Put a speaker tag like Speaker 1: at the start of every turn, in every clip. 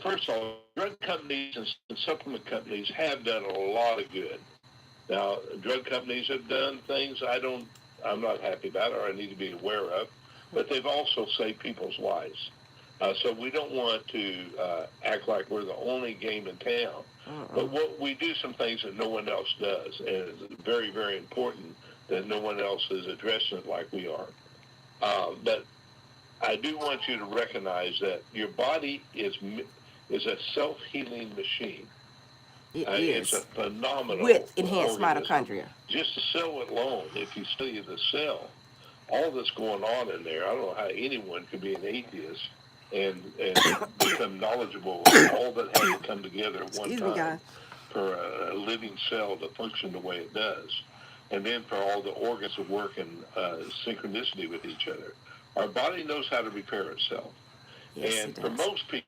Speaker 1: First of all, drug companies and supplement companies have done a lot of good. Now, drug companies have done things I'm not happy about or I need to be aware of, but they've also saved people's lives. So we don't want to act like we're the only game in town. But we do some things that no one else does, and it's very, very important that no one else is addressing it like we are. But I do want you to recognize that your body is a self-healing machine. It's a phenomenal
Speaker 2: with enhanced
Speaker 1: organism.
Speaker 2: mitochondria.
Speaker 1: Just the cell alone, if you study the cell, all that's going on in there, I don't know how anyone could be an atheist and become knowledgeable of all that has to come together at one time for a living cell to function the way it does, and then for all the organs to work in synchronicity with each other. Our body knows how to repair itself.
Speaker 2: Yes,
Speaker 1: and for most people,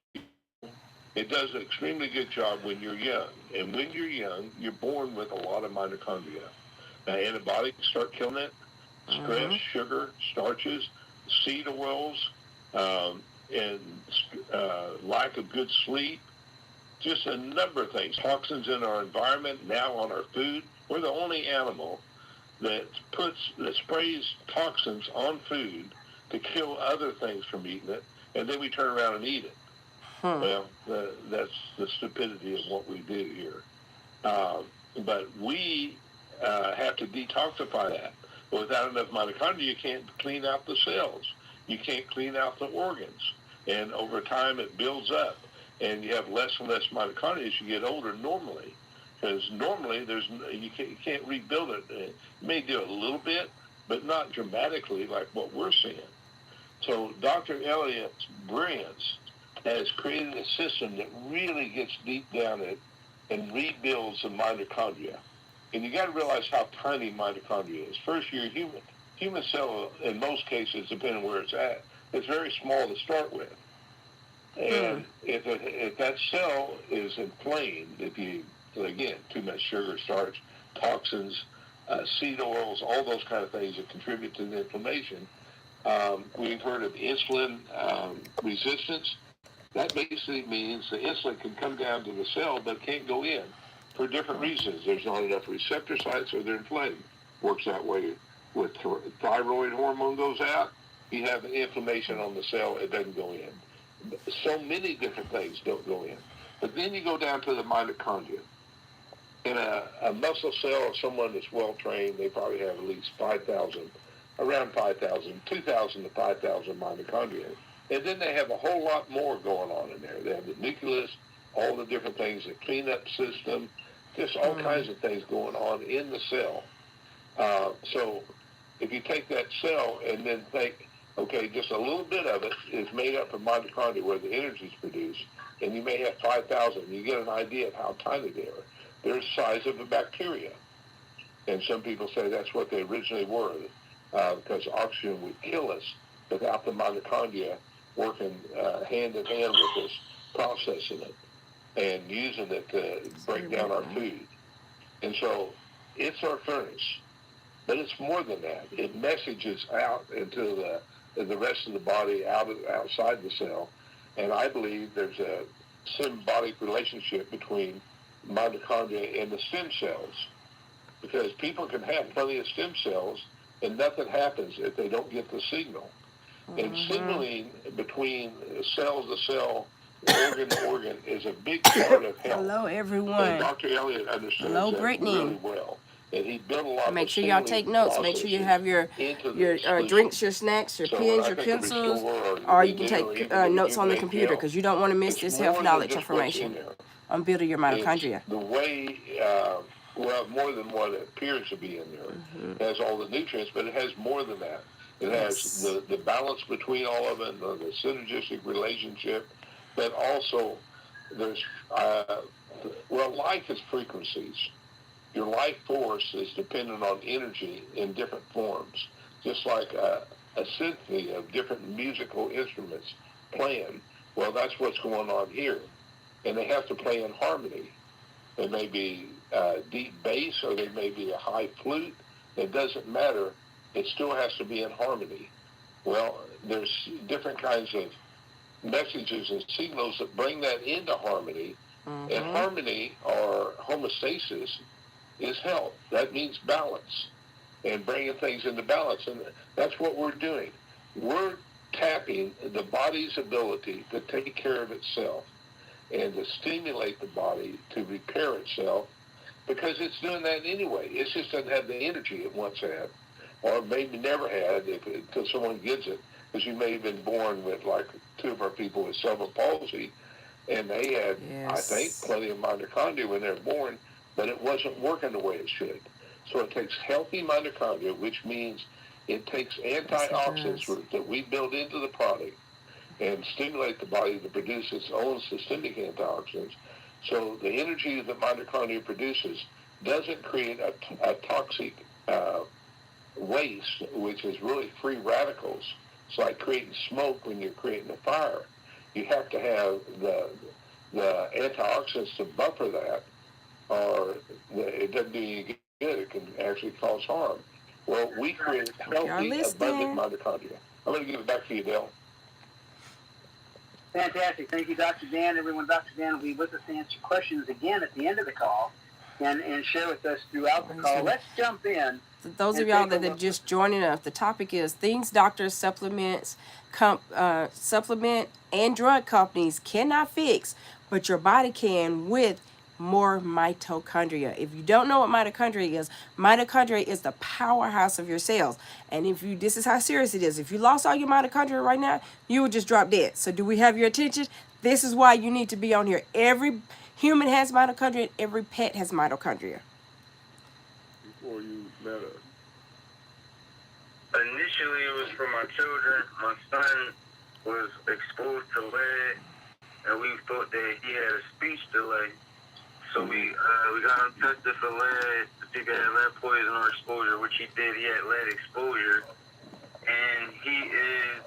Speaker 1: it does an extremely good job when you're young. And when you're young, you're born with a lot of mitochondria. Now, antibiotics start killing it. Stress, sugar, starches, seed oils, and lack of good sleep. Just a number of things. Toxins in our environment, now on our food. We're the only animal that sprays toxins on food to kill other things from eating it, and then we turn around and eat it. Well, that's the stupidity of what we do here. But we have to detoxify that. Without enough mitochondria, you can't clean out the cells. You can't clean out the organs. And over time, it builds up. And you have less and less mitochondria as you get older normally. Because normally, you can't rebuild it. You may do it a little bit, but not dramatically like what we're seeing. So Dr. Elliott's brilliance has created a system that really gets deep down it and rebuilds the mitochondria. And you got to realize how tiny mitochondria is. First, your human cell, in most cases, depending on where it's at, it's very small to start with. And if that cell is inflamed, again, too much sugar, starch, toxins, seed oils, all those kind of things that contribute to the inflammation. We've heard of insulin resistance. That basically means the insulin can come down to the cell, but can't go in for different reasons. There's not enough receptor sites or they're inflamed. Works that way with thyroid hormone goes out. You have inflammation on the cell, it doesn't go in. So many different things don't go in. But then you go down to the mitochondria. In a muscle cell of someone that's well-trained, they probably have at least 2,000 to 5,000 mitochondria. And then they have a whole lot more going on in there. They have the nucleus, all the different things, the cleanup system, just all kinds of things going on in the cell. So if you take that cell and then think, okay, just a little bit of it is made up of mitochondria where the energy is produced, and you may have 5,000. You get an idea of how tiny they are. They're the size of a bacteria. And some people say that's what they originally were, because oxygen would kill us without the mitochondria working hand in hand with us, processing it and using it to break down our food. And so it's our furnace. But it's more than that. It messages out into the rest of the body, outside the cell. And I believe there's a symbiotic relationship between mitochondria and the stem cells. Because people can have plenty of stem cells and nothing happens if they don't get the signal. And signaling between cell to cell, organ to organ is a big part of health.
Speaker 2: Hello, everyone.
Speaker 1: And Dr. Elliott understands that really well. And he built a lot.
Speaker 2: Make sure y'all take notes. Make sure you have your drinks, your snacks, your pens, your pencils, or you can take notes on the computer because you don't want to miss this health knowledge information on building your mitochondria.
Speaker 1: The way, more than what appears to be in there. It has all the nutrients, but it has more than that. It has the balance between all of it, the synergistic relationship, but also there's, life is frequencies. Your life force is dependent on energy in different forms, just like a symphony of different musical instruments playing. Well, that's what's going on here. And they have to play in harmony. They may be deep bass or they may be a high flute. It doesn't matter. It still has to be in harmony. Well, there's different kinds of messages and signals that bring that into harmony. And harmony or homeostasis is health. That means balance and bringing things into balance. And that's what we're doing. We're tapping the body's ability to take care of itself and to stimulate the body to repair itself, because it's doing that anyway. It just doesn't have the energy it once had, or maybe never had until someone gets it. Because you may have been born with, like 2 of our people with cerebral palsy, and they had, I think, plenty of mitochondria when they were born, but it wasn't working the way it should. So it takes healthy mitochondria, which means it takes antioxidants that we build into the product and stimulate the body to produce its own systemic antioxidants. So the energy that mitochondria produces doesn't create a toxic waste, which is really free radicals. It's like creating smoke when you're creating a fire. You have to have the antioxidants to buffer that, or it doesn't do you good. It can actually cause harm. Well, we create healthy, abundant mitochondria. I'm going to give it back to you, Dale.
Speaker 3: Fantastic. Thank you, Dr. Dan. Everyone, Dr. Dan will be with us to answer questions again at the end of the call and share with us throughout the call. Let's jump in.
Speaker 2: Those of y'all that are just joining us, the topic is things doctors, supplement and drug companies cannot fix, but your body can with more mitochondria. If you don't know what mitochondria is the powerhouse of your cells. And this is how serious it is. If you lost all your mitochondria right now, you would just drop dead. So do we have your attention? This is why you need to be on here. Every human has mitochondria, every pet has mitochondria.
Speaker 1: Before you met us?
Speaker 4: Initially, it was for my children. My son was exposed to lead, and we thought that he had a speech delay. So we got him tested for lead to see if he had lead poison or exposure, which he did. He had lead exposure, and he is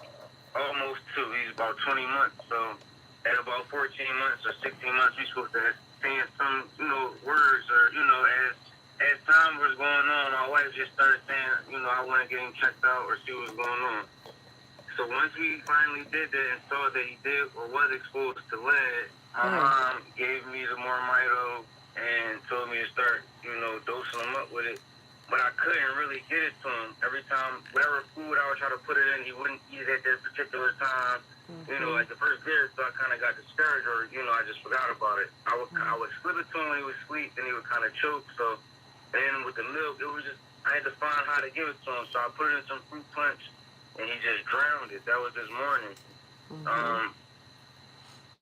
Speaker 4: almost 2. He's about 20 months. So at about 14 months or 16 months, we're supposed to have saying some, words or, as time was going on, my wife just started saying, I want to get him checked out or see what's going on. So once we finally did that and saw that he did or was exposed to lead, my mom gave me the more mito and told me to start, dosing him up with it. But I couldn't really get it to him. Every time, whatever food I would try to put it in, he wouldn't eat at that particular time. Like the first day or so, I kind of got discouraged, or I just forgot about it. I would slip it to him when he would sleep, and he would kind of choke. So then with the milk, it was just I had to find how to give it to him. So I put it in some fruit punch, and he just drowned it. That was this morning.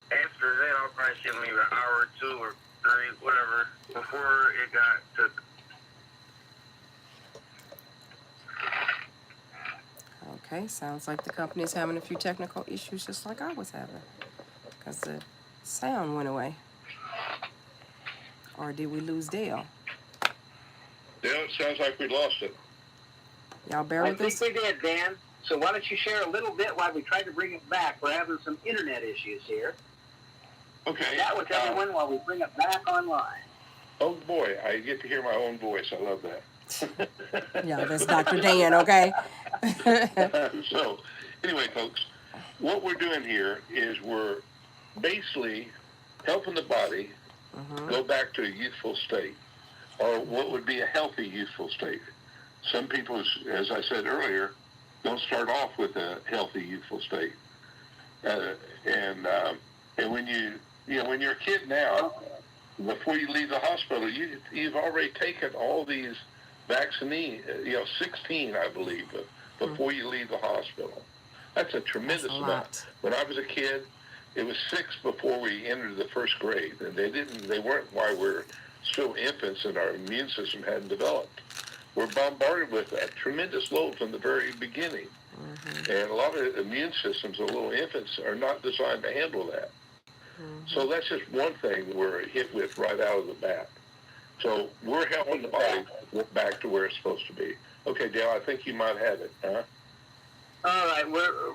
Speaker 4: After that, I'll probably give him maybe an hour or 2 or 3, whatever, before it got to.
Speaker 2: Okay, sounds like the company is having a few technical issues just like I was having, because the sound went away. Or did we lose Dale?
Speaker 1: Dale, it sounds like we lost it.
Speaker 2: Y'all bear with us?
Speaker 3: I think we did, Dan. So why don't you share a little bit while we try to bring it back? We're having some internet issues here.
Speaker 1: Okay.
Speaker 3: That with everyone while we bring it back online.
Speaker 1: Oh, boy, I get to hear my own voice. I love that.
Speaker 2: Yeah, that's Dr. Dan, okay?
Speaker 1: So, anyway, folks, what we're doing here is we're basically helping the body go back to a youthful state, or what would be a healthy youthful state. Some people, as I said earlier, don't start off with a healthy youthful state. And when when you're a kid now, before you leave the hospital, you've already taken all these vaccines, 16, I believe, before you leave the hospital. That's a tremendous amount. When I was a kid, it was 6 before we entered the first grade, and they weren't while we're still infants and our immune system hadn't developed. We're bombarded with a tremendous load from the very beginning. And a lot of immune systems of little infants are not designed to handle that. So that's just one thing we're hit with right out of the bat. So we're helping the body get back to where it's supposed to be. Okay, Dale, I think you might have it, huh?
Speaker 3: All right.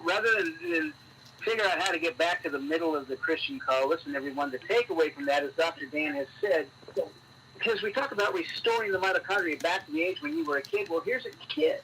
Speaker 3: Rather than figure out how to get back to the middle of the Christian call, listen, everyone, the takeaway from that, as Dr. Dan has said, because we talk about restoring the mitochondria back to the age when you were a kid. Well, here's a kid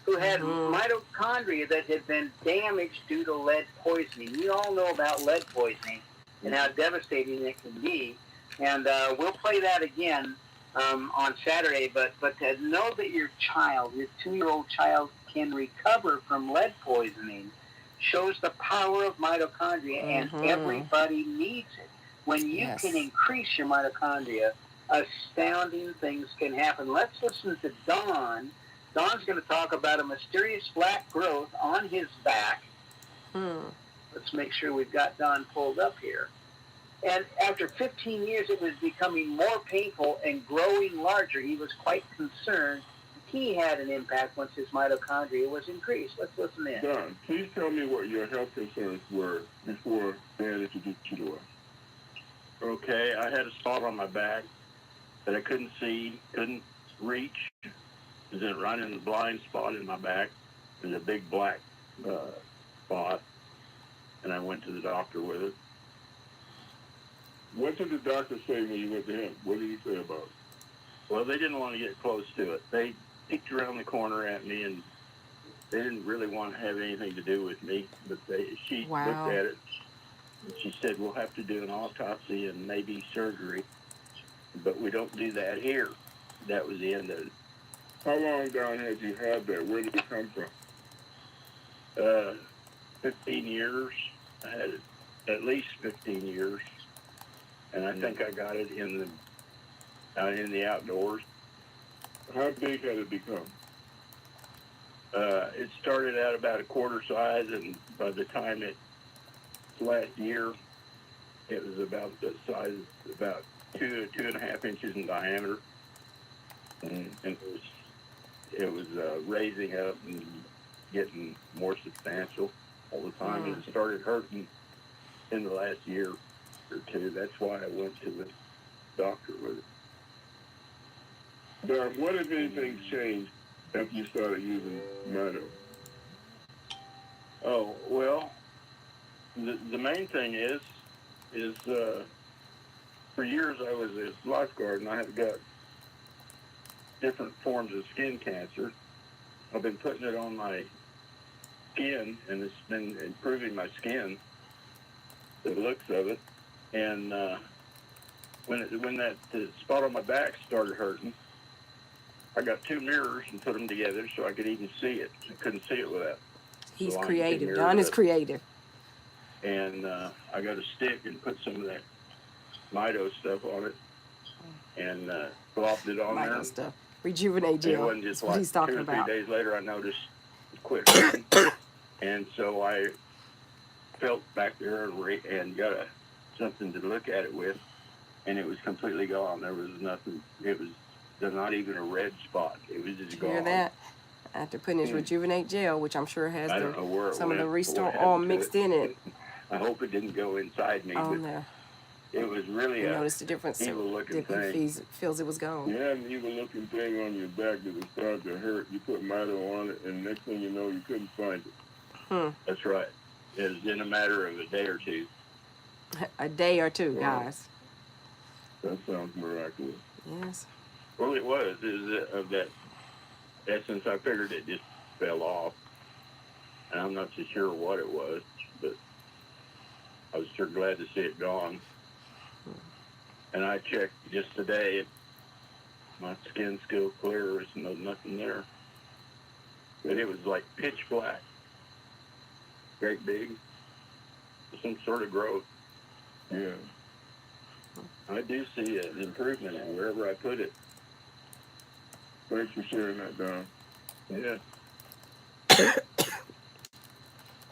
Speaker 3: who had mitochondria that had been damaged due to lead poisoning. We all know about lead poisoning and how devastating it can be. And we'll play that again on Saturday. But to know that your child, your 2-year-old child, can recover from lead poisoning shows the power of mitochondria, and everybody needs it. When you can increase your mitochondria, astounding things can happen. Let's listen to Don. Don's going to talk about a mysterious black growth on his back. Let's make sure we've got Don pulled up here. And after 15 years, it was becoming more painful and growing larger. He was quite concerned. He had an impact once his mitochondria was increased. Let's listen in.
Speaker 1: Don, please tell me what your health concerns were before Dan introduced you to us.
Speaker 5: Okay, I had a spot on my back that I couldn't see, couldn't reach. It was right in the blind spot in my back. It was a big black spot, and I went to the doctor with it.
Speaker 1: What did the doctor say when you went to him? What did he say about it?
Speaker 5: Well, they didn't want to get close to it. They peeked around the corner at me, and they didn't really want to have anything to do with me. But she looked at it, and she said, we'll have to do an autopsy and maybe surgery, but we don't do that here. That was the end of it.
Speaker 1: How long, Don, had you had that? Where did it come from?
Speaker 5: 15 years. I had it at least 15 years. And I think I got it in the outdoors.
Speaker 1: How big had it become?
Speaker 5: It started out about a quarter size, and by the time last year, it was about the size, about 2.5 inches in diameter, and it was raising up and getting more substantial all the time, and it started hurting in the last year or two. That's why I went to the doctor with it.
Speaker 1: Don, what if anything changed after you started using Mito?
Speaker 5: Oh, well, the main thing is for years I was a lifeguard, and I have got different forms of skin cancer. I've been putting it on my skin, and it's been improving my skin, the looks of it. And when that spot on my back started hurting, I got 2 mirrors and put them together so I could even see it. I couldn't see it without.
Speaker 2: He's creative. Don is creative.
Speaker 5: And I got a stick and put some of that Mito stuff on it, and flopped it on there.
Speaker 2: Stuff. Rejuvenate gel.
Speaker 5: It wasn't just
Speaker 2: That's what he's talking
Speaker 5: 2 or 3
Speaker 2: about.
Speaker 5: days later, I noticed it quit hurting. And so I felt back there and got something to look at it with, and it was completely gone. There was nothing. It was not even a red spot. It was just gone.
Speaker 2: Hear that? After putting his Rejuvenate gel, which I'm sure has some of the Restore All mixed in it.
Speaker 5: I hope it didn't go inside me.
Speaker 2: On there.
Speaker 5: It was really
Speaker 2: you noticed the difference.
Speaker 5: evil-looking thing.
Speaker 2: Feels it was gone.
Speaker 1: You had an evil-looking thing on your back that was starting to hurt. You put Mito on it, and next thing you know, you couldn't find it.
Speaker 5: That's right. It was in a matter of a day or two.
Speaker 2: A day or two, guys.
Speaker 1: That sounds miraculous.
Speaker 2: Yes.
Speaker 5: Well, it was. It was of that essence. I figured it just fell off, and I'm not so sure what it was, but I was sure glad to see it gone. And I checked just today. My skin's still clear. There's nothing there. But it was like pitch black. Great big. Some sort of growth.
Speaker 1: Yeah.
Speaker 5: I do see an improvement in wherever I put it.
Speaker 1: Thanks for sharing that, Don.
Speaker 5: Yeah.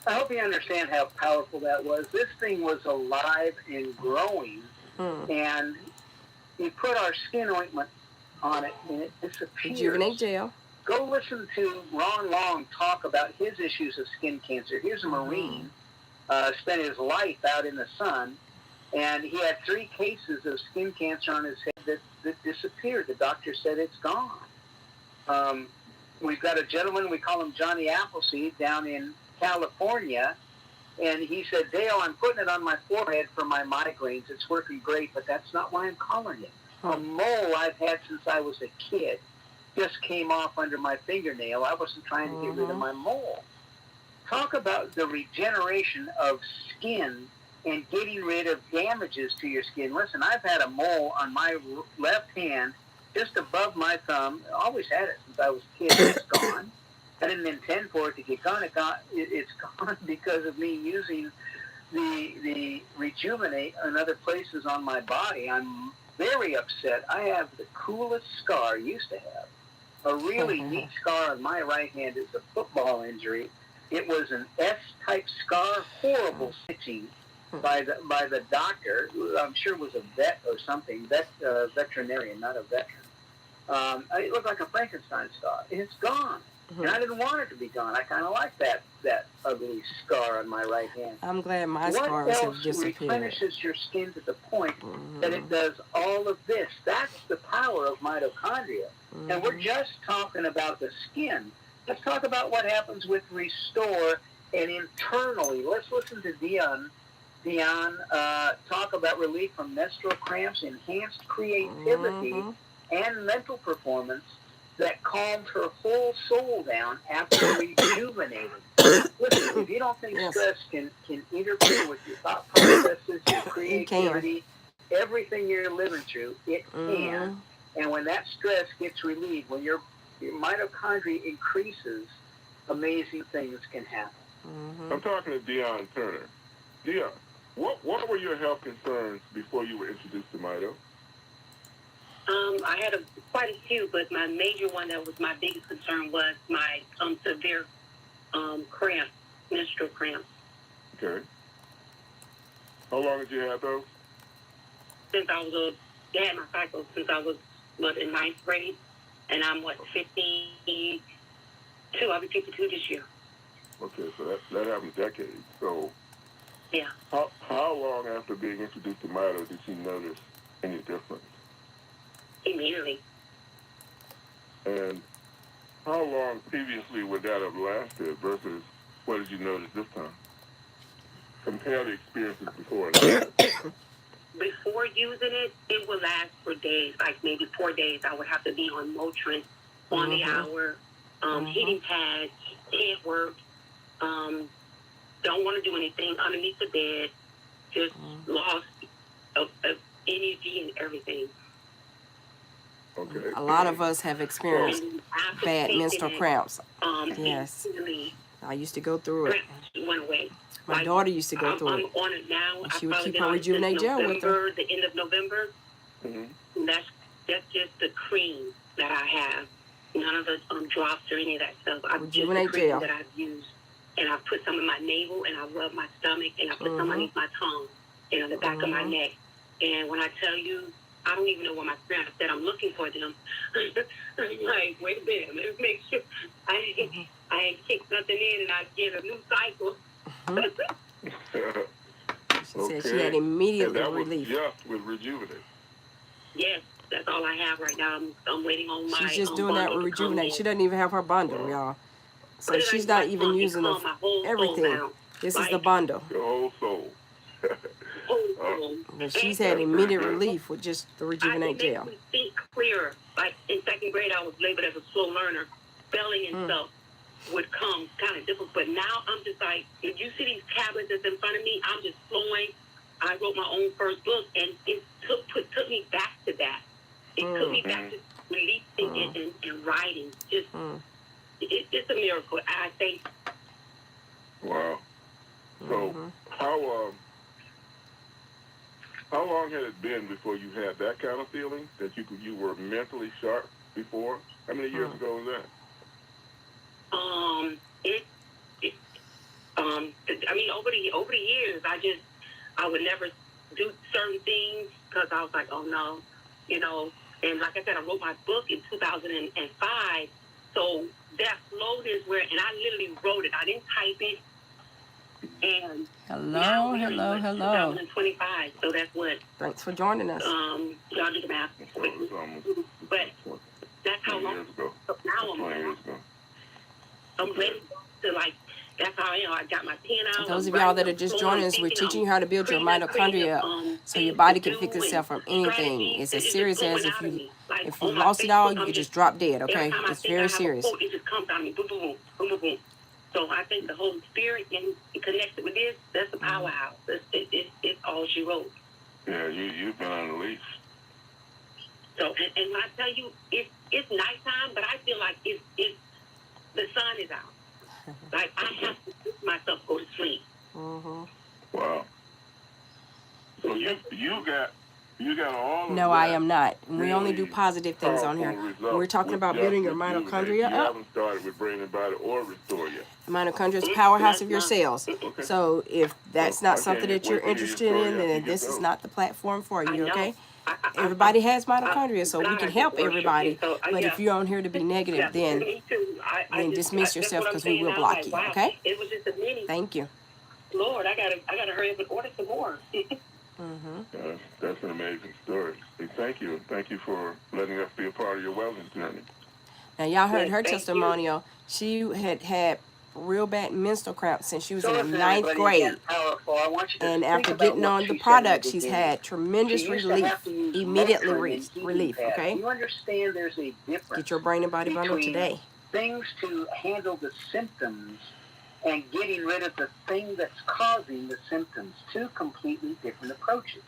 Speaker 3: I hope you understand how powerful that was. This thing was alive and growing, and we put our skin ointment on it, and it disappears.
Speaker 2: Rejuvenate gel.
Speaker 3: Go listen to Ron Long talk about his issues of skin cancer. Here's a Marine, spent his life out in the sun, and he had 3 cases of skin cancer on his head that disappeared. The doctor said it's gone. We've got a gentleman, we call him Johnny Appleseed, down in California, and he said, Dale, I'm putting it on my forehead for my migraines. It's working great, but that's not why I'm calling it. A mole I've had since I was a kid. just came off under my fingernail. I wasn't trying to get rid of my mole. Talk about the regeneration of skin and getting rid of damages to your skin. Listen, I've had a mole on my left hand just above my thumb. I always had it since I was a kid. It's gone. I didn't intend for it to get gone. It's gone because of me using the Rejuvenate in other places on my body. I'm very upset. I have the coolest scar, used to have. A really neat scar on my right hand is a football injury. It was an S-type scar, horrible stitching by the doctor. I'm sure it was a vet or something, veterinarian, not a veteran. It looked like a Frankenstein scar. It's gone. And I didn't want it to be gone. I kind of like that ugly scar on my right hand.
Speaker 2: I'm glad my scars have disappeared.
Speaker 3: What else replenishes your skin to the point that it does all of this? That's the power of mitochondria. And we're just talking about the skin. Let's talk about what happens with Restore and internally. Let's listen to Dion talk about relief from menstrual cramps, enhanced creativity, and mental performance that calmed her whole soul down after rejuvenating. Listen, if you don't think stress can interfere with your thought processes, your creativity, everything you're living through, it can. And when that stress gets relieved, when your mitochondria increases, amazing things can happen.
Speaker 6: I'm talking to Dion Turner. Dion, what were your health concerns before you were introduced to Mito?
Speaker 7: I had quite a few, but my major one that was my biggest concern was my severe cramps, menstrual cramps.
Speaker 6: Okay. How long did you have those?
Speaker 7: Since I was had my cycle since I was in ninth grade, and I'm 52. I'll be 52 this year.
Speaker 6: Okay, so that happened decades. So
Speaker 7: yeah.
Speaker 6: How long after being introduced to Mito did you notice any difference?
Speaker 7: Immediately.
Speaker 6: And how long previously would that have lasted versus what did you notice this time? Compare the experiences before and after.
Speaker 7: Before using it, it would last for days, like maybe 4 days. I would have to be on Motrin on the hour, heating pads, can't work, don't want to do anything underneath the bed, just lost of energy and everything.
Speaker 6: Okay.
Speaker 2: A lot of us have experienced bad menstrual cramps. Yes. I used to go through it.
Speaker 7: Went away.
Speaker 2: My daughter used to go through it.
Speaker 7: I'm on it now.
Speaker 2: And she would keep her Rejuvenate gel with her.
Speaker 7: The end of November. That's just the cream that I have. None of the drops or any of that stuff.
Speaker 2: Rejuvenate
Speaker 7: just the cream
Speaker 2: gel
Speaker 7: that I've used. And I put some in my navel, and I rub my stomach, and I put some underneath my tongue, and on the back of my neck. And when I tell you, I don't even know where my friend said I'm looking for them. I'm like, wait a minute, let's make sure I ain't kicked nothing in and I get a new cycle.
Speaker 2: She said she had immediate relief.
Speaker 6: Just with Rejuvenate.
Speaker 7: Yes, that's all I have right now. I'm waiting on my.
Speaker 2: She's just doing that with Rejuvenate. She doesn't even have her bundle, y'all. So she's not even using everything. This is the bundle.
Speaker 6: Your whole soul.
Speaker 2: But she's had immediate relief with just the Rejuvenate gel.
Speaker 7: I think clearer. Like in second grade, I was labeled as a slow learner. Spelling and stuff would come kind of difficult. But now I'm just like, if you see these tablets that's in front of me, I'm just flowing. I wrote my own first book, and it took me back to that. It took me back to releasing it and writing. Just it's a miracle, I think.
Speaker 6: Wow. So how long had it been before you had that kind of feeling that you were mentally sharp before? How many years ago was that?
Speaker 7: I mean, over the years, I would never do certain things because I was like, oh no, And like I said, I wrote my book in 2005, so that slowness where, and I literally wrote it. I didn't type it. And
Speaker 2: hello.
Speaker 7: 2025, so that's what.
Speaker 2: Thanks for joining us.
Speaker 7: Y'all do the math. But that's how long. Now I'm ready to that's how I got my pen out.
Speaker 2: Those of y'all that are just joining us, we're teaching you how to build your mitochondria So your body can fix itself from anything. It's as serious as if you lost it all, you could just drop dead. Okay, it's very serious.
Speaker 7: It just comes out of me, boom, boom, boom, boom, boom, boom. So I think the Holy Spirit and connected with this, that's the powerhouse. It's all she wrote.
Speaker 6: Yeah, you've been unleashed.
Speaker 7: So and when I tell you it's nighttime, but I feel like it's the sun is out. Like I have to push myself go to sleep.
Speaker 6: Wow. So you got all of
Speaker 2: No,
Speaker 6: that.
Speaker 2: I am not. We
Speaker 6: really
Speaker 2: only do positive things on here. We're talking about building your mitochondria up.
Speaker 6: You haven't started with bringing body or restore yet.
Speaker 2: Mitochondria is the powerhouse of your cells.
Speaker 6: Okay.
Speaker 2: So if that's not something that you're interested in, then this is not the platform for you, okay? Everybody has mitochondria, so we can help everybody. But if you're on here to be negative, then dismiss yourself because we will block you, okay?
Speaker 7: It was just a mini.
Speaker 2: Thank you.
Speaker 7: Lord, I gotta hurry up and order some more.
Speaker 6: That's an amazing story. Hey, thank you. Thank you for letting us be a part of your wellness journey.
Speaker 2: Now, y'all heard her testimonial. She had real bad menstrual cramps since she was in the 9th grade. And after getting on the product, she's had tremendous relief, immediate relief, okay?
Speaker 3: You understand there's a difference.
Speaker 2: Get your brain and body bundle today.
Speaker 3: Things to handle the symptoms and getting rid of the thing that's causing the symptoms. Two completely different approaches.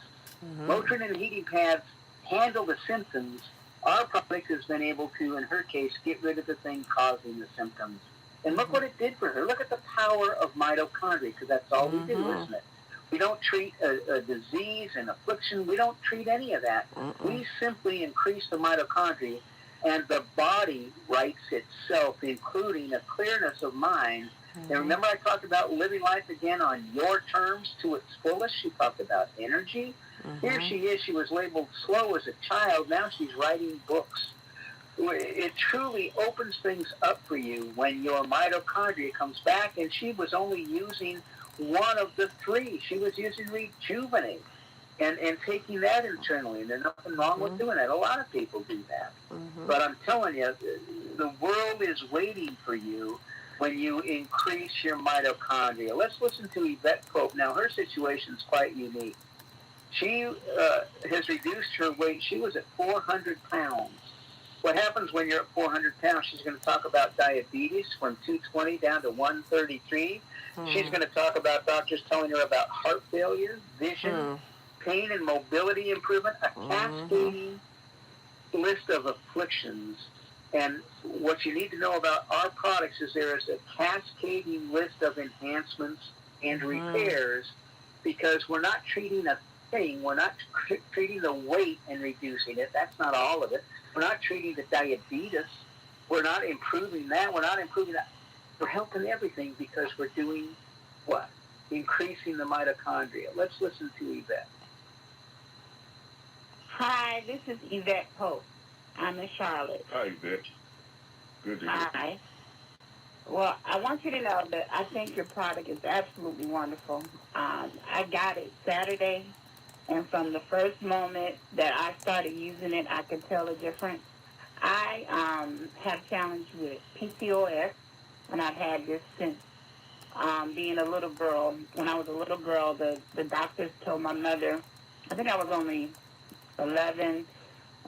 Speaker 3: Motrin and heating pads handle the symptoms. Our product has been able to, in her case, get rid of the thing causing the symptoms. And look what it did for her. Look at the power of mitochondria, because that's all we do, isn't it? We don't treat a disease, an affliction. We don't treat any of that. We simply increase the mitochondria, and the body rights itself, including a clearness of mind. And remember I talked about living life again on your terms to its fullest? She talked about energy. Here she is. She was labeled slow as a child. Now she's writing books. It truly opens things up for you when your mitochondria comes back, and she was only using one of the three. She was using Rejuvenate and taking that internally, and there's nothing wrong with doing that. A lot of people do that. But I'm telling you, the world is waiting for you when you increase your mitochondria. Let's listen to Yvette Pope. Now, her situation is quite unique. She has reduced her weight. She was at 400 pounds. What happens when you're at 400 pounds? She's going to talk about diabetes from 220 down to 133. She's going to talk about doctors telling her about heart failure, vision, pain and mobility improvement, a cascading list of afflictions. And what you need to know about our products is there is a cascading list of enhancements and repairs, because we're not treating a thing. We're not treating the weight and reducing it. That's not all of it. We're not treating the diabetes. We're not improving that. We're not improving that. We're helping everything because we're doing what? Increasing the mitochondria. Let's listen to Yvette.
Speaker 8: Hi, this is Yvette Pope. I'm in Charlotte.
Speaker 6: Hi, Yvette. Good to hear.
Speaker 8: Hi. Well, I want you to know that I think your product is absolutely wonderful. I got it Saturday, and from the first moment that I started using it, I could tell a difference. I have challenged with PCOS, and I've had this since being a little girl. When I was a little girl, the doctors told my mother, I think I was only 11,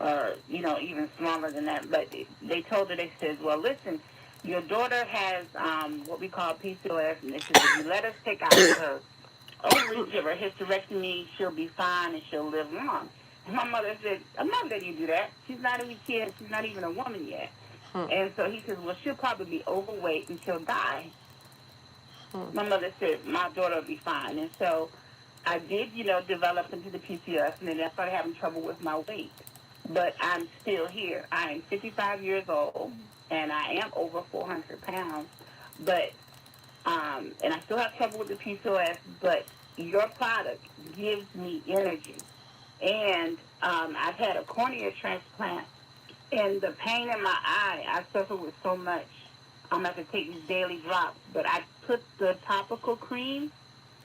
Speaker 8: or, even smaller than that, but they told her, they said, well, listen, your daughter has what we call PCOS, and they said, if you let us take out her ovaries, give her hysterectomy, she'll be fine and she'll live long. And my mother said, I'm not letting you do that. She's not even a kid. She's not even a woman yet. And so he says, well, she'll probably be overweight and she'll die. My mother said, my daughter will be fine. And so I did, develop into the PCOS, and then I started having trouble with my weight. But I'm still here. I am 55 years old, and I am over 400 pounds. But, and I still have trouble with the PCOS, but your product gives me energy. And I've had a cornea transplant, and the pain in my eye, I suffer with so much. I'm going to have to take these daily drops. But I put the topical cream.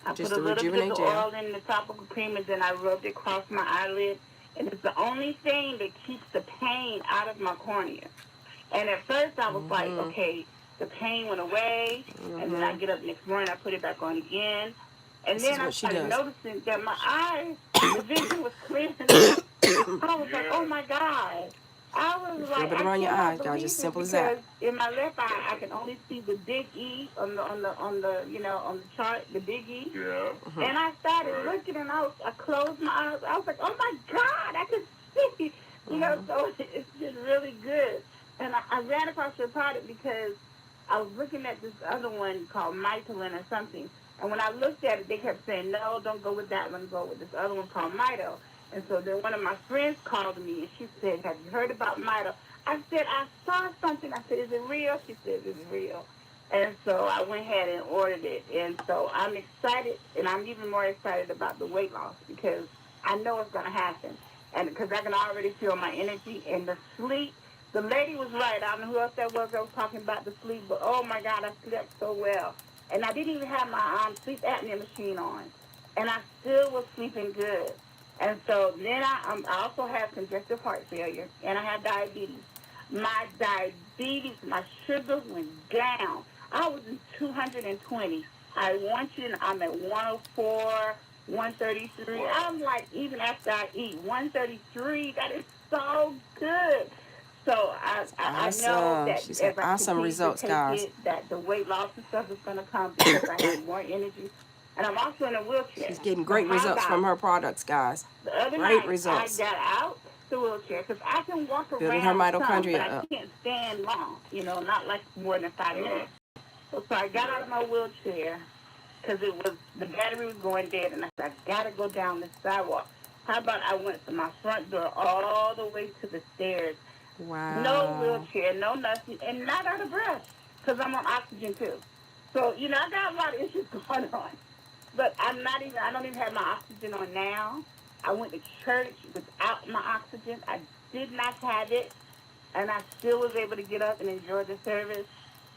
Speaker 8: I
Speaker 2: Just
Speaker 8: put a little bit of the
Speaker 2: Rejuvenate
Speaker 8: oil in the topical cream, and then I rubbed it across my eyelid. And it's the only thing that keeps the pain out of my cornea. And at first I was like, okay, the pain went away, and then I get up next morning, I put it back on again. And
Speaker 2: This
Speaker 8: then
Speaker 2: is
Speaker 8: I
Speaker 2: what she
Speaker 8: started
Speaker 2: does.
Speaker 8: noticing that my eyes, the vision was clearing up. I was like, oh my God. I was
Speaker 2: Just
Speaker 8: like,
Speaker 2: rub it
Speaker 8: I
Speaker 2: around your
Speaker 8: cannot
Speaker 2: eyes, guys.
Speaker 8: believe
Speaker 2: Just
Speaker 8: it
Speaker 2: simple as that.
Speaker 8: because in my left eye I can only see the big E on the you know, on the chart, the big E.
Speaker 6: Yeah.
Speaker 8: And I started looking and I closed my eyes. I was like, oh my God, I could see. You know, so it's been really good. And I ran across your product because I was looking at this other one called Mitochondria or something. And when I looked at it, they kept saying, no, don't go with that one, go with this other one called Mito. And so then one of my friends called me and she said, have you heard about Mito? I said, I saw something. I said, is it real? She said, it's real. And so I went ahead and ordered it. And so I'm excited, and I'm even more excited about the weight loss because I know it's going to happen. And because I can already feel my energy and the sleep. The lady was right. I don't know who else that was talking about the sleep, but oh my God, I slept so well. And I didn't even have my sleep apnea machine on. And I still was sleeping good. And so then I also have congestive heart failure, and I have diabetes. My diabetes, my sugar went down. I was in 220. I want you to, I'm at 104, 133. Wow. I'm like, even after I eat 133, that is so good. So I know that
Speaker 2: She's had
Speaker 8: as I
Speaker 2: awesome
Speaker 8: continue
Speaker 2: results,
Speaker 8: to take
Speaker 2: guys.
Speaker 8: it, that the weight loss and stuff is going to come because I have more energy. And I'm also in a wheelchair.
Speaker 2: She's getting
Speaker 8: So
Speaker 2: great
Speaker 8: how
Speaker 2: results from
Speaker 8: about
Speaker 2: her products, guys.
Speaker 8: the other
Speaker 2: Great
Speaker 8: night,
Speaker 2: results.
Speaker 8: I got out the wheelchair because I can walk
Speaker 2: Building her
Speaker 8: around some, but
Speaker 2: mitochondria
Speaker 8: I
Speaker 2: up.
Speaker 8: can't stand long, you know, not like more than 5 minutes. So I got out of my wheelchair because the battery was going dead, and I said, I got to go down the sidewalk. How about I went from my front door all the way to the stairs?
Speaker 2: Wow.
Speaker 8: No wheelchair, no nothing, and not out of breath because I'm on oxygen too. So, you know, I got a lot of issues going on. But I don't even have my oxygen on now. I went to church without my oxygen. I did not have it, and I still was able to get up and enjoy the service.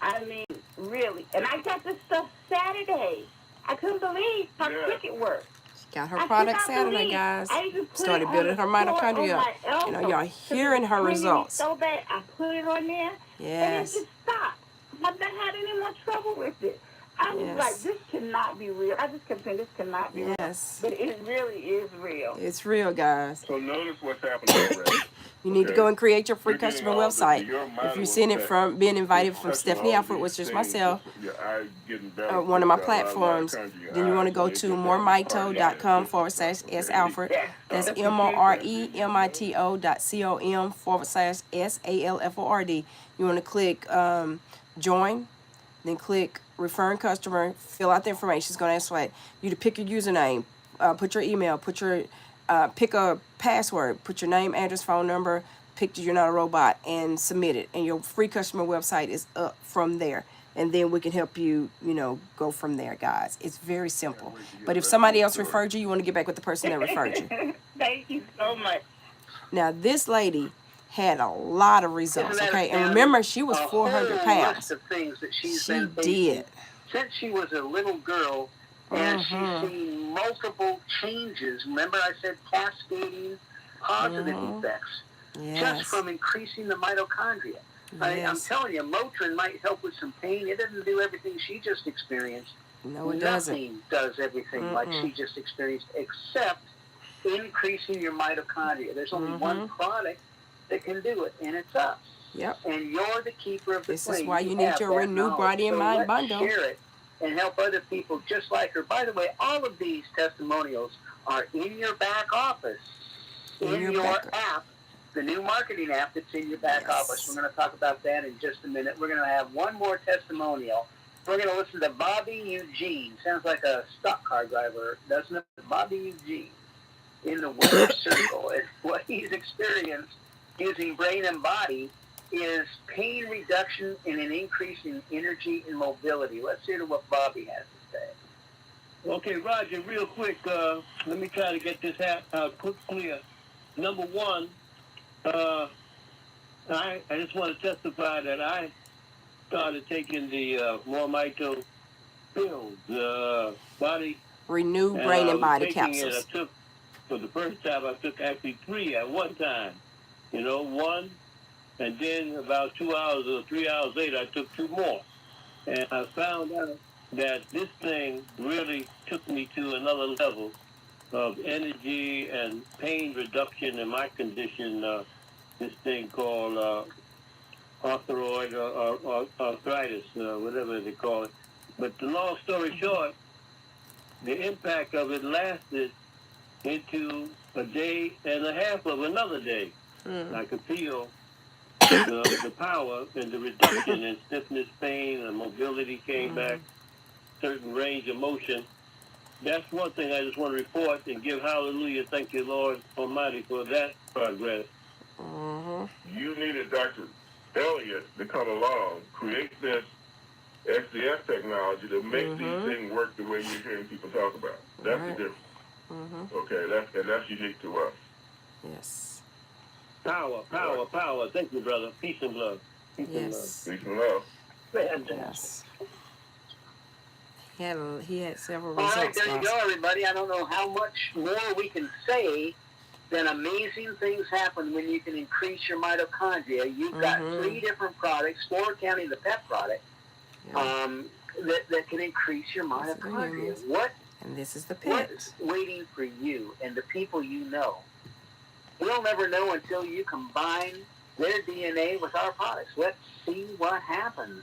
Speaker 8: I mean, really. And I got this stuff Saturday. I couldn't believe how quick it worked.
Speaker 2: She got her
Speaker 8: I
Speaker 2: product
Speaker 8: cannot
Speaker 2: Saturday,
Speaker 8: believe.
Speaker 2: guys.
Speaker 8: I even put
Speaker 2: Started
Speaker 8: it on
Speaker 2: building
Speaker 8: the
Speaker 2: her
Speaker 8: sword on
Speaker 2: mitochondria up.
Speaker 8: my elbow.
Speaker 2: You know, y'all hearing her
Speaker 8: Swinging me
Speaker 2: results.
Speaker 8: so bad, I put it on there, and it
Speaker 2: Yes.
Speaker 8: just stopped. I never had any more trouble with it. I was like, this cannot be real. I just kept saying, this cannot be real. But it really is real.
Speaker 2: It's real, guys.
Speaker 6: So notice what's happening already.
Speaker 2: You need to go and create your free
Speaker 6: You're getting
Speaker 2: customer
Speaker 6: all
Speaker 2: website.
Speaker 6: your
Speaker 2: If you've
Speaker 6: Mito
Speaker 2: seen it
Speaker 6: effect
Speaker 2: from being invited
Speaker 6: is
Speaker 2: from
Speaker 6: touching
Speaker 2: Stephanie
Speaker 6: all
Speaker 2: Alford,
Speaker 6: these
Speaker 2: which is
Speaker 6: things,
Speaker 2: myself,
Speaker 6: your eyes getting better,
Speaker 2: one of my
Speaker 6: because you got a lot of
Speaker 2: platforms,
Speaker 6: mitochondria
Speaker 2: then you want to
Speaker 6: eyes,
Speaker 2: go
Speaker 6: so
Speaker 2: to
Speaker 6: they can have a party
Speaker 2: moremito.com/S Alfred. That's moremito.com/SALFORD. You want to click join, then click referring customer, fill out the information. It's going to ask you to pick your username, put your email, pick a password, put your name, address, phone number, pick You're Not a Robot, and submit it. And your free customer website is up from there. And then we can help you, go from there, guys. It's very simple. But if somebody else referred you, you want to get back with the person that referred you.
Speaker 8: Thank you so much.
Speaker 2: Now, this lady had a lot of results, okay? And remember, she was 400 pounds.
Speaker 3: List of things that she's
Speaker 2: She
Speaker 3: been facing
Speaker 2: did.
Speaker 3: since she was a little girl, and she's seen multiple changes. Remember I said cascading positive effects just from increasing the mitochondria. I'm telling you, Motrin might help with some pain. It doesn't do everything she just experienced.
Speaker 2: No, it
Speaker 3: Nothing does everything like she just experienced, except increasing your mitochondria. There's only one product that can do it, and it's us.
Speaker 2: Yep.
Speaker 3: And you're the keeper of the
Speaker 2: This
Speaker 3: flame.
Speaker 2: is why you need your renewed body and mind bundle.
Speaker 3: Share it and help other people just like her. By the way, all of these testimonials are in your back office, in your app, the new marketing app that's in your back office. We're going to talk about that in just a minute. We're going to have one more testimonial. We're going to listen to Bobby Eugene. Sounds like a stock car driver, doesn't it? Bobby Eugene in the winner circle. And what he's experienced using brain and body is pain reduction and an increase in energy and mobility. Let's hear what Bobby has to say.
Speaker 9: Okay, Roger, real quick, let me try to get this clear. Number one, I just want to testify that I started taking the Moremito pills, body.
Speaker 2: Renew brain and body capsules.
Speaker 9: I took, for the first time, I took actually 3 at one time. One, and then about 2 hours or 3 hours later, I took 2 more. And I found out that this thing really took me to another level of energy and pain reduction in my condition. This thing called arthroid or arthritis, whatever they call it. But the long story short, the impact of it lasted into a day and a half of another day. I could feel the power and the reduction in stiffness, pain, and mobility came back, certain range of motion. That's one thing I just want to report and give hallelujah. Thank you, Lord Almighty, for that progress.
Speaker 6: You needed Dr. Elliott to come along, create this XDF technology to make these things work the way you're hearing people talk about. That's the difference. Okay, that's unique to us.
Speaker 2: Yes.
Speaker 9: Power. Thank you, brother. Peace and love. Peace and love.
Speaker 6: Peace and love.
Speaker 2: Yes. He had several
Speaker 3: All
Speaker 2: results.
Speaker 3: right, there you
Speaker 2: guys.
Speaker 3: go, everybody. I don't know how much more we can say than amazing things happen when you can increase your mitochondria. You've got 3 different products, 4 counting the pet product, that can increase your mitochondria.
Speaker 2: And this is the pet.
Speaker 3: What's waiting for you and the people you know? We'll never know until you combine their DNA with our products. Let's see what happens.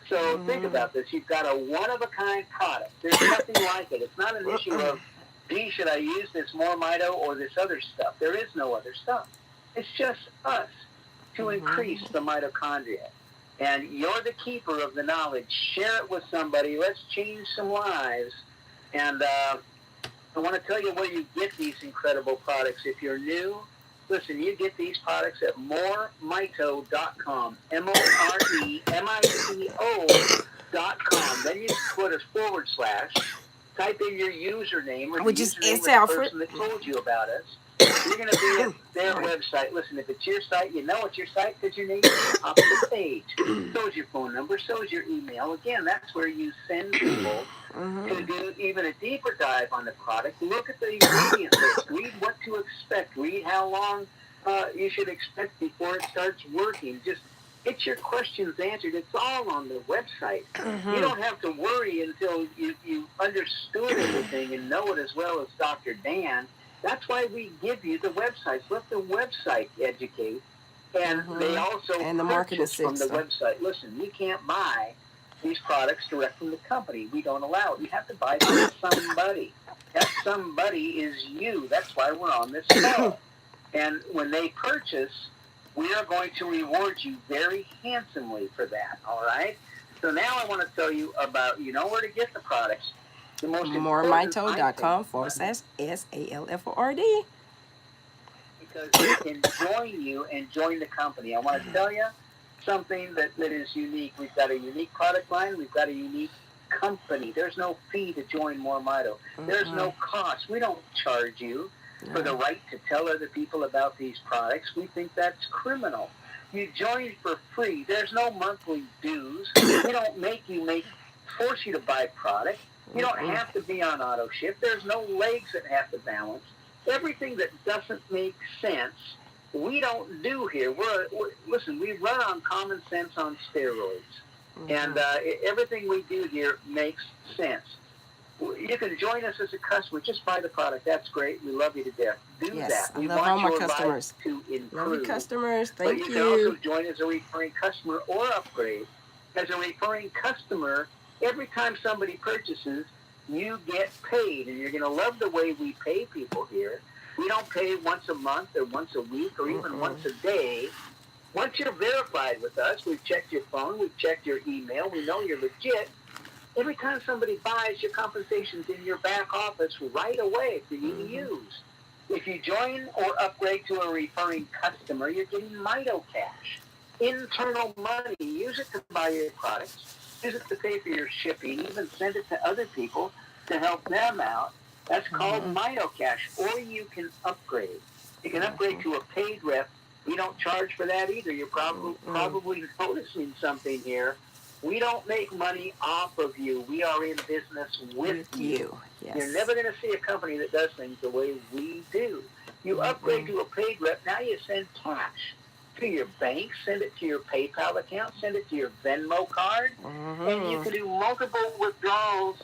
Speaker 3: So think about this. You've got a one-of-a-kind product. There's nothing like it. It's not an issue of, gee, should I use this more mito or this other stuff? There is no other stuff. It's just us to increase the mitochondria. And you're the keeper of the knowledge. Share it with somebody. Let's change some lives. And I want to tell you where you get these incredible products. If you're new, listen, you get these products at moremito.com, MOREMITO.com. Then you put a / type in your username or
Speaker 2: Which
Speaker 3: the
Speaker 2: is
Speaker 3: username of the
Speaker 2: Alfred.
Speaker 3: person that told you about us. You're going to be at their website. Listen, if it's your site, you know it's your site because your name is up the page. So is your phone number. So is your email. Again, that's where you send people to do even a deeper dive on the product. Look at the ingredient list. Read what to expect. Read how long you should expect before it starts working. Just get your questions answered. It's all on the website. You don't have to worry until you understood everything and know it as well as Dr. Dan. That's why we give you the websites. Let the website educate. And they also
Speaker 2: and the marketing
Speaker 3: purchase from the
Speaker 2: system.
Speaker 3: website. Listen, you can't buy these products direct from the company. We don't allow it. You have to buy from somebody. That somebody is you. That's why we're on this show. And when they purchase, we are going to reward you very handsomely for that, all right? So now I want to tell you about, you know where to get the products. The most
Speaker 2: moremito.com /SALFORD.
Speaker 3: Because they can join you and join the company. I want to tell you something that is unique. We've got a unique product line. We've got a unique company. There's no fee to join More Mito. There's no cost. We don't charge you for the right to tell other people about these products. We think that's criminal. You join for free. There's no monthly dues. We don't force you to buy product. You don't have to be on auto ship. There's no legs that have to balance. Everything that doesn't make sense, we don't do here. Listen, we run on common sense on steroids. And everything we do here makes sense. You can join us as a customer. Just buy the product. That's great. We love you to death. Do that. We
Speaker 2: love all
Speaker 3: want
Speaker 2: my
Speaker 3: your
Speaker 2: customers.
Speaker 3: life to improve.
Speaker 2: Love you, customers. Thank
Speaker 3: you. But you can also join as a referring customer or upgrade. As a referring customer, every time somebody purchases, you get paid. And you're going to love the way we pay people here. We don't pay once a month or once a week or even once a day. Once you're verified with us, we've checked your phone, we've checked your email, we know you're legit. Every time somebody buys, your compensation's in your back office right away for you to use. If you join or upgrade to a referring customer, you're getting Mito Cash, internal money. Use it to buy your products. Use it to pay for your shipping. Even send it to other people to help them out. That's called Mito Cash. Or you can upgrade. You can upgrade to a paid rep. We don't charge for that either. You're probably noticing something here. We don't make money off of you. We are in business with you.
Speaker 2: Yes.
Speaker 3: You're never going to see a company that does things the way we do. You upgrade to a paid rep. Now you send cash to your bank, send it to your PayPal account, send it to your Venmo card, and you can do multiple withdrawals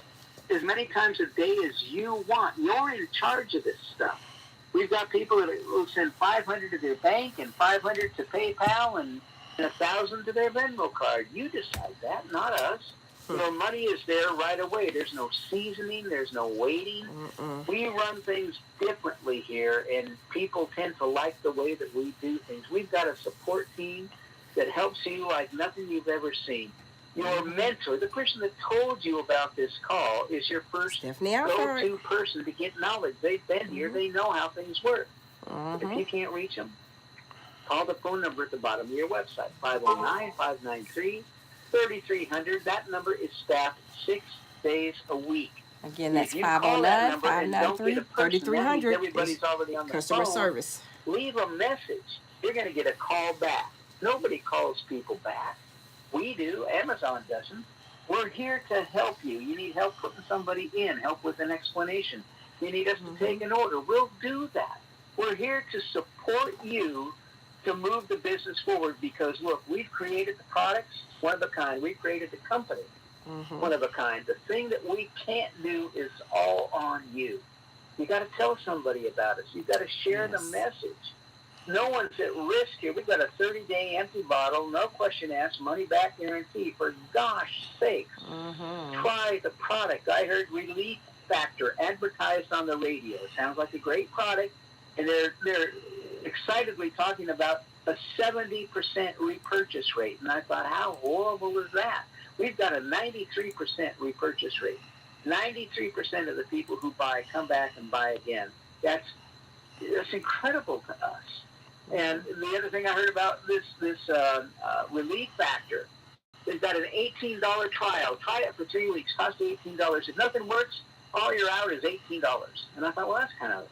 Speaker 3: as many times a day as you want. You're in charge of this stuff. We've got people that will send $500 to their bank and $500 to PayPal and $1,000 to their Venmo card. You decide that, not us. Your money is there right away. There's no seasoning. There's no waiting. We run things differently here, and people tend to like the way that we do things. We've got a support team that helps you like nothing you've ever seen. Your mentor, the person that told you about this call, is your first go-to person to get knowledge. They've been here. They know how things work. If you can't reach them, call the phone number at the bottom of your website, 509-593-3300. That number is staffed 6 days a week.
Speaker 2: Again, that's 509-593-3300.
Speaker 3: Everybody's already on the
Speaker 2: customer
Speaker 3: phone.
Speaker 2: Service.
Speaker 3: Leave a message. You're going to get a call back. Nobody calls people back. We do. Amazon doesn't. We're here to help you. You need help putting somebody in, help with an explanation. You need us to take an order. We'll do that. We're here to support you to move the business forward because, look, we've created the products, one of a kind. We've created the company, one of a kind. The thing that we can't do is all on you. You got to tell somebody about us. You've got to share the message. No one's at risk here. We've got a 30-day empty bottle, no question asked, money back guarantee. For gosh sakes, try the product. I heard Relief Factor advertised on the radio. It sounds like a great product, and they're excitedly talking about a 70% repurchase rate. And I thought, how horrible is that? We've got a 93% repurchase rate. 93% of the people who buy come back and buy again. That's incredible to us. And the other thing I heard about this Relief Factor is that an $18 trial. Try it for 3 weeks. Cost you $18. If nothing works, all you're out is $18. And I thought, well, that's kind of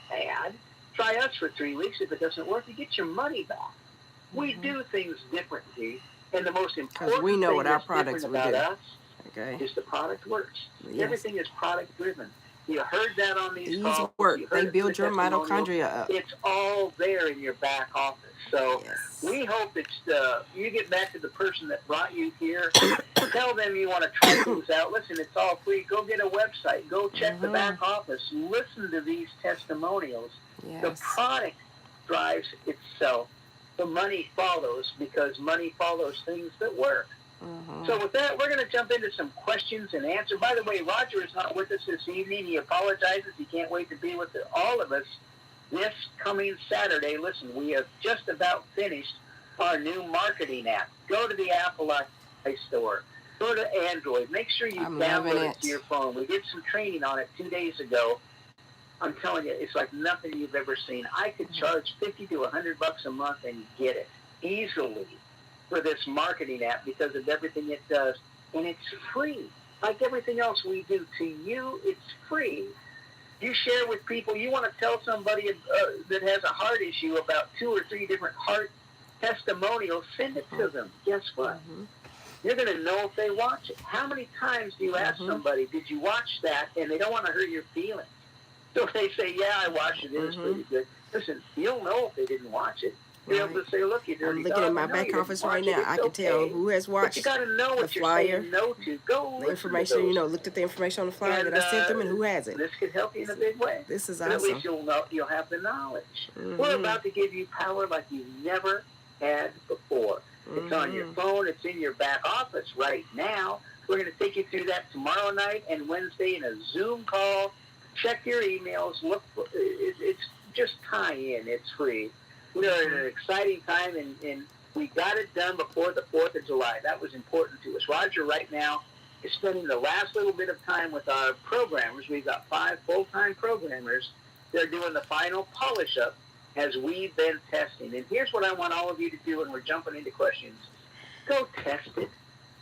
Speaker 3: bad. Try us for 3 weeks. If it doesn't work, you get your money back. We do things differently. And the most important
Speaker 2: we know
Speaker 3: thing
Speaker 2: what our
Speaker 3: that's
Speaker 2: products
Speaker 3: different about us
Speaker 2: is
Speaker 3: the product works.
Speaker 2: Yes.
Speaker 3: Everything is product driven. You heard that on these calls.
Speaker 2: Work. They build your mitochondria up.
Speaker 3: It's all there in your back office. So we hope that you get back to the person that brought you here. Tell them you want to try things out. Listen, it's all free. Go get a website. Go check the back office. Listen to these testimonials. The product drives itself. The money follows because money follows things that work. So with that, we're going to jump into some questions and answers. By the way, Roger is not with us this evening. He apologizes. He can't wait to be with all of us this coming Saturday. Listen, we have just about finished our new marketing app. Go to the Apple iStore. Go to Android. Make sure you download it to your phone. We did some training on it 2 days ago. I'm telling you, it's like nothing you've ever seen. I could charge $50 to $100 a month and get it easily for this marketing app because of everything it does. And it's free. Like everything else we do to you, it's free. You share with people, you want to tell somebody that has a heart issue about 2 or 3 different heart testimonials, send it to them. Guess what? You're going to know if they watch it. How many times do you ask somebody, did you watch that? And they don't want to hurt your feelings. So if they say, yeah, I watched it, it was pretty good. Listen, you'll know if they didn't watch it. You're able to say, look, you dirty
Speaker 2: I'm looking at my back office right now. I can tell who has watched
Speaker 3: you got to know what
Speaker 2: the flyer,
Speaker 3: you're saying no to. Go
Speaker 2: the information, looked at the information on the flyer that I sent them and who has it.
Speaker 3: This could help you in a big way.
Speaker 2: This is
Speaker 3: awesome.
Speaker 2: awesome.
Speaker 3: At least you'll have the knowledge. We're about to give you power like you've never had before. It's on your phone. It's in your back office right now. We're going to take you through that tomorrow night and Wednesday in a Zoom call. Check your emails. Look, it's just tie in. It's free. We are in an exciting time, and we got it done before the 4th of July. That was important to us. Roger right now is spending the last little bit of time with our programmers. We've got 5 full-time programmers. They're doing the final polish-up as we've been testing. And here's what I want all of you to do, and we're jumping into questions. Go test it.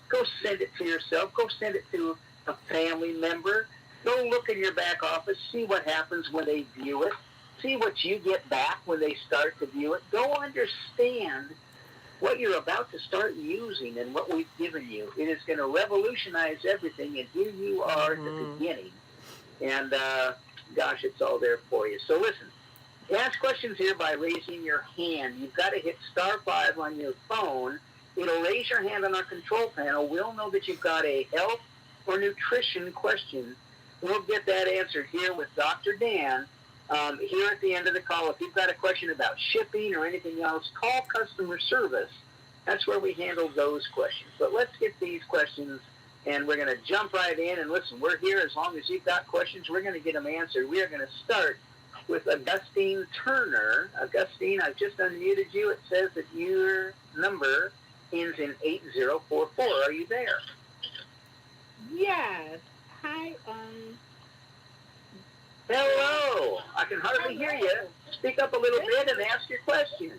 Speaker 3: Go send it to yourself. Go send it to a family member. Go look in your back office. See what happens when they view it. See what you get back when they start to view it. Go understand what you're about to start using and what we've given you. It is going to revolutionize everything, and here you are at the beginning. And, gosh, it's all there for you. So listen, Ask questions here by raising your hand. You've got to hit *5 on your phone. It'll raise your hand on our control panel. We'll know that you've got a health or nutrition question. We'll get that answered here with Dr. Dan here at the end of the call. If you've got a question about shipping or anything else, call customer service. That's where we handle those questions. But let's get these questions, and we're going to jump right in. And listen, we're here as long as you've got questions. We're going to get them answered. We are going to start with Augustine Turner. Augustine, I've just unmuted you. It says that your number ends in 8044. Are you there?
Speaker 8: Yes. Hi.
Speaker 3: Hello. I can hardly hear you. Speak up a little bit and ask your question.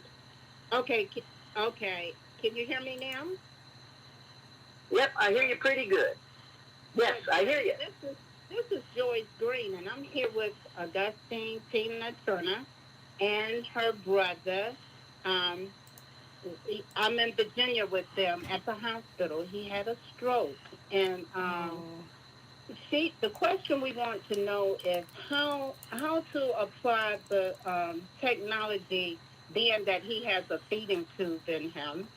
Speaker 8: Okay. Okay. Can you hear me now?
Speaker 3: Yep, I hear you pretty good. Yes, I hear you.
Speaker 8: This is Joyce Green, and I'm here with Augustine Tina Turner and her brother. I'm in Virginia with them at the hospital. He had a stroke, and the question we want to know is how to apply the technology, being that he has a feeding tube in him.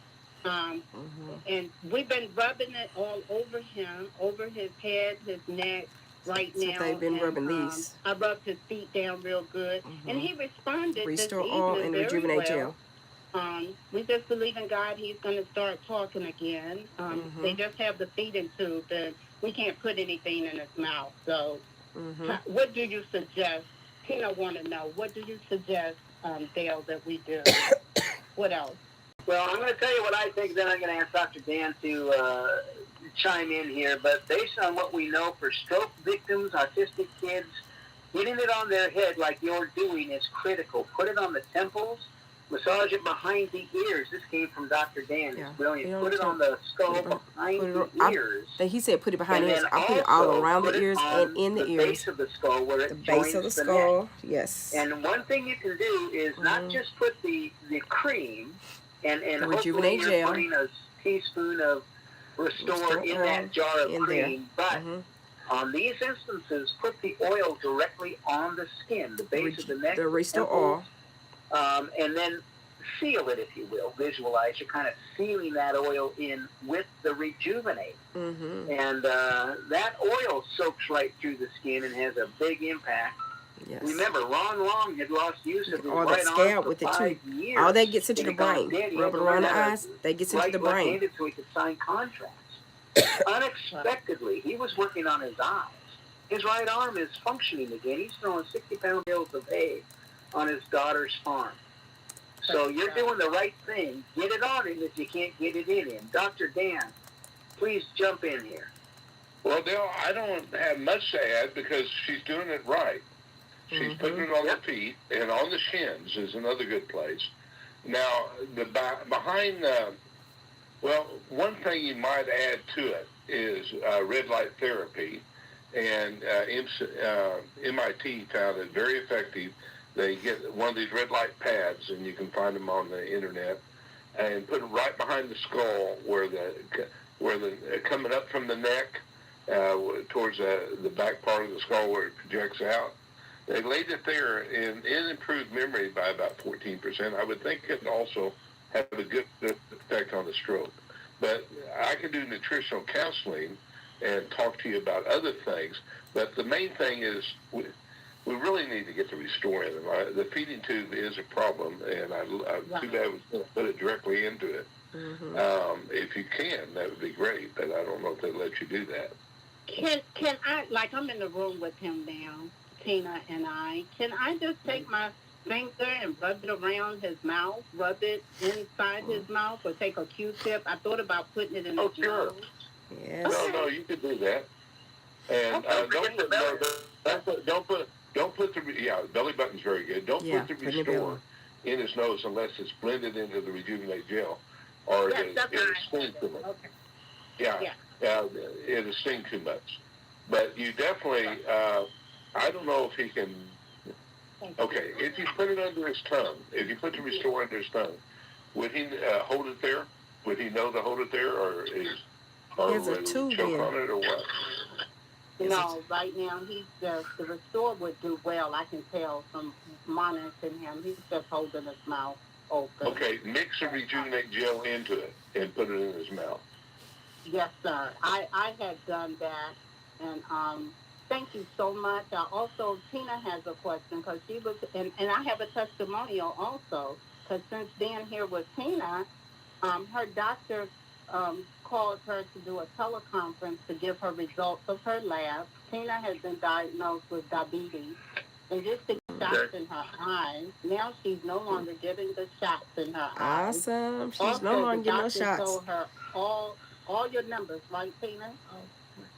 Speaker 8: And we've been rubbing it all over him, over his head, his neck right now.
Speaker 2: So they've been rubbing these.
Speaker 8: I rubbed his feet down real good. And he responded
Speaker 2: Restore
Speaker 8: this
Speaker 2: Oil
Speaker 8: evening
Speaker 2: and
Speaker 8: very
Speaker 2: Rejuvenate
Speaker 8: well.
Speaker 2: Gel.
Speaker 8: We just believe in God. He's going to start talking again. They just have the feeding tube, and we can't put anything in his mouth. So what do you suggest? Tina want to know, what do you suggest, Dale, that we do? What else?
Speaker 3: Well, I'm going to tell you what I think, then I'm going to ask Dr. Dan to chime in here. But based on what we know for stroke victims, autistic kids, getting it on their head like you're doing is critical. Put it on the temples, massage it behind the ears. This came from Dr. Dan. It's brilliant. Put it on the skull behind the ears.
Speaker 2: He said put it behind the ears. I put it all around the ears and in the ears.
Speaker 3: The base of the skull where it
Speaker 2: the base of the skull,
Speaker 3: neck.
Speaker 2: Yes.
Speaker 3: And one thing you can do is not just put the cream, and
Speaker 2: Rejuvenate
Speaker 3: hopefully you're
Speaker 2: gel.
Speaker 3: putting a teaspoon of Restore in that jar of cream, but on these instances, put the oil directly on the skin, the base of the neck,
Speaker 2: the Restore Oil,
Speaker 3: and then seal it, if you will. Visualize you're kind of sealing that oil in with the Rejuvenate, and that oil soaks right through the skin and has a big impact. Yes. Remember, Ron Long had lost use of his right arm for 5 years.
Speaker 2: All that gets into the brain. Rub it around the eyes, that gets into the brain.
Speaker 3: So he could sign contracts. Unexpectedly, he was working on his eyes. His right arm is functioning again. He's throwing 60-pound bales of hay on his daughter's farm. So you're doing the right thing. Get it on him if you can't get it in him. Dr. Dan, please jump in here.
Speaker 1: Well, Dale, I don't have much to add because she's doing it right. She's putting it on the feet, and on the shins is another good place. Now, behind well, one thing you might add to it is red light therapy, and MIT found it very effective. They get one of these red light pads, and you can find them on the internet, and put it right behind the skull where the coming up from the neck towards the back part of the skull where it projects out. They laid it there, and it improved memory by about 14%. I would think it also have a good effect on the stroke. But I can do nutritional counseling and talk to you about other things. But the main thing is we really need to get the Restore in. The feeding tube is a problem, and I too bad we put it directly into it. If you can, that would be great. But I don't know if they let you do that.
Speaker 8: Can I, like I'm in the room with him now, Tina and I, can I just take my finger and rub it around his mouth, rub it inside his mouth, or take a Q-tip? I thought about putting it in his nose.
Speaker 2: Yes.
Speaker 1: No, you could do that. And don't put the belly button's very good. Don't put the Restore in his nose unless it's blended into the Rejuvenate gel, or it'll sting too much. It'll sting too much. But you definitely, I don't know if he can. Okay, if you put it under his tongue, if you put the Restore under his tongue, would he hold it there? Would he know to hold it there, or will he choke on it, or what?
Speaker 8: No, right now he's just, the restore would do well. I can tell from monitoring him. He's just holding his mouth open.
Speaker 1: Okay, mix the rejuvenate gel into it and put it in his mouth.
Speaker 8: Yes, sir. I had done that, and thank you so much. Also, Tina has a question because she was, and I have a testimonial also because since being here with Tina, her doctor called her to do a teleconference to give her results of her lab. Tina has been diagnosed with diabetes and just the shots in her eyes. Now she's no longer getting the shots in her eyes.
Speaker 2: Awesome. She's
Speaker 8: Also,
Speaker 2: no longer
Speaker 8: the
Speaker 2: getting no
Speaker 8: doctor
Speaker 2: shots.
Speaker 8: told her all your numbers, right, Tina?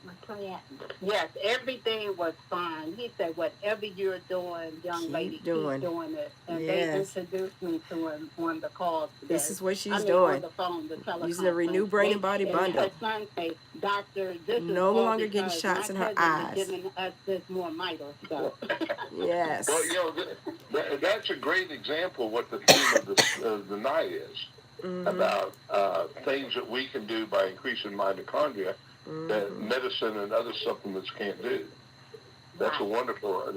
Speaker 8: My creatinine. Yes, everything was fine. He said, whatever you're doing, young lady, keep doing it. And they introduced me to him on the call today.
Speaker 2: This is what she's
Speaker 8: doing. On
Speaker 2: doing.
Speaker 8: the phone, the teleconference.
Speaker 2: Using the Renew Brain and Body Bundle.
Speaker 8: Her son said, Doctor, this
Speaker 2: no
Speaker 8: is
Speaker 2: longer getting shots in her eyes.
Speaker 8: Giving us this more mito stuff.
Speaker 2: Yes.
Speaker 1: Well, you know, that's a great example of what the theme of the night is. About things that we can do by increasing mitochondria that medicine and other supplements can't do. That's a wonderful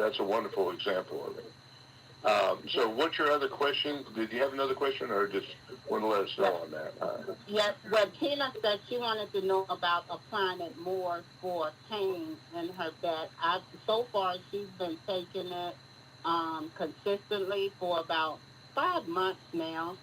Speaker 1: example of it. So what's your other question? Did you have another question or just want to let us know on that?
Speaker 8: Yes, well, Tina said she wanted to know about applying it more for pain in her back. So far, she's been taking it consistently for about 5 months now.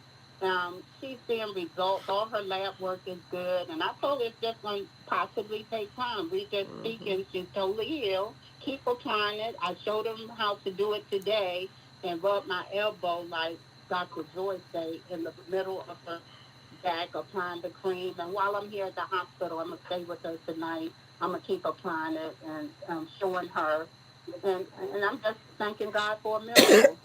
Speaker 8: She's seeing results. All her lab work is good. And I told her it's just going to possibly take time. We just speaking. She's totally healed. Keep applying it. I showed them how to do it today and rub my elbow like Dr. Joy say in the middle of her back, applying the cream. And while I'm here at the hospital, I'm going to stay with her tonight. I'm going to keep applying it and showing her. And I'm just thanking God for a miracle.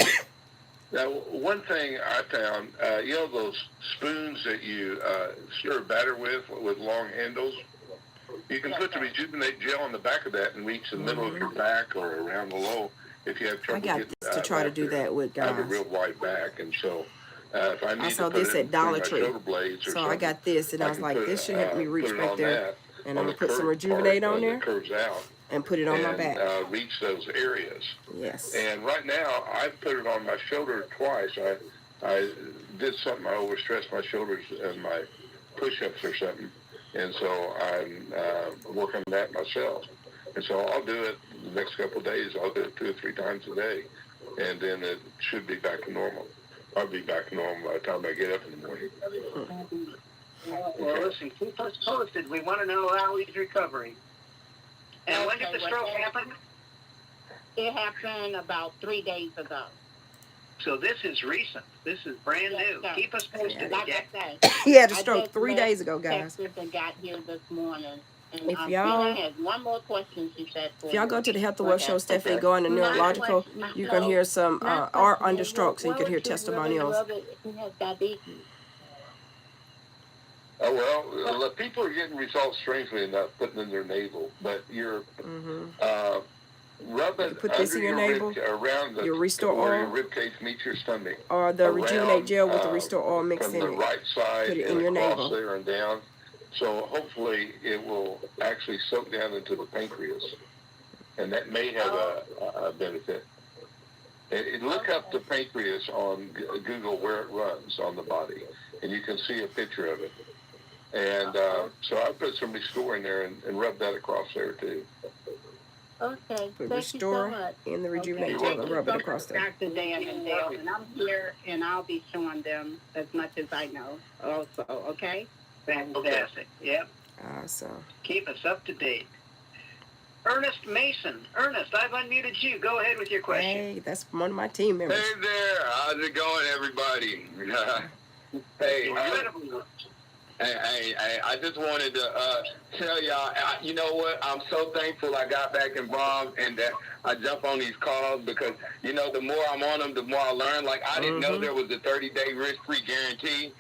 Speaker 1: Now, one thing I found, you know those spoons that you stir batter with long handles? You can put the rejuvenate gel on the back of that and reach the middle of your back or around the low if you have trouble getting
Speaker 2: I got this to try to do that with, guys.
Speaker 1: I have a real wide back, and so if I need
Speaker 2: I saw
Speaker 1: to put
Speaker 2: this
Speaker 1: it
Speaker 2: at Dollar
Speaker 1: between
Speaker 2: Tree.
Speaker 1: my shoulder blades or
Speaker 2: So I got this, and I was like, this should help me reach right there. And I'm going to put some rejuvenate on there
Speaker 1: curves out
Speaker 2: and put it on my back.
Speaker 1: Reach those areas.
Speaker 2: Yes.
Speaker 1: And right now, I put it on my shoulder twice. I did something, I overstressed my shoulders and my push-ups or something. And so I'm working on that myself. And so I'll do it the next couple of days. I'll do it 2 or 3 times a day. And then it should be back to normal. I'll be back to normal by the time I get up in the morning.
Speaker 3: Well, listen, keep us posted. We want to know how he's recovering. And when did the stroke happen?
Speaker 8: It happened about 3 days ago.
Speaker 3: So this is recent. This is brand new.
Speaker 8: Sir.
Speaker 3: Keep us posted.
Speaker 8: Like I said,
Speaker 2: He had a stroke 3 days ago, guys.
Speaker 8: Texas and got here this morning. And
Speaker 2: If y'all
Speaker 8: Tina has one more question she said for
Speaker 2: If y'all go to the Health and Wealth Show, Stephanie, go into
Speaker 8: My
Speaker 2: neurological,
Speaker 8: question-
Speaker 2: you can hear some
Speaker 8: my
Speaker 2: art
Speaker 8: question
Speaker 2: under
Speaker 8: is,
Speaker 2: strokes, and you can hear
Speaker 8: why would you
Speaker 2: testimonials.
Speaker 8: really love it if you have diabetes?
Speaker 1: Oh, well, people are getting results strangely enough putting in their navel, but you're rub it
Speaker 2: put this in your navel,
Speaker 1: around the
Speaker 2: your Restore
Speaker 1: where
Speaker 2: Oil,
Speaker 1: your rib cage meets your stomach,
Speaker 2: or the
Speaker 1: around,
Speaker 2: Rejuvenate Gel with the Restore Oil mixed
Speaker 1: from
Speaker 2: in
Speaker 1: the
Speaker 2: it.
Speaker 1: right side
Speaker 2: Put it
Speaker 1: and
Speaker 2: in your
Speaker 1: across
Speaker 2: navel.
Speaker 1: there and down. So hopefully it will actually soak down into the pancreas, and that may have a benefit. Look up the pancreas on Google where it runs on the body, and you can see a picture of it. And so I put some Restore in there and rub that across there too.
Speaker 8: Okay,
Speaker 2: Put
Speaker 8: thank
Speaker 2: Restore
Speaker 8: you so much.
Speaker 2: in the Rejuvenate
Speaker 8: Okay.
Speaker 2: Gel and rub it across there.
Speaker 8: Dr. Dan and Dale, and I'm here, and I'll be showing them as much as I know also, okay?
Speaker 3: Fantastic. Yep.
Speaker 2: Awesome.
Speaker 3: Keep us up to date. Ernest Mason. Ernest, I've unmuted you. Go ahead with your question.
Speaker 2: Hey, that's one of my team members.
Speaker 10: Hey there, how's it going, everybody? Hey, I just wanted to tell y'all, you know what? I'm so thankful I got back involved and that I jump on these calls because, you know, the more I'm on them, the more I learn. Like, I didn't know there was a 30-day risk-free guarantee.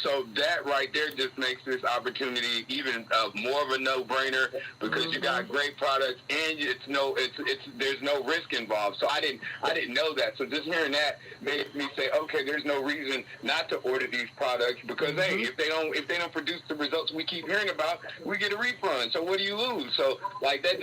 Speaker 10: So that right there just makes this opportunity even more of a no-brainer because you got great products and there's no risk involved. So I didn't know that. So just hearing that made me say, okay, there's no reason not to order these products because hey, if they don't produce the results we keep hearing about, we get a refund. So what do you lose? So like that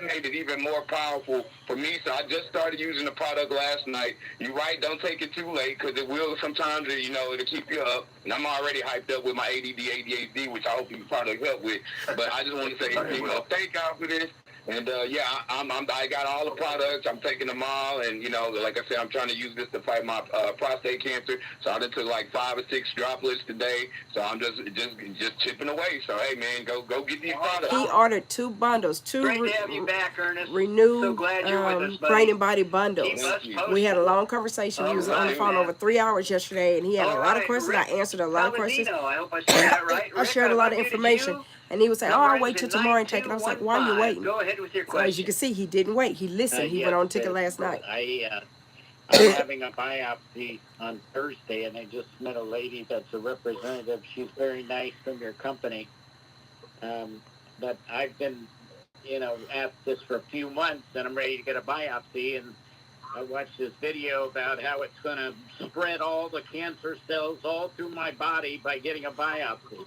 Speaker 10: made it even more powerful for me. So I just started using the product last night. You're right, don't take it too late because it will sometimes, you know, it'll keep you up. And I'm already hyped up with my ADD, ADHD, which I hope you product help with. But I just want to say, you know, thank God for this. And I got all the products. I'm taking them all, and you know, like I said, I'm trying to use this to fight my prostate cancer. So I done took like 5 or 6 droplets today. So I'm just chipping away. So hey, man, go get these products.
Speaker 2: He ordered 2 bundles, 2
Speaker 3: Great to have you back, Ernest.
Speaker 2: renewed
Speaker 3: So glad you're with us, buddy.
Speaker 2: brain and body bundles.
Speaker 3: Keep us posted.
Speaker 2: We had a long conversation. We was on the phone over 3 hours yesterday, and he had a lot of questions. I answered a lot of questions.
Speaker 3: I hope I said that right.
Speaker 2: I shared a lot of information. And he was saying, I'll wait till tomorrow and take it. I was like, why are you waiting?
Speaker 3: Go ahead with your
Speaker 2: So
Speaker 3: question.
Speaker 2: as you can see, he didn't wait. He listened. He went on and took it last night.
Speaker 11: I'm having a biopsy on Thursday, and I just met a lady that's a representative. She's very nice from your company. But I've been, you know, at this for a few months, and I'm ready to get a biopsy. And I watched this video about how it's going to spread all the cancer cells all through my body by getting a biopsy.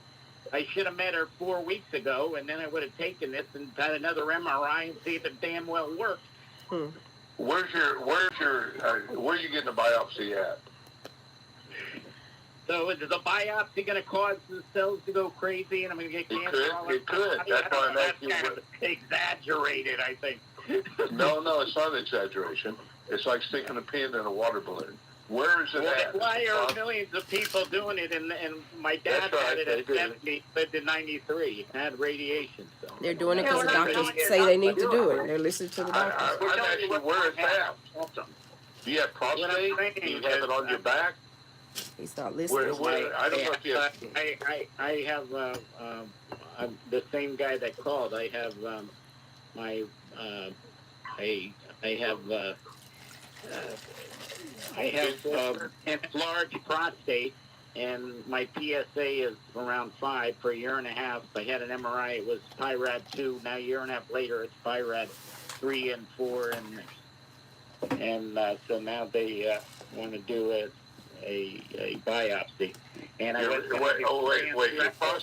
Speaker 11: I should have met her 4 weeks ago, and then I would have taken this and had another MRI and see if it damn well worked.
Speaker 1: Where are you getting a biopsy at?
Speaker 11: So is the biopsy going to cause the cells to go crazy, and I'm going to get cancer?
Speaker 1: It could. That's why I'm asking.
Speaker 11: That's kind of exaggerated, I think.
Speaker 1: No, it's not an exaggeration. It's like sticking a pin in a water balloon. Where is it at?
Speaker 11: Why are millions of people doing it? And my dad had it at 70, lived in 93, had radiation. So
Speaker 2: they're doing it because the doctors say they need to do it. They're listening to the doctors.
Speaker 1: I'm asking where it's at. Do you have prostate? Do you have it on your back?
Speaker 2: He's not listening.
Speaker 1: I don't know if you have...
Speaker 11: I have I'm the same guy that called. I have I have enlarged prostate, and my PSA is around 5 for a year and a half. I had an MRI. It was PIRAD 2. Now a year and a half later, it's PIRAD 3 and 4, and so now they want to do a biopsy. And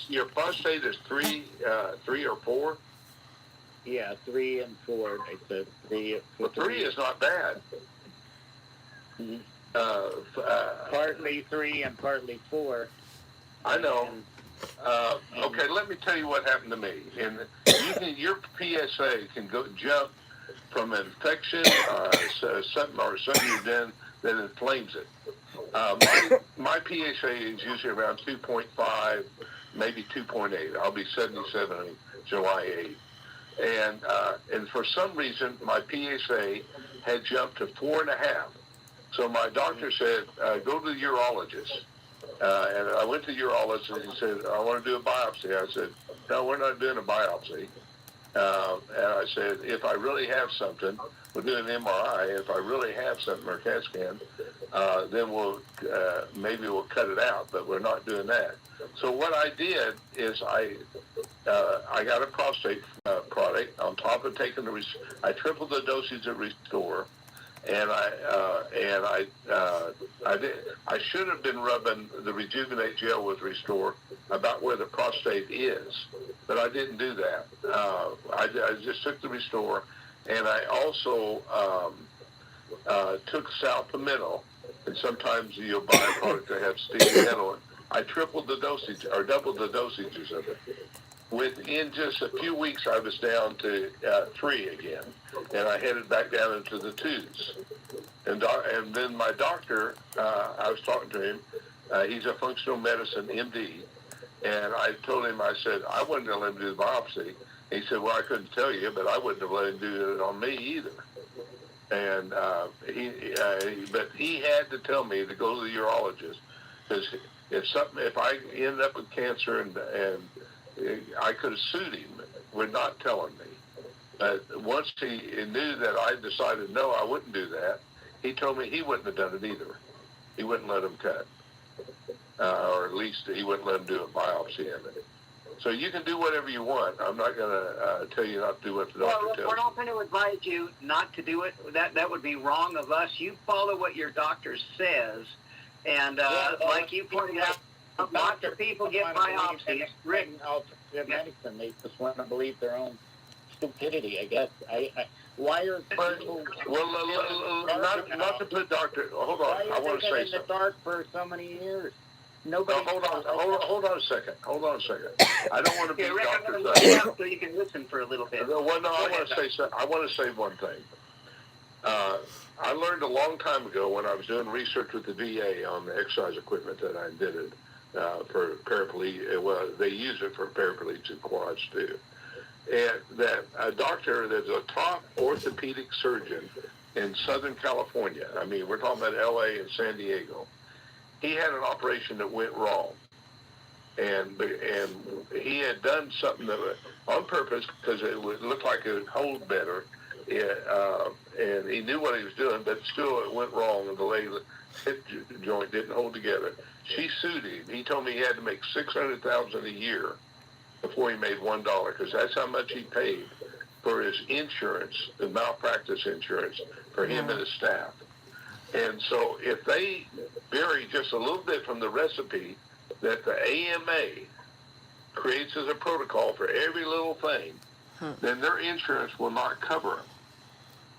Speaker 1: your prostate is 3 or 4?
Speaker 11: Yeah, 3 and 4. I said 3.
Speaker 1: Well, 3 is not bad.
Speaker 11: Partly 3 and partly 4.
Speaker 1: I know. Okay, let me tell you what happened to me. And your PSA can jump from infection or something you've done that inflames it. My PSA is usually around 2.5, maybe 2.8. I'll be 77 on July 8th. And for some reason, my PSA had jumped to 4.5. So my doctor said, go to the urologist. And I went to the urologist, and he said, I want to do a biopsy. I said, no, we're not doing a biopsy. And I said, if I really have something, we'll do an MRI. If I really have something, or CAT scan, then maybe we'll cut it out, but we're not doing that. So what I did is I got a prostate product on top of taking I tripled the dosage of Restore. And I should have been rubbing the Rejuvenate gel with Restore about where the prostate is, but I didn't do that. I just took the Restore, and I also took Salpamento, and sometimes you'll buy a product that has stearinetol. I tripled the dosage, or doubled the dosages of it. Within just a few weeks, I was down to 3 again, and I headed back down into the 2s. And then my doctor, I was talking to him. He's a functional medicine MD, and I told him, I said, I wouldn't have let him do the biopsy. He said, well, I couldn't tell you, but I wouldn't have let him do it on me either. And but he had to tell me to go to the urologist, because if I ended up with cancer and I could have sued him for not telling me. Once he knew that I decided no, I wouldn't do that, he told me he wouldn't have done it either. He wouldn't let him cut, or at least he wouldn't let him do a biopsy in it. So you can do whatever you want. I'm not going to tell you not to do what the doctor tells you.
Speaker 3: We're not going to advise you not to do it. That would be wrong of us. You follow what your doctor says, and like you pointed out, lots of people get biopsies. Rick,
Speaker 11: alternative medicine. They just want to believe their own stupidity, I guess. Why are people...
Speaker 1: Well, not to put doctor... Hold on. I want to say
Speaker 11: in the dark for so many years? Nobody...
Speaker 1: No, hold on a second. I don't want to be
Speaker 3: Rick, I'm
Speaker 1: doctor.
Speaker 3: going to let you up so you can listen for a little bit.
Speaker 1: Well, no, I want to say one thing. I learned a long time ago when I was doing research with the VA on the exercise equipment that I invented for paraplegics. Well, they use it for paraplegics and quads too. And that a doctor that's a top orthopedic surgeon in Southern California, I mean, we're talking about LA and San Diego, he had an operation that went wrong. And he had done something that was on purpose because it would look like it would hold better. And he knew what he was doing, but still it went wrong, and the leg hip joint didn't hold together. She sued him. He told me he had to make $600,000 a year before he made $1, because that's how much he paid for his insurance, the malpractice insurance, for him and his staff. And so if they vary just a little bit from the recipe that the AMA creates as a protocol for every little thing, then their insurance will not cover them.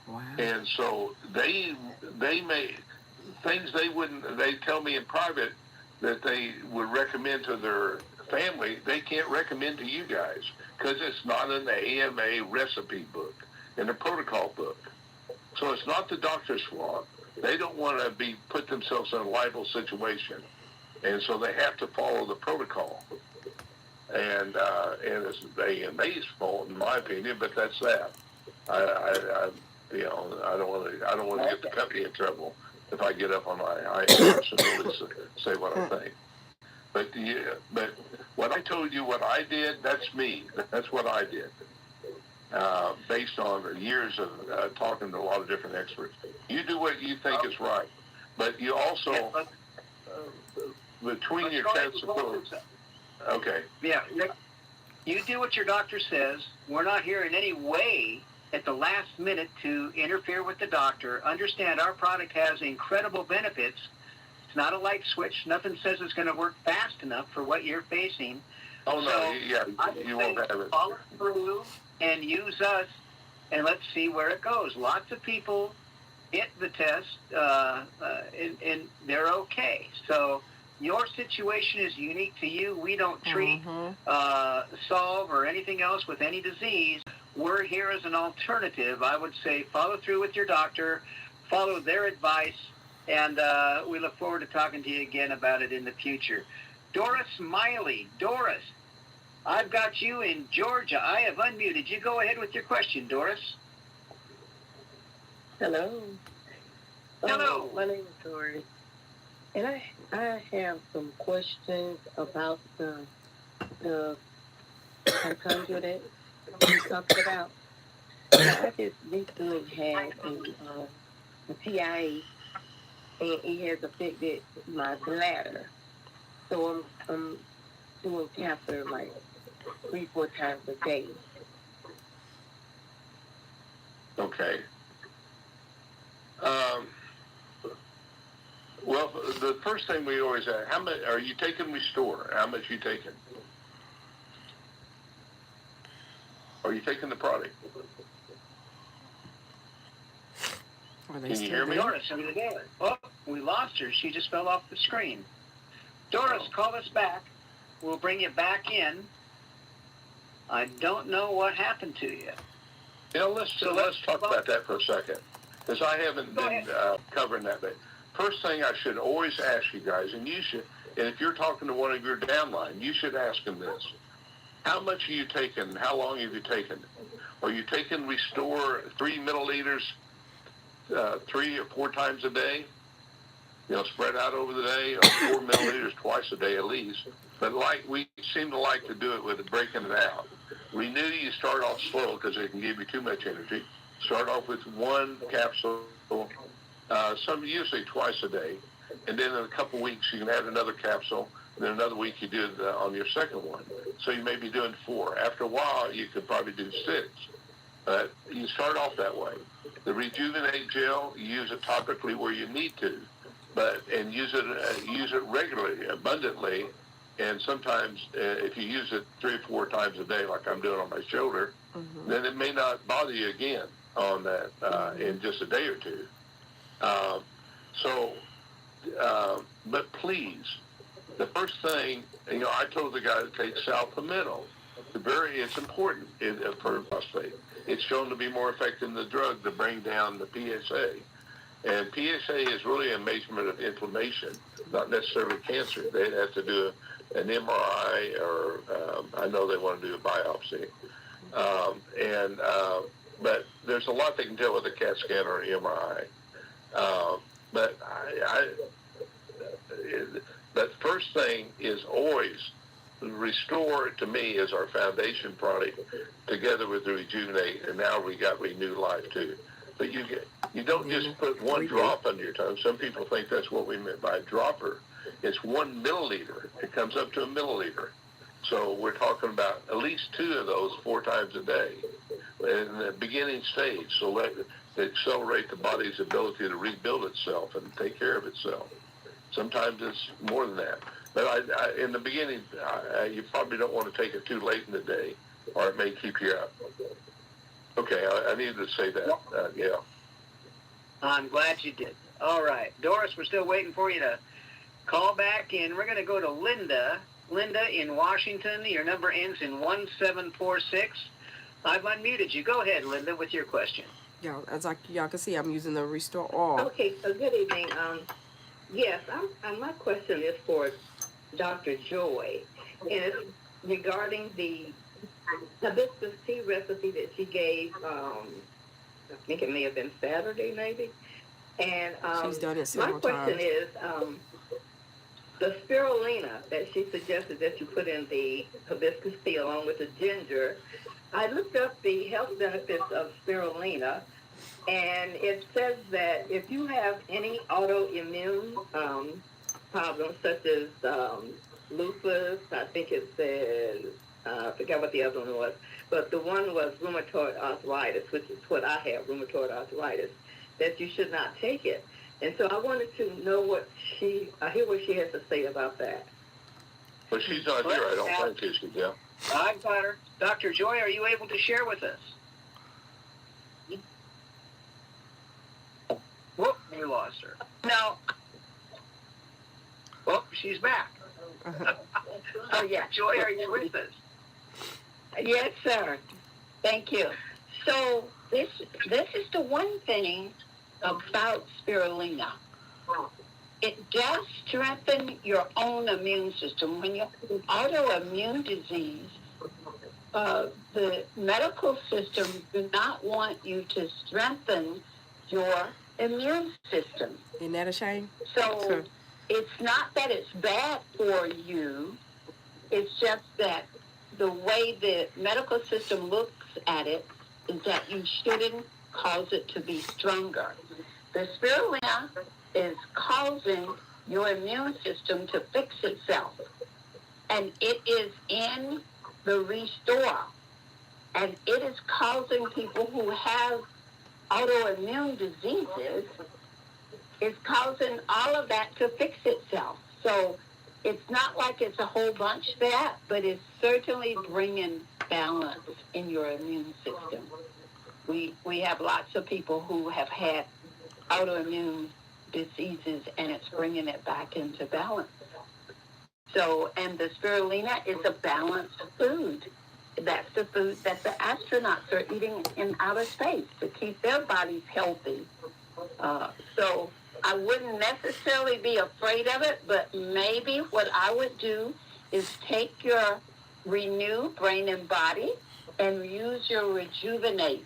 Speaker 2: Wow.
Speaker 1: And so they may, things they tell me in private that they would recommend to their family, they can't recommend to you guys because it's not in the AMA recipe book, in the protocol book. So it's not the doctor's fault. They don't want to put themselves in a liable situation. And so they have to follow the protocol. And it's the AMA's fault, in my opinion, but that's that. I don't want to get the company in trouble if I get up on my high horse and really say what I think. But what I told you, what I did, that's me. That's what I did, based on years of talking to a lot of different experts. You do what you think is right, but you also between your tensicle. Okay.
Speaker 3: Yeah, Rick, you do what your doctor says. We're not here in any way at the last minute to interfere with the doctor. Understand our product has incredible benefits. It's not a light switch. Nothing says it's going to work fast enough for what you're facing.
Speaker 1: Oh, no,
Speaker 3: so
Speaker 1: yeah, you won't have it.
Speaker 3: Follow through and use us, and let's see where it goes. Lots of people get the test, and they're okay. So your situation is unique to you. We don't treat, solve, or anything else with any disease. We're here as an alternative. I would say follow through with your doctor, follow their advice, and we look forward to talking to you again about it in the future. Doris Miley. Doris, I've got you in Georgia. I have unmuted you. Go ahead with your question, Doris.
Speaker 12: Hello.
Speaker 3: Hello.
Speaker 12: My name is Doris. And I have some questions about the mitochondria that you talked about. I just recently had a TIA, and it has affected my bladder. So I'm doing catheter like 3-4 times a day.
Speaker 1: Okay. Well, the first thing we always ask, how much are you taking Restore? How much are you taking? Are you taking the product?
Speaker 2: Can
Speaker 1: you hear me?
Speaker 3: Doris, oh, we lost her. She just fell off the screen. Doris, call us back. We'll bring you back in. I don't know what happened to you.
Speaker 1: Let's talk about that for a second, because I haven't been covering that. But first thing I should always ask you guys, and if you're talking to one of your downline, you should ask them this. How much are you taking? How long have you taken? Are you taking Restore 3 milliliters 3 or 4 times a day? Spread out over the day, or 4 milliliters twice a day at least. But we seem to like to do it with breaking it out. Renew, you start off slow because it can give you too much energy. Start off with one capsule, usually twice a day, and then in a couple weeks you can add another capsule, and then another week you do it on your second one. So you may be doing 4. After a while, you could probably do 6. But you start off that way. The Rejuvenate gel, you use it topically where you need to, and use it regularly, abundantly, and sometimes if you use it 3 or 4 times a day, like I'm doing on my shoulder, then it may not bother you again on that in just a day or 2. But please, the first thing, I told the guy to take salpimento. It's important for prostate. It's shown to be more effective than the drug to bring down the PSA. And PSA is really a measurement of inflammation, not necessarily cancer. They'd have to do an MRI, or I know they want to do a biopsy. But there's a lot they can tell with a CAT scan or an MRI. But first thing is always Restore, to me, is our foundation product, together with the Rejuvenate, and now we got Renew Life too. But you don't just put one drop under your tongue. Some people think that's what we meant by a dropper. It's 1 milliliter. It comes up to a milliliter. So we're talking about at least 2 of those 4 times a day in the beginning stage. So to accelerate the body's ability to rebuild itself and take care of itself. Sometimes it's more than that. But in the beginning, you probably don't want to take it too late in the day, or it may keep you up. Okay, I needed to say that. Yeah.
Speaker 3: I'm glad you did. All right. Doris, we're still waiting for you to call back, and we're going to go to Linda. Linda in Washington. Your number ends in 1746. I've unmuted you. Go ahead, Linda, with your question.
Speaker 2: Yeah, as y'all can see, I'm using the Restore All.
Speaker 12: Okay, so good evening. Yes, my question is for Dr. Joy, and it's regarding the hibiscus tea recipe that she gave. I think it may have been Saturday, maybe. And
Speaker 2: she's done it several
Speaker 12: my question
Speaker 2: times.
Speaker 12: is, the spirulina that she suggested that you put in the hibiscus tea along with the ginger. I looked up the health benefits of spirulina, and it says that if you have any autoimmune problems such as lupus, I think it said, I forgot what the other one was, but the one was rheumatoid arthritis, which is what I have, rheumatoid arthritis, that you should not take it. And so I wanted to know I hear what she has to say about that.
Speaker 1: But she's not here, I don't think she's, yeah.
Speaker 3: I've got her. Dr. Joy, are you able to share with us? Whoop, we lost her. No. Well, she's back.
Speaker 12: Oh, yeah.
Speaker 3: Joy, are you with us?
Speaker 8: Yes, sir. Thank you. So this is the one thing about spirulina. It does strengthen your own immune system. When you have autoimmune disease, the medical system do not want you to strengthen your immune system.
Speaker 2: Isn't that a shame?
Speaker 8: So it's not that it's bad for you. It's just that the way the medical system looks at it is that you shouldn't cause it to be stronger. The spirulina is causing your immune system to fix itself. And it is in the Restore. And it is causing people who have autoimmune diseases, it's causing all of that to fix itself. So it's not like it's a whole bunch of that, but it's certainly bringing balance in your immune system. We have lots of people who have had autoimmune diseases, and it's bringing it back into balance. So, and the spirulina is a balanced food. That's the food that the astronauts are eating in outer space to keep their bodies healthy. So I wouldn't necessarily be afraid of it, but maybe what I would do is take your Renew Brain and Body and use your Rejuvenate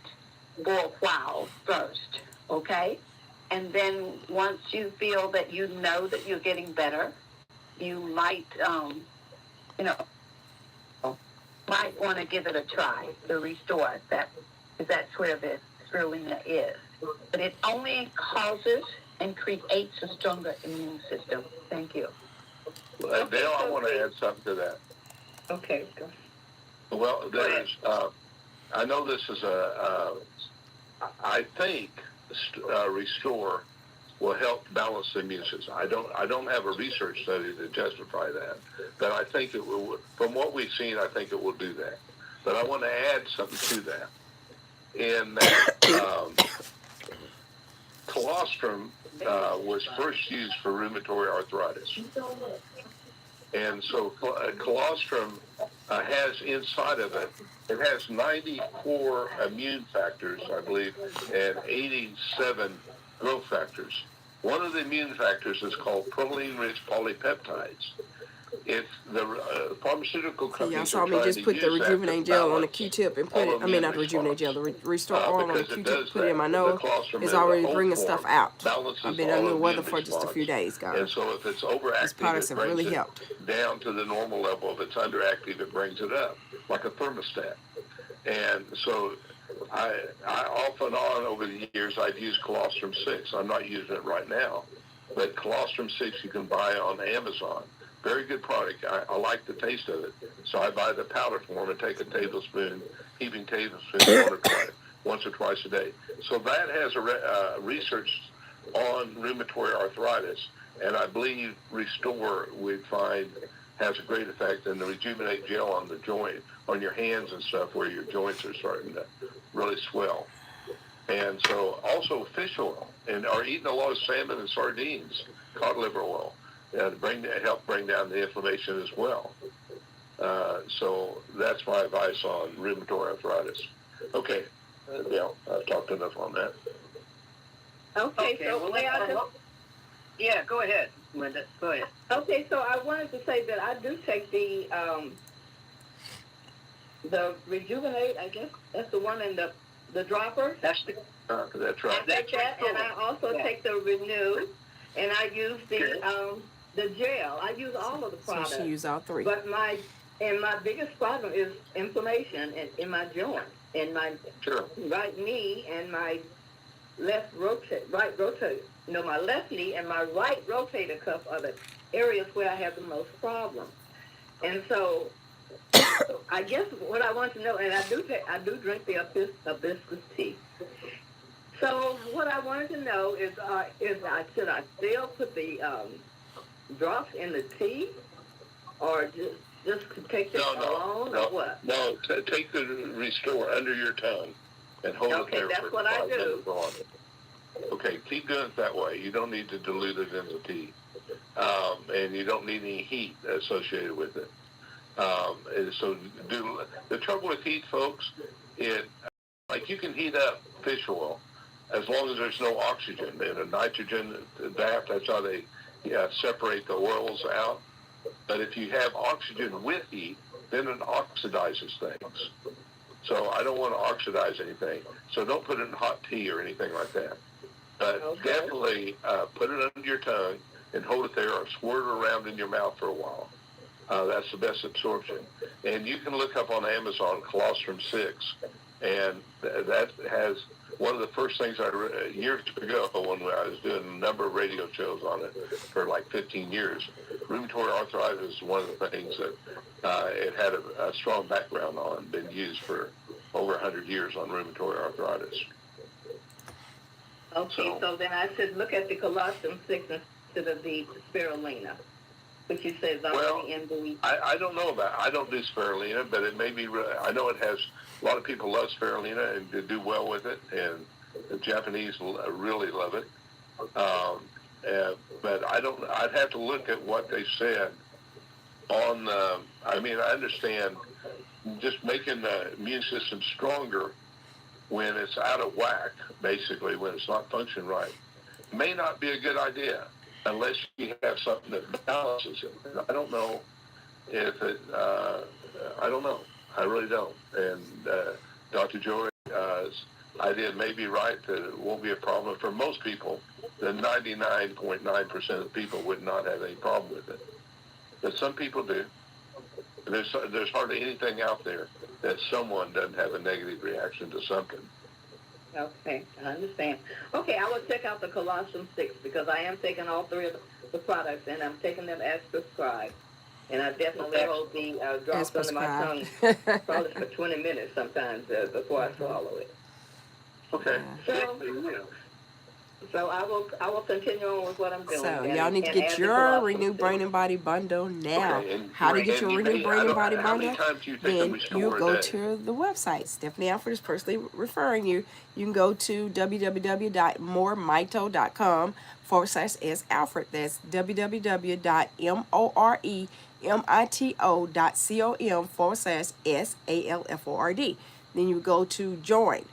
Speaker 8: for a while first, okay? And then once you feel that you know that you're getting better, you might,
Speaker 12: might want to give it a try to restore that, because that's where the spirulina is. But it only causes and creates a stronger immune system. Thank you.
Speaker 1: Dale, I want to add something to that.
Speaker 12: Okay, go.
Speaker 1: Well, there's, I know this is I think Restore will help balance the immune system. I don't have a research study to justify that, but I think it will. From what we've seen, I think it will do that. But I want to add something to that. In that, colostrum was first used for rheumatoid arthritis, and so colostrum has inside of it. It has 94 immune factors, I believe, and 87 growth factors. One of the immune factors is called protein-rich polypeptides. It's the pharmaceutical companies.
Speaker 2: Y'all saw me just put the rejuvenate gel on the Q-tip and put it. I mean, not the rejuvenate gel, the Restore oil on the Q-tip. Put it in my nose. It's already bringing stuff out. I've been under the weather for just a few days, guys.
Speaker 1: And so if it's overactive,
Speaker 2: these products have really helped.
Speaker 1: Down to the normal level. If it's underactive, it brings it up like a thermostat. And so I off and on over the years, I've used Colostrum 6. I'm not using it right now, but Colostrum 6 you can buy on Amazon. Very good product. I like the taste of it. So I buy the powder form and take a tablespoon, heaping tablespoon once or twice a day. So that has a research on rheumatoid arthritis, and I believe Restore we find has a great effect, and the Rejuvenate gel on the joint, on your hands and stuff where your joints are starting to really swell. And so also fish oil, and are eating a lot of salmon and sardines, cod liver oil. Help bring down the inflammation as well. So that's my advice on rheumatoid arthritis. Okay, I've talked enough on that.
Speaker 8: Okay, so
Speaker 3: well, yeah, go ahead, Linda. Go ahead.
Speaker 8: Okay, so I wanted to say that I do take the Rejuvenate. I guess that's the one in the dropper.
Speaker 3: That's
Speaker 1: right.
Speaker 8: I take that, and I also take the Renew, and I use the gel. I use all of the products.
Speaker 2: So she used all three.
Speaker 8: But my biggest problem is inflammation in my joint, in my right knee and my my left knee and my right rotator cuff are the areas where I have the most problem. And so I guess what I want to know, and I do drink the hibiscus tea. So what I wanted to know is should I still put the drops in the tea, or just take it alone, or what?
Speaker 1: No, take the Restore under your tongue and hold it there
Speaker 8: that's
Speaker 1: for
Speaker 8: what
Speaker 1: 5
Speaker 8: I do.
Speaker 1: minutes on. Okay, keep doing it that way. You don't need to dilute it in the tea, and you don't need any heat associated with it. And so the trouble with heat, folks, like you can heat up fish oil as long as there's no oxygen. In a nitrogen bath, that's how they separate the oils out. But if you have oxygen with heat, then it oxidizes things. So I don't want to oxidize anything. So don't put it in hot tea or anything like that. But definitely put it under your tongue and hold it there or squirt it around in your mouth for a while. That's the best absorption. And you can look up on Amazon Colostrum 6, and that has one of the first things years ago when I was doing a number of radio shows on it for like 15 years. Rheumatoid arthritis is one of the things that it had a strong background on, been used for over 100 years on rheumatoid arthritis.
Speaker 8: Okay, so then I should look at the Colostrum 6 instead of the spirulina, which you said is already in the...
Speaker 1: I don't know about it. I don't do spirulina, but it may be... I know it has... A lot of people love spirulina and they do well with it, and the Japanese really love it. But I don't... I'd have to look at what they said on... I mean, I understand just making the immune system stronger when it's out of whack, basically, when it's not functioning right, may not be a good idea unless you have something that balances it. I don't know if it, I don't know. I really don't. And Dr. Jory's idea may be right that it won't be a problem. For most people, the 99.9% of people would not have any problem with it. But some people do. There's hardly anything out there that someone doesn't have a negative reaction to something.
Speaker 12: Okay, I understand. Okay, I will check out the Colossians 6 because I am taking all three of the products and I'm taking them as prescribed. And I definitely hold the drops under my tongue probably for 20 minutes sometimes before I swallow it.
Speaker 3: Okay.
Speaker 12: So I will continue on with what I'm doing.
Speaker 2: So y'all need to get your Renew Brain and Body bundle now.
Speaker 1: Okay, and
Speaker 2: How to get your Renew Brain and Body
Speaker 1: how many
Speaker 2: bundle?
Speaker 1: times do you take
Speaker 2: Then
Speaker 1: them
Speaker 2: you
Speaker 1: restore
Speaker 2: go
Speaker 1: a day?
Speaker 2: to the website. Stephanie Alford is personally referring you. You can go to www.moremito.com/S Alfred. That's www.moremito.com/SALFORD. Then you go to join.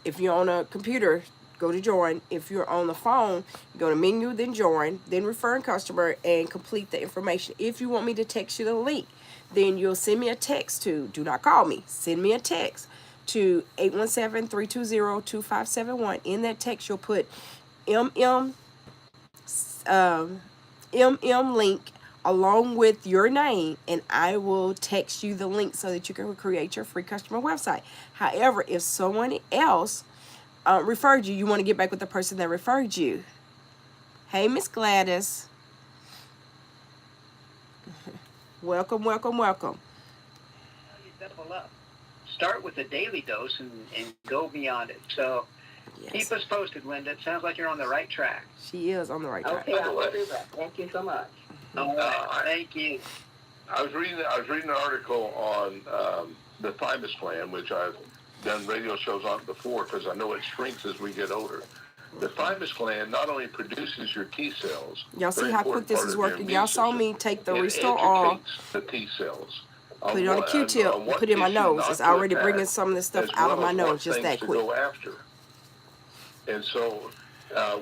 Speaker 2: If you're on a computer, go to join. If you're on the phone, go to menu, then join, then referring customer, and complete the information. If you want me to text you the link, then you'll send me a text to, do not call me, send me a text to 817-320-2571. In that text, you'll put MM link along with your name, and I will text you the link so that you can create your free customer website. However, if someone else referred you, you want to get back with the person that referred you. Hey, Miss Gladys. Welcome, welcome, welcome.
Speaker 3: You double up. Start with a daily dose and go beyond it. So
Speaker 2: Yes.
Speaker 3: keep us posted, Linda. It sounds like you're on the right track.
Speaker 2: She is on the right track.
Speaker 12: Okay, I will do that. Thank you so much.
Speaker 3: All right. Thank you.
Speaker 1: I was reading an article on the thymus gland, which I've done radio shows on before because I know it shrinks as we get older. The thymus gland not only produces your T cells.
Speaker 2: Y'all see how quick this is working? Y'all saw me take the Restore
Speaker 1: It
Speaker 2: All,
Speaker 1: educates the T cells.
Speaker 2: put it on a Q-tip, and put it in my nose. It's already bringing some of this stuff out of my nose just that quick.
Speaker 1: Go after. And so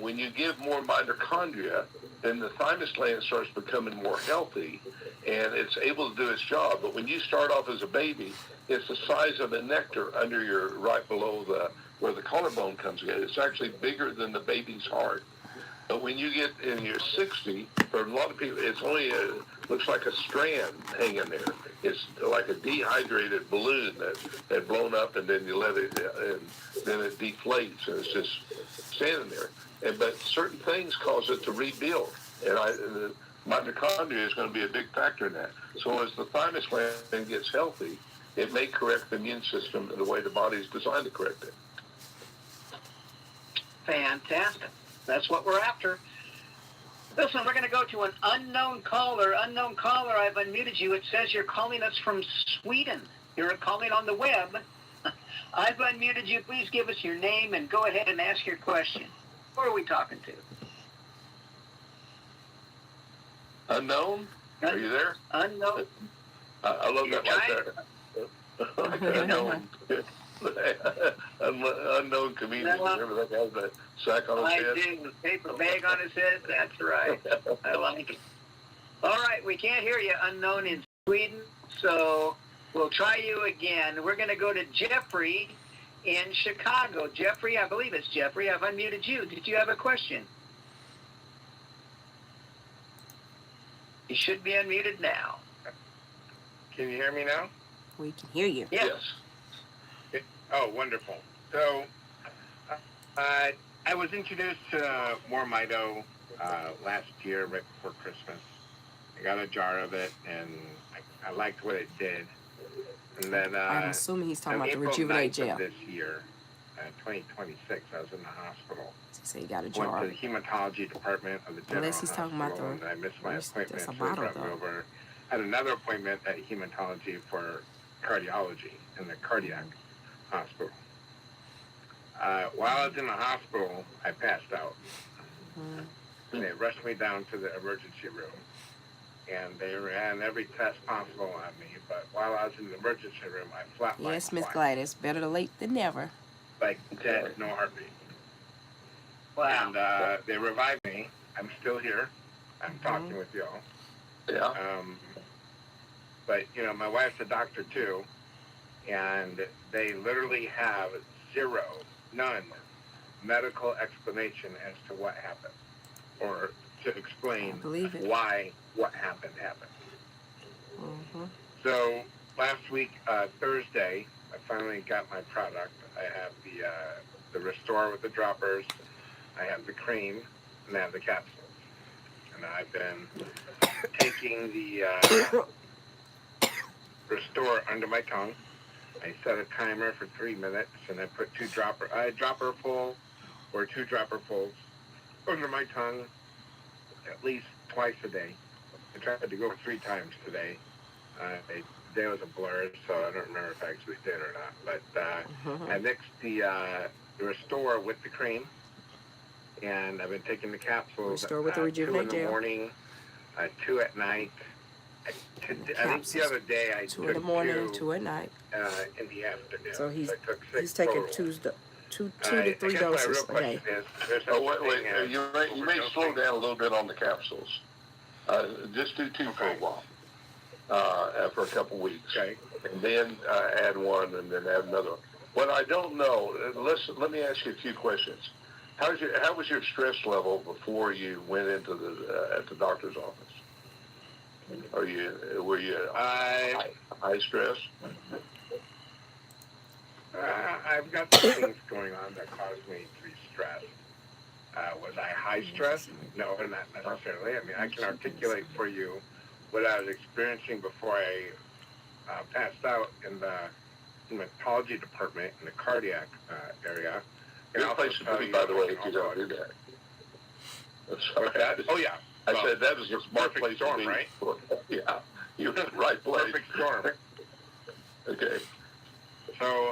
Speaker 1: when you give more mitochondria, then the thymus gland starts becoming more healthy, and it's able to do its job. But when you start off as a baby, it's the size of a nectar under your, right below where the collarbone comes together. It's actually bigger than the baby's heart. But when you get in your 60, for a lot of people, it's only looks like a strand hanging there. It's like a dehydrated balloon that blown up, and then you let it, and then it deflates, and it's just standing there. But certain things cause it to rebuild, and the mitochondria is going to be a big factor in that. So as the thymus gland gets healthy, it may correct the immune system in the way the body is designed to correct it.
Speaker 3: Fantastic. That's what we're after. Listen, we're going to go to an unknown caller. Unknown caller, I've unmuted you. It says you're calling us from Sweden. You're calling on the web. I've unmuted you. Please give us your name and go ahead and ask your question. Who are we talking to?
Speaker 1: Unknown? Are you there?
Speaker 3: Unknown.
Speaker 1: I love that right there. Unknown. Unknown comedian. Remember that guy with that sack on his head?
Speaker 3: I do. The paper bag on his head. That's right. I like it. All right. We can't hear you, unknown in Sweden. So we'll try you again. We're going to go to Jeffrey in Chicago. Jeffrey, I believe it's Jeffrey. I've unmuted you. Did you have a question? You should be unmuted now.
Speaker 13: Can you hear me now?
Speaker 2: We can hear you.
Speaker 3: Yes.
Speaker 13: Oh, wonderful. So, I was introduced to More Mito last year, right before Christmas. I got a jar of it, and I liked what it did. And then,
Speaker 2: I'm assuming he's talking about the
Speaker 13: April
Speaker 2: Rejuvenate
Speaker 13: 9th
Speaker 2: gel.
Speaker 13: of this year, 2026, I was in the hospital.
Speaker 2: So you got a jar.
Speaker 13: Went to the hematology department of the general
Speaker 2: Unless he's talking about
Speaker 13: hospital,
Speaker 2: the.
Speaker 13: and I missed my appointment,
Speaker 2: That's a
Speaker 13: so they
Speaker 2: bottle,
Speaker 13: brought me
Speaker 2: though.
Speaker 13: over. Had another appointment at hematology for cardiology in the cardiac hospital. While I was in the hospital, I passed out. They rushed me down to the emergency room, and they ran every test possible on me. But while I was in the emergency room, I flatlined.
Speaker 2: Yes, Miss Gladys. Better late than never.
Speaker 13: Like dead, no heartbeat.
Speaker 3: Wow.
Speaker 13: And they revived me. I'm still here. I'm talking with y'all.
Speaker 1: Yeah.
Speaker 13: But, you know, my wife's a doctor too, and they literally have none medical explanation as to what happened, or to explain why what happened. So last week, Thursday, I finally got my product. I have the Restore with the droppers. I have the cream, and I have the capsules. And I've been taking the Restore under my tongue. I set a timer for 3 minutes, and I put dropper full or 2 dropper fulls under my tongue at least twice a day. I tried to go 3 times today. Today was a blur, so I don't remember if I actually did or not. But I mixed the Restore with the cream, and I've been taking the capsules.
Speaker 2: Restore with the
Speaker 13: 2
Speaker 2: Rejuvenate
Speaker 13: in the
Speaker 2: gel.
Speaker 13: morning, 2 at night. I think the other day I
Speaker 2: 2
Speaker 13: took
Speaker 2: in the morning,
Speaker 13: 2
Speaker 2: 2 at night.
Speaker 13: in the afternoon.
Speaker 2: So he's
Speaker 13: I took 6
Speaker 2: he's taking
Speaker 13: total.
Speaker 2: 2 to 3
Speaker 13: I guess
Speaker 2: doses
Speaker 13: my real
Speaker 2: a
Speaker 13: question
Speaker 2: day.
Speaker 13: is, there's
Speaker 1: wait, you may slow down a little bit on the capsules. Just do 2 for a while, for a couple weeks, and then add 1, and then add another. What I don't know, let me ask you a few questions. How was your stress level before you went into at the doctor's office? Were you high stress?
Speaker 13: I've got some things going on that cause me to be stressed. Was I high stress? No, not necessarily. I mean, I can articulate for you what I was experiencing before I passed out in the hematology department in the cardiac area.
Speaker 1: Good place to be, by the way, if you don't do that.
Speaker 13: What's that? Oh, yeah.
Speaker 1: I said that is a smart place
Speaker 13: storm,
Speaker 1: to be.
Speaker 13: Right?
Speaker 1: Yeah, you're in the right place.
Speaker 13: Perfect storm.
Speaker 1: Okay.
Speaker 13: So,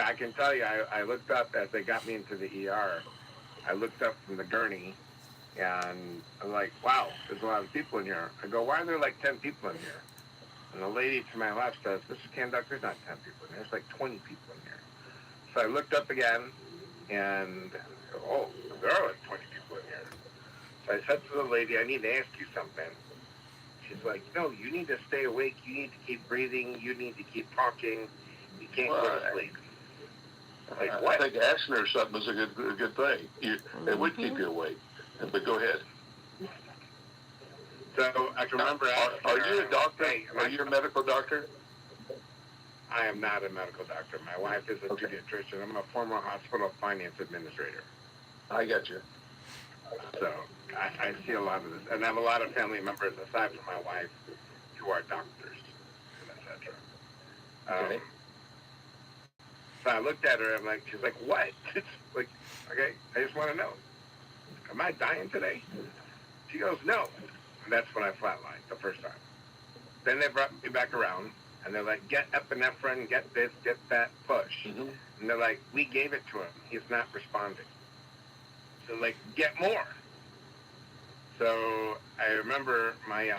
Speaker 13: I can tell you, I looked up as they got me into the ER. I looked up from the gurney, and I'm like, wow, there's a lot of people in here. I go, why are there like 10 people in here? And the lady to my left says, Mr. Kanduck, there's not 10 people in here. There's like 20 people in here. So I looked up again, and oh, there are like 20 people in here. So I said to the lady, I need to ask you something. She's like, no, you need to stay awake. You need to keep breathing. You need to keep talking. You can't go to sleep. Like, what?
Speaker 1: I think asking her something is a good thing. It would keep you awake. But go ahead.
Speaker 13: So I can remember asking
Speaker 1: Are you a doctor?
Speaker 13: Hey,
Speaker 1: are you a medical doctor?
Speaker 13: I am not a medical doctor. My wife is a pediatrician. I'm a former hospital finance administrator.
Speaker 1: I got you.
Speaker 13: So I see a lot of this. And I have a lot of family members aside from my wife who are doctors, etc.
Speaker 1: Okay.
Speaker 13: So I looked at her, I'm like, she's like, what? It's like, okay, I just want to know. Am I dying today? She goes, no. And that's when I flatlined the first time. Then they brought me back around, and they're like, get epinephrine, get this, get that, push.
Speaker 1: Mm-hmm.
Speaker 13: And they're like, we gave it to him. He's not responding. So like, get more. So I remember my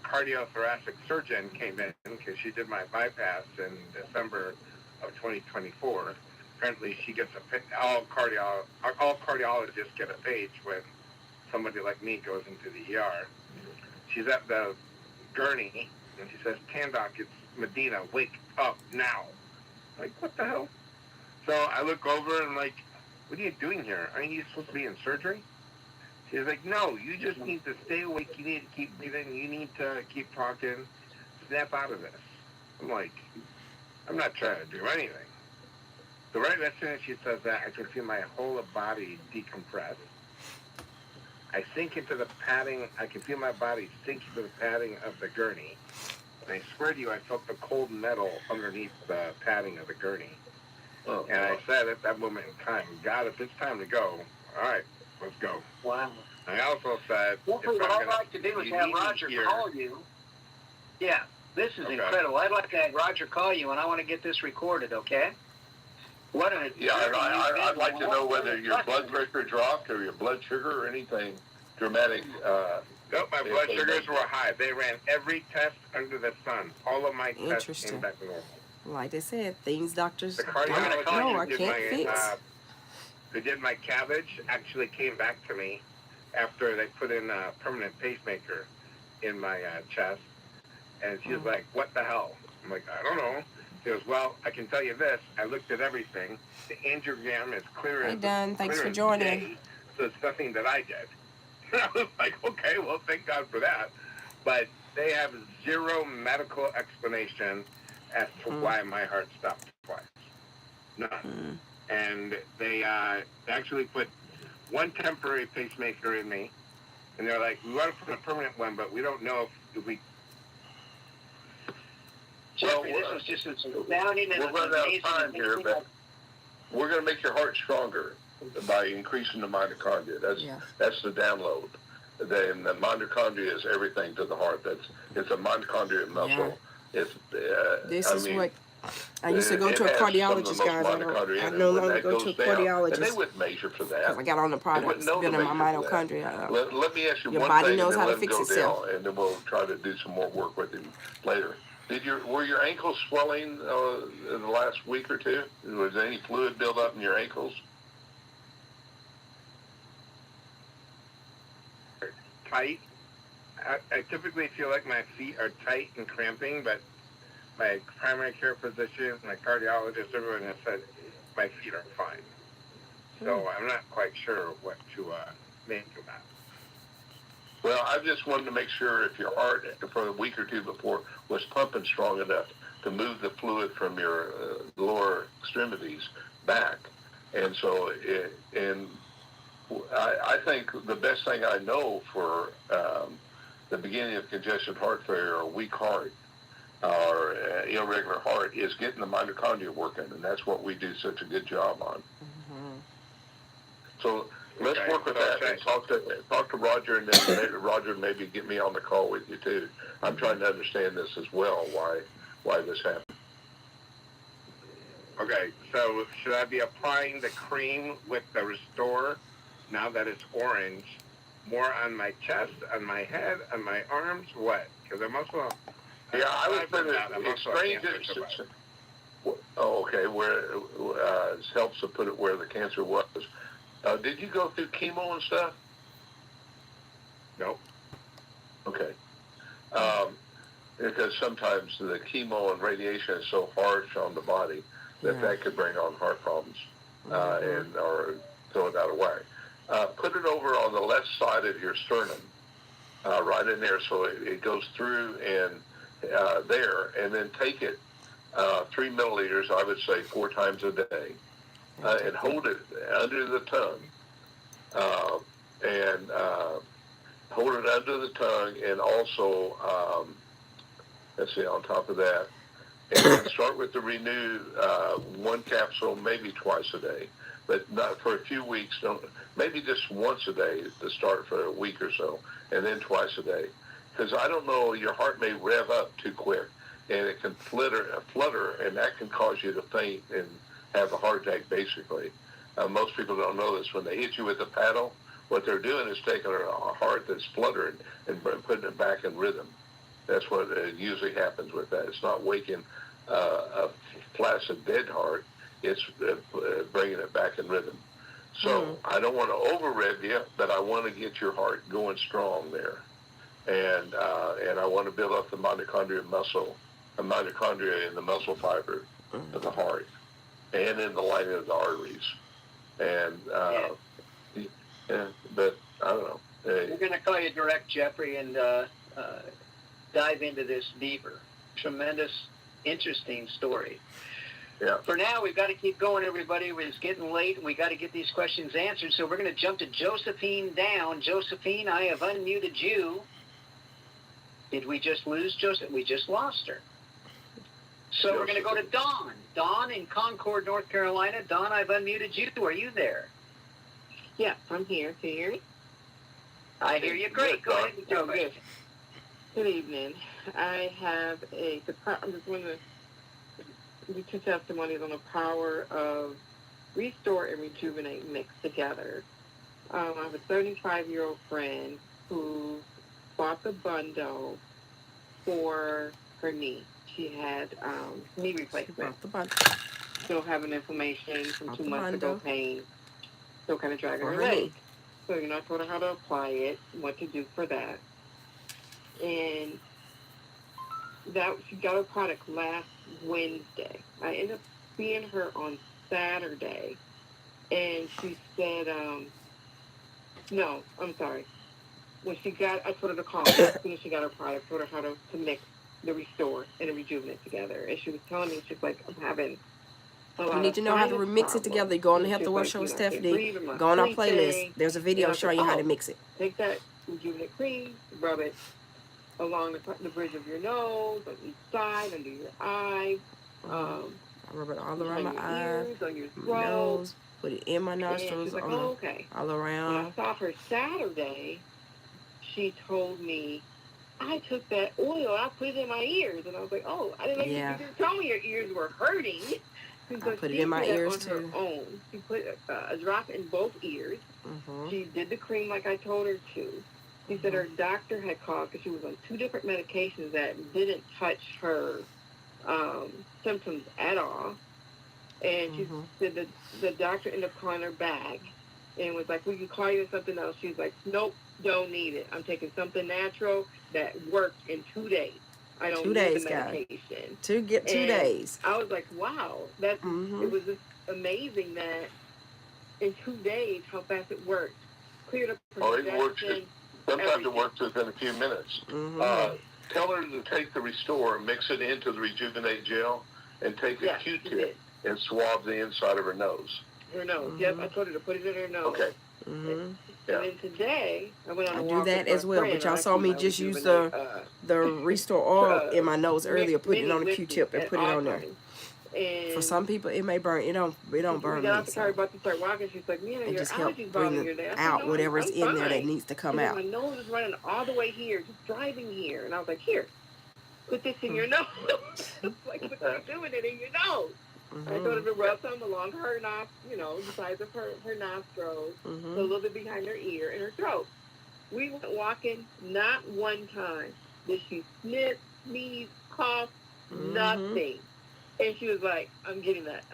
Speaker 13: cardiothoracic surgeon came in because she did my bypass in December of 2024. Apparently she gets all cardiologists get a page when somebody like me goes into the ER. She's at the gurney, and she says, Kanduck, it's Medina, wake up now. Like, what the hell? So I look over and I'm like, what are you doing here? Aren't you supposed to be in surgery? She's like, no, you just need to stay awake. You need to keep breathing. You need to keep talking. Snap out of this. I'm like, I'm not trying to do anything. The right as soon as she says that, I can feel my whole body decompress. I sink into the padding. I can feel my body sink into the padding of the gurney. And I swear to you, I felt the cold metal underneath the padding of the gurney. Oh, and I said at that moment in time, God, if it's time to go, all right, let's go.
Speaker 3: Wow.
Speaker 13: I also said,
Speaker 3: what I'd like to do is have Roger call you. Yeah, this is incredible. I'd like to have Roger call you, and I want to get this recorded, okay? What a
Speaker 1: I'd like to know whether your blood pressure dropped or your blood sugar or anything dramatic.
Speaker 13: Nope, my blood sugars were high. They ran every test under the sun. All of my tests came back normal.
Speaker 2: Like they said, things doctors
Speaker 13: the
Speaker 2: don't know or can't fix.
Speaker 13: Who did my cabbage actually came back to me after they put in a permanent pacemaker in my chest. And she was like, what the hell? I'm like, I don't know. She goes, well, I can tell you this. I looked at everything. The angiogram is clear as
Speaker 2: Hey, Dunn. Thanks for joining.
Speaker 13: Day, so it's nothing that I did. I was like, okay, well, thank God for that. But they have zero medical explanation as to why my heart stopped twice. None. And they actually put one temporary pacemaker in me, and they're like, we want to put a permanent one, but we don't know if we.
Speaker 3: Jeffrey, this was just astounding and
Speaker 1: we're running out
Speaker 3: amazing.
Speaker 1: of time here, but we're going to make your heart stronger by increasing the mitochondria. That's the download. Then the mitochondria is everything to the heart. It's a mitochondria muscle.
Speaker 2: Yeah.
Speaker 1: It's
Speaker 2: what I used to go to a cardiologist, guys. I no longer go to a cardiologist.
Speaker 1: And they wouldn't measure for that.
Speaker 2: Because I got on the products, building my mitochondria.
Speaker 1: Let me ask you
Speaker 2: your
Speaker 1: one
Speaker 2: body
Speaker 1: thing,
Speaker 2: knows
Speaker 1: and
Speaker 2: how
Speaker 1: then
Speaker 2: to
Speaker 1: let him
Speaker 2: fix
Speaker 1: go
Speaker 2: itself.
Speaker 1: down, and then we'll try to do some more work with him later. Were your ankles swelling in the last week or two? Was there any fluid build up in your ankles?
Speaker 13: Tight. I typically feel like my feet are tight and cramping, but my primary care physician, my cardiologist, everyone has said my feet are fine. So I'm not quite sure what to make of that.
Speaker 1: Well, I just wanted to make sure if your heart for a week or two before was pumping strong enough to move the fluid from your lower extremities back. And so, I think the best thing I know for the beginning of congestive heart failure or weak heart or irregular heart is getting the mitochondria working, and that's what we do such a good job on. So let's work with that and talk to Roger, and then maybe Roger maybe get me on the call with you too. I'm trying to understand this as well, why this happened.
Speaker 13: Okay, so should I be applying the cream with the Restore now that it's orange more on my chest, on my head, on my arms? What? Because I'm also
Speaker 1: I was going to explain this. Oh, okay. Where it helps to put it where the cancer was. Did you go through chemo and stuff?
Speaker 13: No.
Speaker 1: Okay. Because sometimes the chemo and radiation is so harsh on the body that could bring on heart problems or throw it out of whack. Put it over on the left side of your sternum, right in there, so it goes through and there, and then take it 3 milliliters, I would say 4 times a day, and hold it under the tongue, and hold it under the tongue, and also, let's see, on top of that, and then start with the Renew 1 capsule, maybe twice a day, but not for a few weeks. Maybe just once a day to start for a week or so, and then twice a day. Because I don't know, your heart may rev up too quick, and it can flutter, and that can cause you to faint and have a heart attack, basically. Most people don't know this. When they hit you with a paddle, what they're doing is taking a heart that's fluttering and putting it back in rhythm. That's what usually happens with that. It's not waking a flaccid dead heart. It's bringing it back in rhythm. So I don't want to over-rev you, but I want to get your heart going strong there. And I want to build up the mitochondria in the muscle fiber of the heart and in the lining of the arteries. And, but I don't know.
Speaker 3: We're going to call you direct, Jeffrey, and dive into this deeper. Tremendous, interesting story.
Speaker 1: Yeah.
Speaker 3: For now, we've got to keep going, everybody. It's getting late, and we got to get these questions answered. So we're going to jump to Josephine down. Josephine, I have unmuted you. Did we just lose Josephine? We just lost her. So we're going to go to Dawn. Dawn in Concord, North Carolina. Dawn, I've unmuted you. Are you there?
Speaker 12: Yeah, I'm here. Can you hear me?
Speaker 3: I hear you. Great. Go ahead.
Speaker 12: Good. Good evening. I have I'm just going to do 2 testimonies on the power of Restore and Rejuvenate mixed together. I have a 75-year-old friend who bought the bundle for her knee. She had knee replacement. Still having inflammation from 2 months ago, pain. Still kind of dragging her leg. So, I told her how to apply it, what to do for that. And she got her product last Wednesday. I ended up seeing her on Saturday, and she said, no, I'm sorry. when she got, I told her to call me as soon as she got her product. I told her how to mix the Restore and the Rejuvenate together. And she was telling me, she's like, I'm having a lot
Speaker 2: You need to know how to remix it together. Go on the Health the World Show with Stephanie. Go on our playlist. There's a video showing you how to mix it.
Speaker 12: Take that Rejuvenate cream, rub it along the bridge of your nose, on each side, under your eye.
Speaker 2: I rub it all around my
Speaker 12: eyes,
Speaker 2: eyes,
Speaker 12: on your
Speaker 2: my
Speaker 12: throat.
Speaker 2: nose, put it in my nostrils,
Speaker 12: Like, okay.
Speaker 2: all around.
Speaker 12: When I saw her Saturday, she told me, I took that oil, I put it in my ears. And I was like, oh, I didn't know you didn't tell me your ears were hurting.
Speaker 2: I put it in my ears too.
Speaker 12: Her own. She put a drop in both ears. She did the cream like I told her to. She said her doctor had called because she was on 2 different medications that didn't touch her symptoms at all. And she said that the doctor ended up calling her back and was like, we can call you something else. She's like, nope, don't need it. I'm taking something natural that worked in 2 days. I don't
Speaker 2: 2
Speaker 12: need
Speaker 2: days,
Speaker 12: the medication.
Speaker 2: Guys. 2 days.
Speaker 12: I was like, wow, that it was just amazing that in 2 days how fast it worked. Cleared up her
Speaker 1: it works. Sometimes it works within a few minutes. Tell her to take the Restore, mix it into the Rejuvenate gel, and take a Q-tip and swab the inside of her nose.
Speaker 12: Her nose. Yep, I told her to put it in her nose.
Speaker 1: Okay.
Speaker 12: And then today, I went on a
Speaker 2: I
Speaker 12: walk
Speaker 2: do that
Speaker 12: with
Speaker 2: as well,
Speaker 12: friend,
Speaker 2: but y'all saw me just use the Restore oil in my nose earlier, putting it on a Q-tip and put it on there.
Speaker 12: And
Speaker 2: for some people, it may burn. It don't burn
Speaker 12: me.
Speaker 2: me.
Speaker 12: About to start walking. She's like, Nina,
Speaker 2: it
Speaker 12: your
Speaker 2: just helps
Speaker 12: allergies
Speaker 2: bring
Speaker 12: bothering you.
Speaker 2: out whatever's in there that needs to come out.
Speaker 12: My nose is running all the way here, just driving here. And I was like, here, put this in your nose. Like, what are you doing it in your nose? I told her to rub some along her the sides of her nostrils, so a little bit behind her ear and her throat. We went walking, not one time did she sniff, sneeze, cough, nothing. And she was like, I'm getting that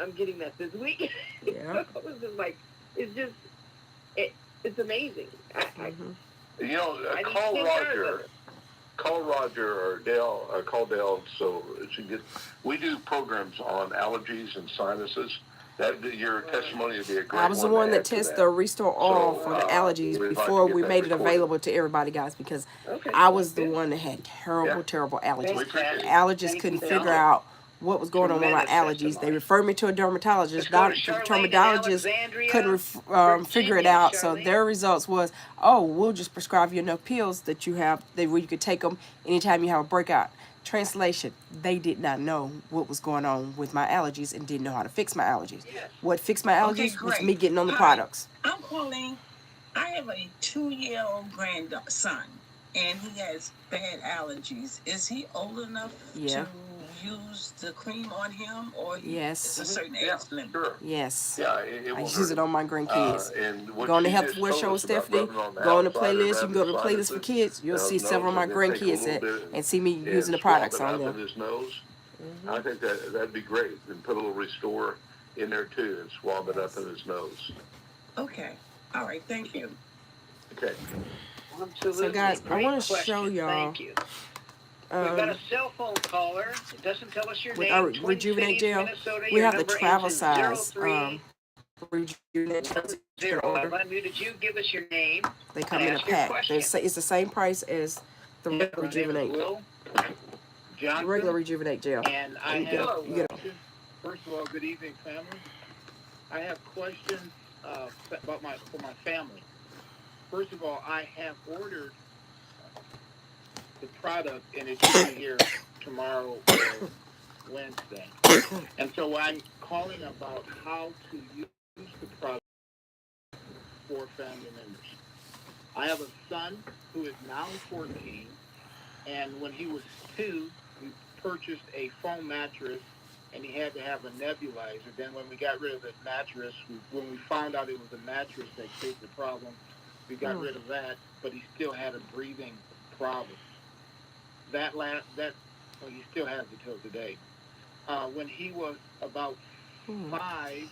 Speaker 12: this week.
Speaker 2: Yeah.
Speaker 12: So it was just like, it's amazing.
Speaker 1: Call Roger or Dale, call Dale so she gets. We do programs on allergies and sinuses. Your testimony would be a great one.
Speaker 2: I was the one that tested the Restore oil for the allergies before we made it available to everybody, guys, because I was the one that had terrible allergies. Allergists couldn't figure out what was going on with my allergies. They referred me to a dermatologist. The dermatologist couldn't figure it out. So their results was, we'll just prescribe you enough pills that you have where you could take them anytime you have a breakout. Translation, they did not know what was going on with my allergies and didn't know how to fix my allergies. What fixed my allergies was me getting on the products.
Speaker 14: I'm calling. I have a 2-year-old grandson, and he has bad allergies. Is he old enough to use the cream on him, or it's a certain age limit?
Speaker 1: Sure.
Speaker 2: Yes.
Speaker 1: Yeah,
Speaker 2: I use it on my grandkids. Go on the Health World Show with Stephanie. Go on the playlist. You can go to the playlist for kids. You'll see several of my grandkids and see me using the products on them.
Speaker 1: In his nose. I think that'd be great. And put a little Restore in there too, and swab it up in his nose.
Speaker 14: Okay. All right. Thank you.
Speaker 1: Okay.
Speaker 2: So guys, I want to show y'all.
Speaker 3: Thank you. We've got a cell phone caller. It doesn't tell us your
Speaker 2: with
Speaker 3: name.
Speaker 2: Our Rejuvenate gel. We have the travel size Rejuvenate gel.
Speaker 3: I unmuted you. Give us your name.
Speaker 2: They come in a pack. It's the same price as the regular Rejuvenate. The regular Rejuvenate gel.
Speaker 13: And I first of all, good evening, family. I have questions for my family. First of all, I have ordered the product, and it should be here tomorrow or Wednesday. And so I'm calling about how to use the product for family members. I have a son who is now 14, and when he was 2, we purchased a foam mattress, and he had to have a nebulizer. Then when we got rid of the mattress, when we found out it was the mattress that created the problem, we got rid of that, but he still had a breathing problem. He still has it till today. When he was about 5,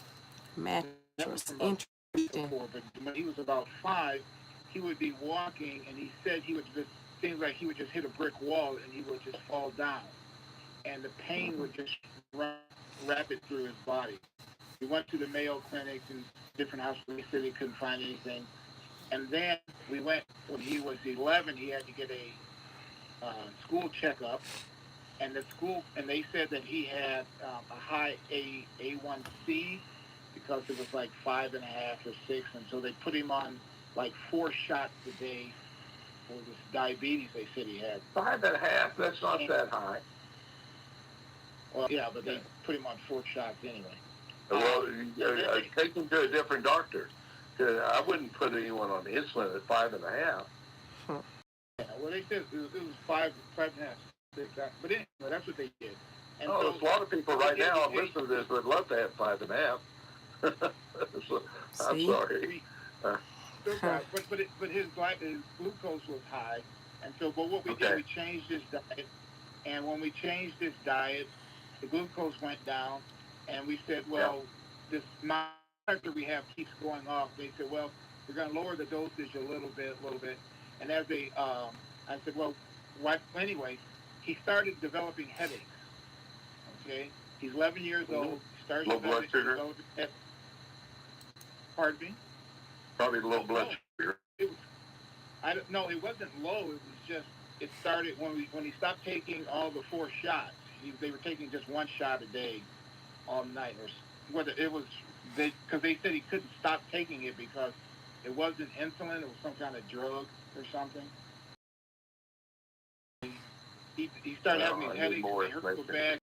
Speaker 2: mattress.
Speaker 13: But when he was about 5, he would be walking, and he said seems like he would just hit a brick wall, and he would just fall down, and the pain would just run rapid through his body. He went to the Mayo Clinic and different hospitals. He said he couldn't find anything, and then
Speaker 11: we went when he was 11. He had to get a school checkup, and they said that he had a high A1C because it was like 5.5 or 6, and so they put him on like 4 shots a day for this diabetes. They said he had
Speaker 1: 5.5. That's not that high.
Speaker 11: Well, yeah, but they put him on 4 shots anyway.
Speaker 1: Well, take him to a different doctor. I wouldn't put anyone on insulin at 5.5.
Speaker 11: Yeah, well, they said it was 5.5, 6. But anyway, that's what they did. And so
Speaker 1: there's a lot of people right now listening to this would love to have 5.5. So, I'm sorry.
Speaker 11: But his glucose was high, and so what we did, we changed his diet, and when we changed his diet, the glucose went down, and we said, well, this monitor we have keeps going off. They said, well, we're going to lower the dosage a little bit, and as I said, well, what? Anyway, he started developing headaches. Okay, he's 11 years old. He starts
Speaker 1: low blood sugar.
Speaker 11: Pardon me?
Speaker 1: Probably low blood sugar.
Speaker 11: No, it wasn't low. It was just, it started when he stopped taking all the 4 shots. They were taking just 1 shot a day all night, or whether it was because they said he couldn't stop taking it because it wasn't insulin. It was some kind of drug or something. He started having these headaches. They hurt so bad.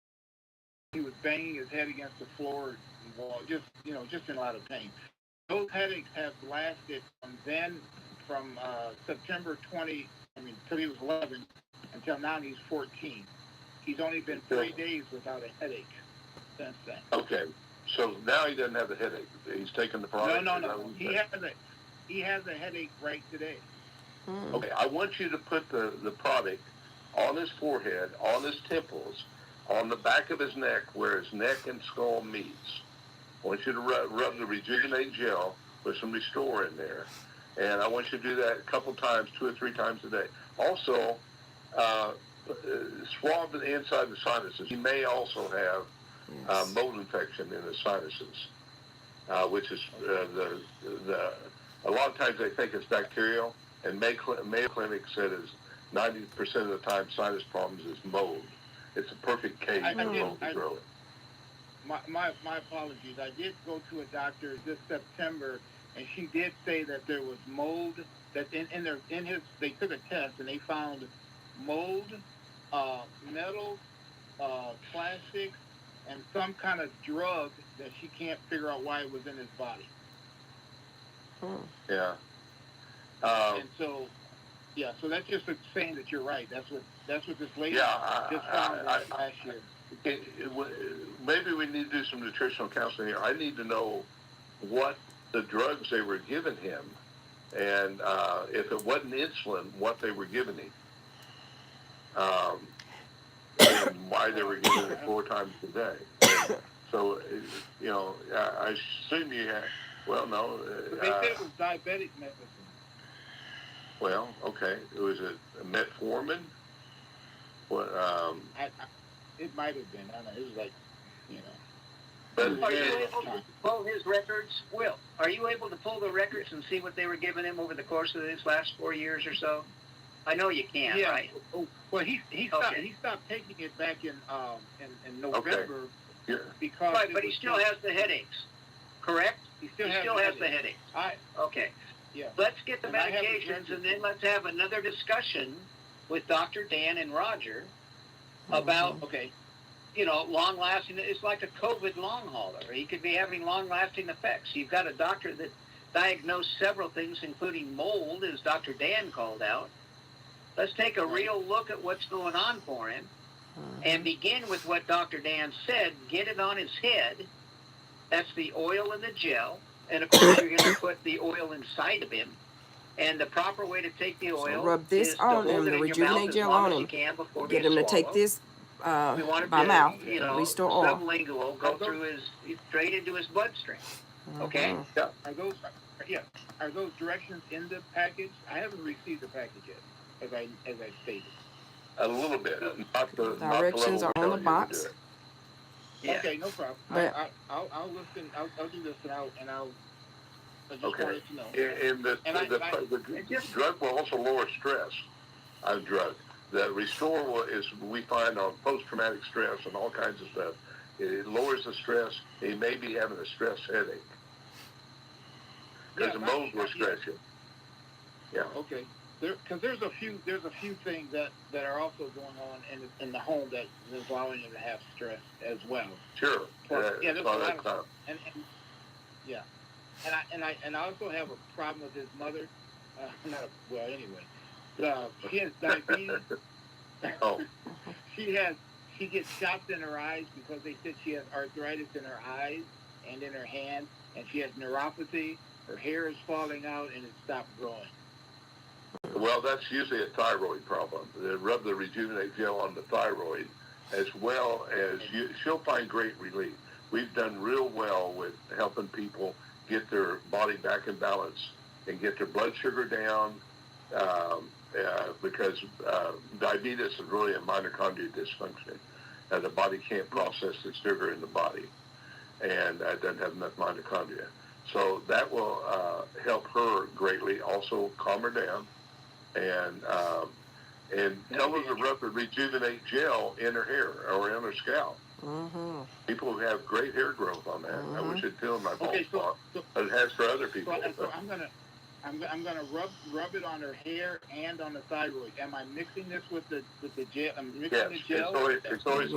Speaker 11: He was banging his head against the floor and wall, just in a lot of pain. Those headaches have lasted from September 20, until he was 11, until now he's 14. He's only been 3 days without a headache since then.
Speaker 1: Okay, so now he doesn't have the headache. He's taking the product.
Speaker 11: No. He has a headache right today.
Speaker 1: Okay, I want you to put the product on his forehead, on his temples, on the back of his neck where his neck and skull meets. I want you to rub the Rejuvenate gel with some Restore in there. And I want you to do that a couple times, 2 or 3 times a day. Also, swab the inside of the sinuses. He may also have mold infection in the sinuses, which is a lot of times they think it's bacterial. And Mayo Clinic said is 90% of the time sinus problems is mold. It's a perfect case for mold to grow.
Speaker 11: My apologies. I did go to a doctor this September, and she did say that there was mold. That they took a test and they found mold, metals, plastics, and some kind of drug that she can't figure out why it was in his body.
Speaker 1: Yeah.
Speaker 11: And so, so that's just saying that you're right. That's what this lady just found last year.
Speaker 1: Maybe we need to do some nutritional counseling here. I need to know what the drugs they were giving him, and if it wasn't insulin, what they were giving him, and why they were giving it 4 times a day. And so, I assume you had. Well, no.
Speaker 11: They said it was diabetic medicine.
Speaker 1: Well, okay. Was it metformin? What?
Speaker 11: It might have been. I don't know. It was like,
Speaker 3: But are you able to pull his records? Will, are you able to pull the records and see what they were giving him over the course of his last 4 years or so? I know you can, right?
Speaker 11: Well, he stopped taking it back in November because. Right, but he still has the headaches, correct? He still has the headaches.
Speaker 3: Okay. Yeah. Let's get the medications, and then let's have another discussion with Dr. Dan and Roger about long-lasting. It's like a COVID long hauler. He could be having long-lasting effects. You've got a doctor that diagnosed several things, including mold, as Dr. Dan called out. Let's take a real look at what's going on for him and begin with what Dr. Dan said. Get it on his head. That's the oil and the gel. And, of course, you're going to put the oil inside of him. And the proper way to take the oil
Speaker 2: rub this on him, the Rejuvenate gel on him. Get him to take this by mouth. Restore oil.
Speaker 3: Sublingual, go through straight into his bloodstream. Okay?
Speaker 11: Yeah. Are those directions in the package? I haven't received the package yet, as I stated.
Speaker 1: A little bit.
Speaker 2: Directions are on the box.
Speaker 11: Yeah. Okay, no problem. But I'll listen. I'll do this and I'll I just
Speaker 1: Okay.
Speaker 11: wanted to know.
Speaker 1: And the drug will also lower stress. Drug. The Restore is, we find, on post-traumatic stress and all kinds of stuff. It lowers the stress. He may be having a stress headache because the mold will stress you. Yeah.
Speaker 11: Okay. Because there's a few things that are also going on in the home that is allowing you to have stress as well.
Speaker 1: Sure.
Speaker 11: Plus, there's a lot of stuff. And yeah. And I also have a problem with his mother. She has diabetes.
Speaker 1: Oh.
Speaker 11: She gets shots in her eyes because they said she has arthritis in her eyes and in her hands, and she has neuropathy. Her hair is falling out and it stopped growing.
Speaker 1: Well, that's usually a thyroid problem. They rub the Rejuvenate gel on the thyroid, as well as she'll find great relief. We've done real well with helping people get their body back in balance and get their blood sugar down, because diabetes is really a mitochondria dysfunction. The body can't process the sugar in the body, and doesn't have enough mitochondria. So that will help her greatly, also calm her down, and tell her to rub the Rejuvenate gel in her hair or in her scalp.
Speaker 2: Mm-hmm.
Speaker 1: People who have great hair growth on that.
Speaker 2: Mm-hmm.
Speaker 1: I wish it'd feel in my bald spot, but it has for other people.
Speaker 11: So I'm gonna rub it on her hair and on the thyroid. Am I mixing this with the gel? I'm mixing the gel.
Speaker 1: It's always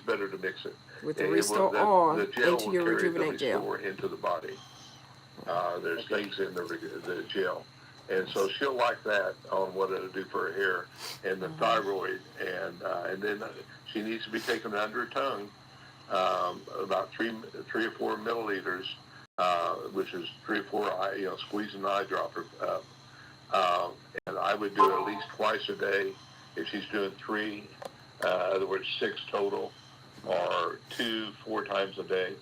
Speaker 1: better to mix it
Speaker 2: with the Restore or
Speaker 1: the gel
Speaker 2: into your Rejuvenate
Speaker 1: the
Speaker 2: gel.
Speaker 1: into the body. There's things in the gel, and so she'll like that on what it'll do for her hair and the thyroid, and then she needs to be taken under her tongue, about 3 or 4 milliliters, which is 3 or 4 squeeze an eyedropper up, and I would do it at least twice a day. If she's doing 3, in other words 6 total, or 2-4 times a day.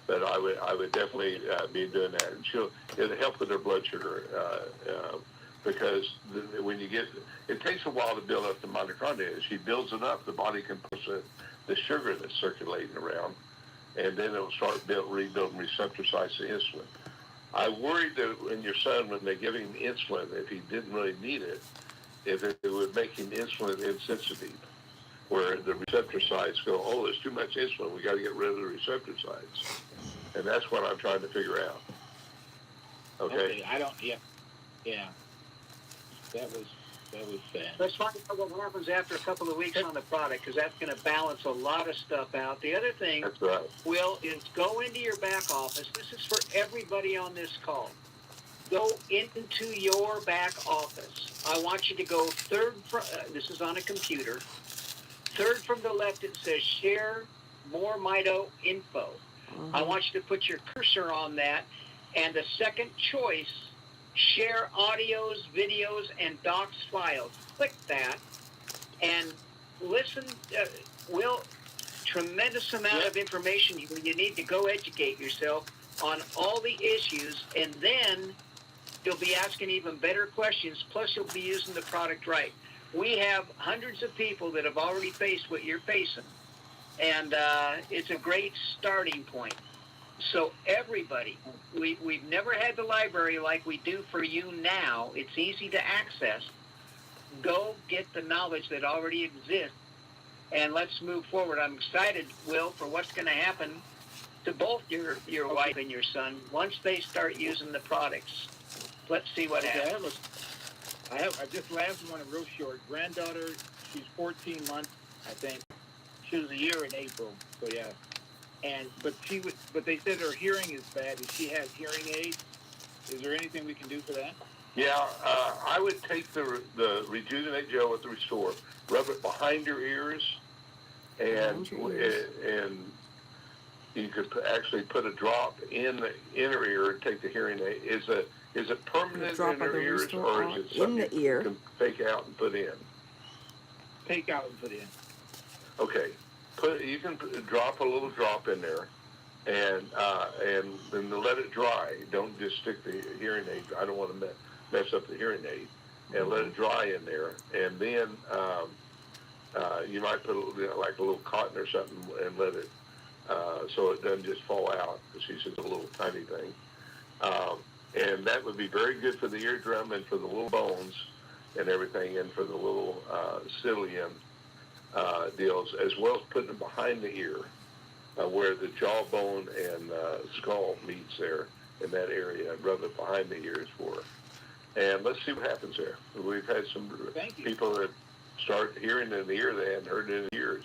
Speaker 1: But I would definitely be doing that, and it'll help with her blood sugar, because when you get, it takes a while to build up the mitochondria. As she builds it up, the body can push the sugar that's circulating around, and then it'll start rebuilding receptor sites of insulin. I worried that in your son, when they give him insulin, if he didn't really need it, if it would make him insulin insensitive, where the receptor sites go, oh, there's too much insulin, we got to get rid of the receptor sites. And that's what I'm trying to figure out. Okay.
Speaker 11: Yeah. That was sad.
Speaker 3: Let's find out what happens after a couple of weeks on the product, because that's going to balance a lot of stuff out. The other thing,
Speaker 1: that's right,
Speaker 3: Will, is go into your back office. This is for everybody on this call. Go into your back office. I want you to go third from, this is on a computer. Third from the left, it says share more Mito info.
Speaker 2: Mm-hmm.
Speaker 3: I want you to put your cursor on that, and the second choice, share audios, videos, and docs files. Click that, and listen. Will, tremendous amount of information. You need to go educate yourself on all the issues, and then you'll be asking even better questions, plus you'll be using the product right. We have hundreds of people that have already faced what you're facing, and it's a great starting point. So everybody, we've never had the library like we do for you now. It's easy to access. Go get the knowledge that already exists, and let's move forward. I'm excited, Will, for what's going to happen to both your wife and your son once they start using the products. Let's see what happens.
Speaker 11: I just last one real short. Granddaughter, she's 14 months, I think. She was a year in April, so yeah. But they said her hearing is bad. Does she have hearing aids? Is there anything we can do for that?
Speaker 1: Yeah, I would take the Rejuvenate gel with the Restore, rub it behind your ears, and you could actually put a drop in the inner ear and take the hearing aid. Is it permanent in her ears, or is it something you can take out and put in?
Speaker 11: Take out and put in.
Speaker 1: Okay, you can drop a little drop in there, and then let it dry. Don't just stick the hearing aid. I don't want to mess up the hearing aid, and let it dry in there. And then you might put like a little cotton or something and let it so it doesn't just fall out. She says a little tiny thing. And that would be very good for the eardrum and for the little bones and everything, and for the little cilium deals, as well as putting them behind the ear, where the jawbone and skull meets there in that area, and rub it behind the ears for. And let's see what happens there. We've had some people that start hearing in the ear they hadn't heard in years.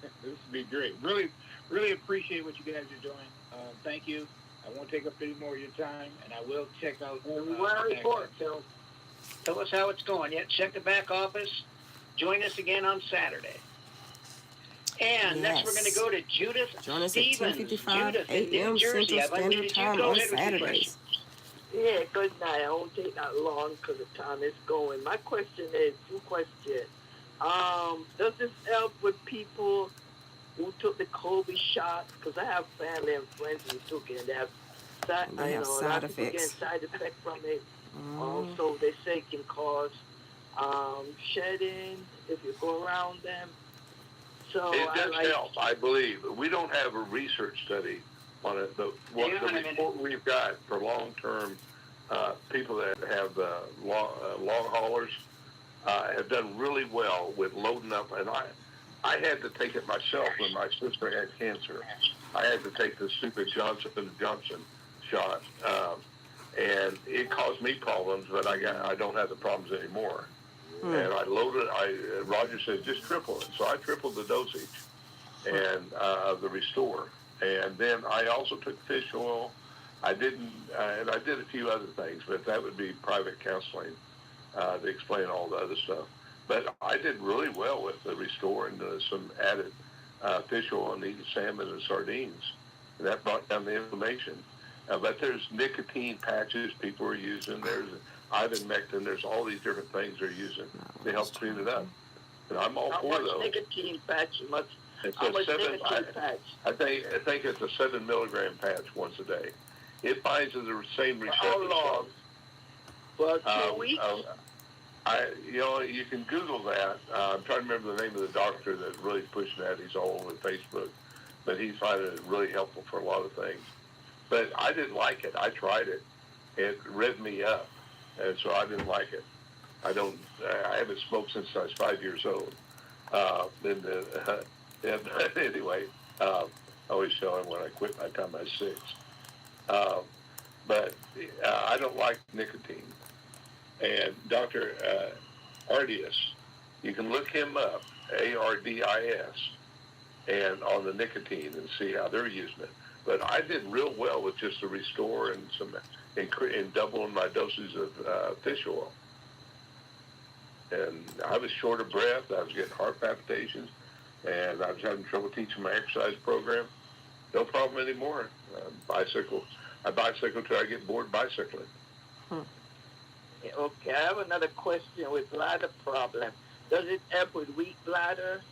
Speaker 15: This would be great. Really appreciate what you guys are doing. Thank you. I won't take up any more of your time, and I will check out.
Speaker 3: We want to report, Phil. Tell us how it's going. Yeah, check the back office. Join us again on Saturday. And next we're going to go to Judith
Speaker 2: Join us
Speaker 3: Stevens.
Speaker 2: at 10:55
Speaker 3: Judith in New
Speaker 2: a.m.
Speaker 3: Jersey.
Speaker 2: Central Standard Time on Saturdays.
Speaker 16: Yeah, good night. I won't take that long because the time is going. My question is, two questions. Does this help with people who took the COVID shot? Because I have family and friends who took it, and they have
Speaker 2: side effects.
Speaker 16: Side effects from it. Also, they say it can cause shedding if you go around them. So
Speaker 1: it does help, I believe. We don't have a research study on it, but what the report we've got for long-term people that have long haulers have done really well with loading up. And I had to take it myself when my sister had cancer. I had to take the stupid Johnson & Johnson shot, and it caused me problems, but I don't have the problems anymore. And I loaded. Roger said just triple it, so I tripled the dosage and the Restore. And then I also took fish oil. I didn't, and I did a few other things, but that would be private counseling to explain all the other stuff. But I did really well with the Restore and some added fish oil and eating salmon and sardines. And that brought down the inflammation. But there's nicotine patches people are using. There's ivermectin. There's all these different things they're using to help clean it up. And I'm all for those.
Speaker 16: How much nicotine patch?
Speaker 1: It's
Speaker 16: how
Speaker 1: a
Speaker 16: much
Speaker 1: 7.
Speaker 16: nicotine patch?
Speaker 1: I think it's a 7 milligram patch once a day. It binds to the same receptor.
Speaker 16: How long? For 2 weeks?
Speaker 1: You can Google that. I'm trying to remember the name of the doctor that's really pushing that. He's all over Facebook, but he's finding it really helpful for a lot of things. But I didn't like it. I tried it. It revved me up, and so I didn't like it. I haven't smoked since I was 5 years old. Anyway, I always tell him when I quit by the time I was 6. But I don't like nicotine. And Dr. Ardias, you can look him up, ARDIS, and on the nicotine and see how they're using it. But I did real well with just the Restore and and doubling my doses of fish oil. And I was short of breath. I was getting heart palpitations, and I was having trouble teaching my exercise program. No problem anymore. I bicycle till I get bored bicycling.
Speaker 16: Okay, I have another question with bladder problem. Does it help with weak bladder?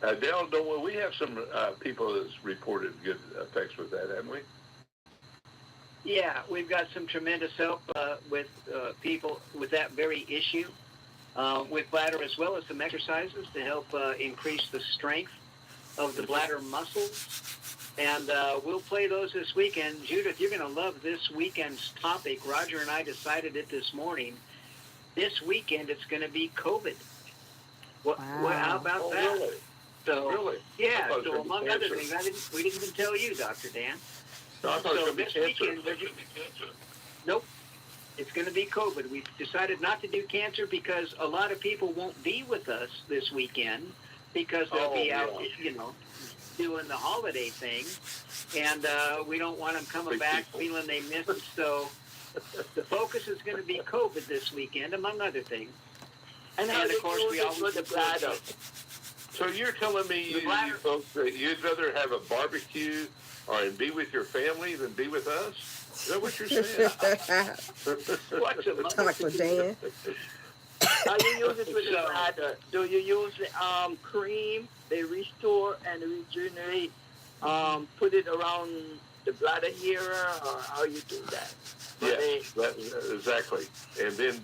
Speaker 1: Dale, we have some people that's reported good effects with that, haven't we?
Speaker 3: Yeah, we've got some tremendous help with people with that very issue, with bladder, as well as some exercises to help increase the strength of the bladder muscles. And we'll play those this weekend. Judith, you're going to love this weekend's topic. Roger and I decided it this morning. This weekend, it's going to be COVID. How about that?
Speaker 1: Really?
Speaker 3: So,
Speaker 1: really?
Speaker 3: Yeah, so among other things, we didn't even tell you, Dr. Dan.
Speaker 1: No, I thought it was going to be cancer.
Speaker 3: Nope. It's going to be COVID. We've decided not to do cancer because a lot of people won't be with us this weekend because they'll be out, doing the holiday thing. And we don't want them coming back feeling they missed it. So the focus is going to be COVID this weekend, among other things.
Speaker 16: And of course, we always the bladder.
Speaker 1: So you're telling me, you folks, that you'd rather have a barbecue and be with your family than be with us? Is that what you're saying?
Speaker 2: Dr. Dan.
Speaker 16: How you use it with the bladder? Do you use the cream, they restore and regenerate, put it around the bladder here, or how you do that?
Speaker 1: Yes, exactly. And then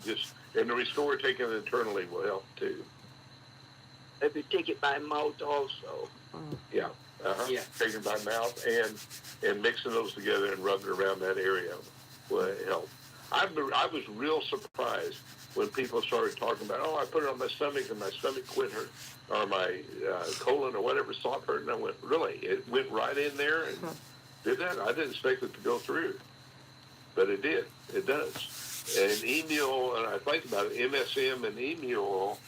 Speaker 1: and the Restore taken internally will help too.
Speaker 16: If you take it by mouth also.
Speaker 1: Yeah. taken by mouth, and mixing those together and rubbing around that area will help. I was real surprised when people started talking about, I put it on my stomach and my stomach quit hurt, or my colon or whatever stopped hurting. I went, really? It went right in there and did that? I didn't expect it to go through, but it did. It does. And emu oil, and I think about it, MSM and emu oil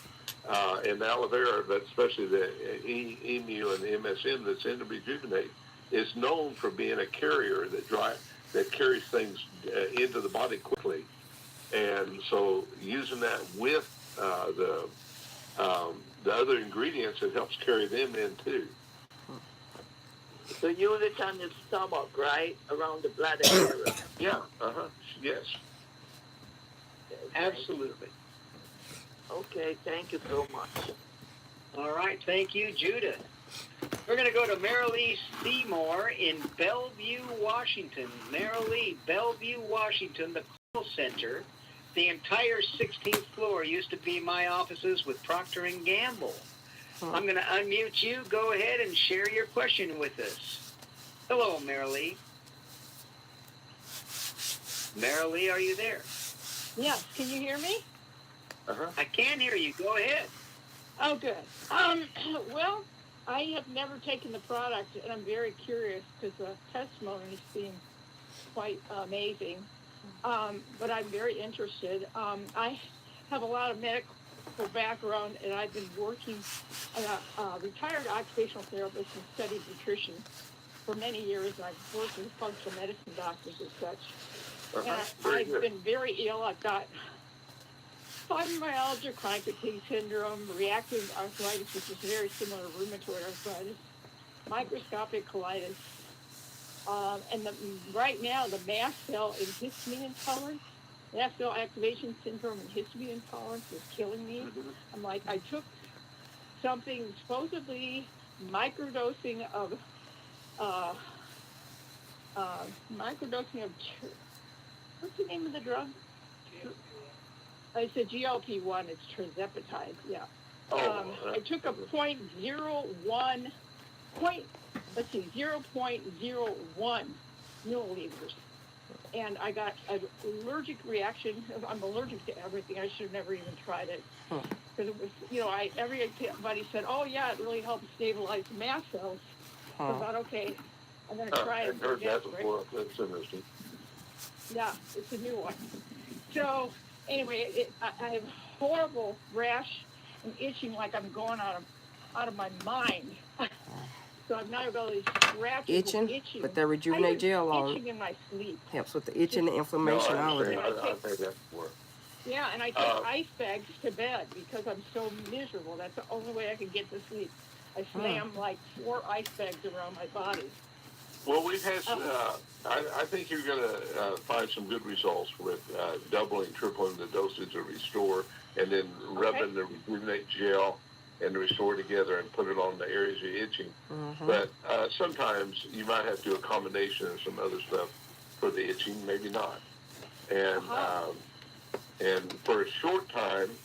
Speaker 1: and aloe vera, but especially the emu and the MSM that's in the Rejuvenate, is known for being a carrier that carries things into the body quickly. And so using that with the other ingredients, it helps carry them in too.
Speaker 16: So use it on your stomach, right? Around the bladder area.
Speaker 1: Yeah, yes.
Speaker 3: Absolutely.
Speaker 16: Okay, thank you so much.
Speaker 3: All right, thank you, Judith. We're going to go to Marilee Seymour in Bellevue, Washington. Marilee, Bellevue, Washington, the call center. The entire 16th floor used to be my offices with Procter & Gamble. I'm going to unmute you. Go ahead and share your question with us. Hello, Marilee. Marilee, are you there?
Speaker 17: Yes, can you hear me?
Speaker 3: I can hear you. Go ahead.
Speaker 17: Oh, good. Well, I have never taken the product, and I'm very curious because the testimonies seem quite amazing. But I'm very interested. I have a lot of medical background, and I've been working as a retired occupational therapist and studied nutrition for many years. And I've worked with functional medicine doctors and such. And I've been very ill. I've got fibromyalgia, chronic fatigue syndrome, reactive arthritis, which is very similar to rheumatoid arthritis, microscopic colitis, and right now the mast cell and histamine intolerance, mast cell activation syndrome and histamine intolerance is killing me. I'm like, I took something supposedly microdosing of what's the name of the drug? It's a GLP-1. It's tirzepatide. Yeah. I took a 0.01 milliliters, and I got an allergic reaction. I'm allergic to everything. I should have never even tried it because it was, everybody said, "Oh yeah, it really helps stabilize the mast cells." So I thought, okay, I'm going to try it.
Speaker 1: I've heard that before. That's interesting.
Speaker 17: Yeah, it's a new one. So anyway, I have horrible rash and itching like I'm going out of my mind. So I've now got these scratches and itching.
Speaker 2: But the Rejuvenate gel on
Speaker 17: itching in my sleep.
Speaker 2: helps with the itching and inflammation.
Speaker 1: I've heard that before.
Speaker 17: Yeah, and I take ice bags to bed because I'm so miserable. That's the only way I can get to sleep. I slam like 4 ice bags around my body.
Speaker 1: Well, we've had, I think you're going to find some good results with doubling, tripling the dosage of Restore, and then rubbing the Rejuvenate gel and the Restore together and put it on the areas you're itching. But sometimes you might have to do a combination of some other stuff for the itching, maybe not. And for a short time,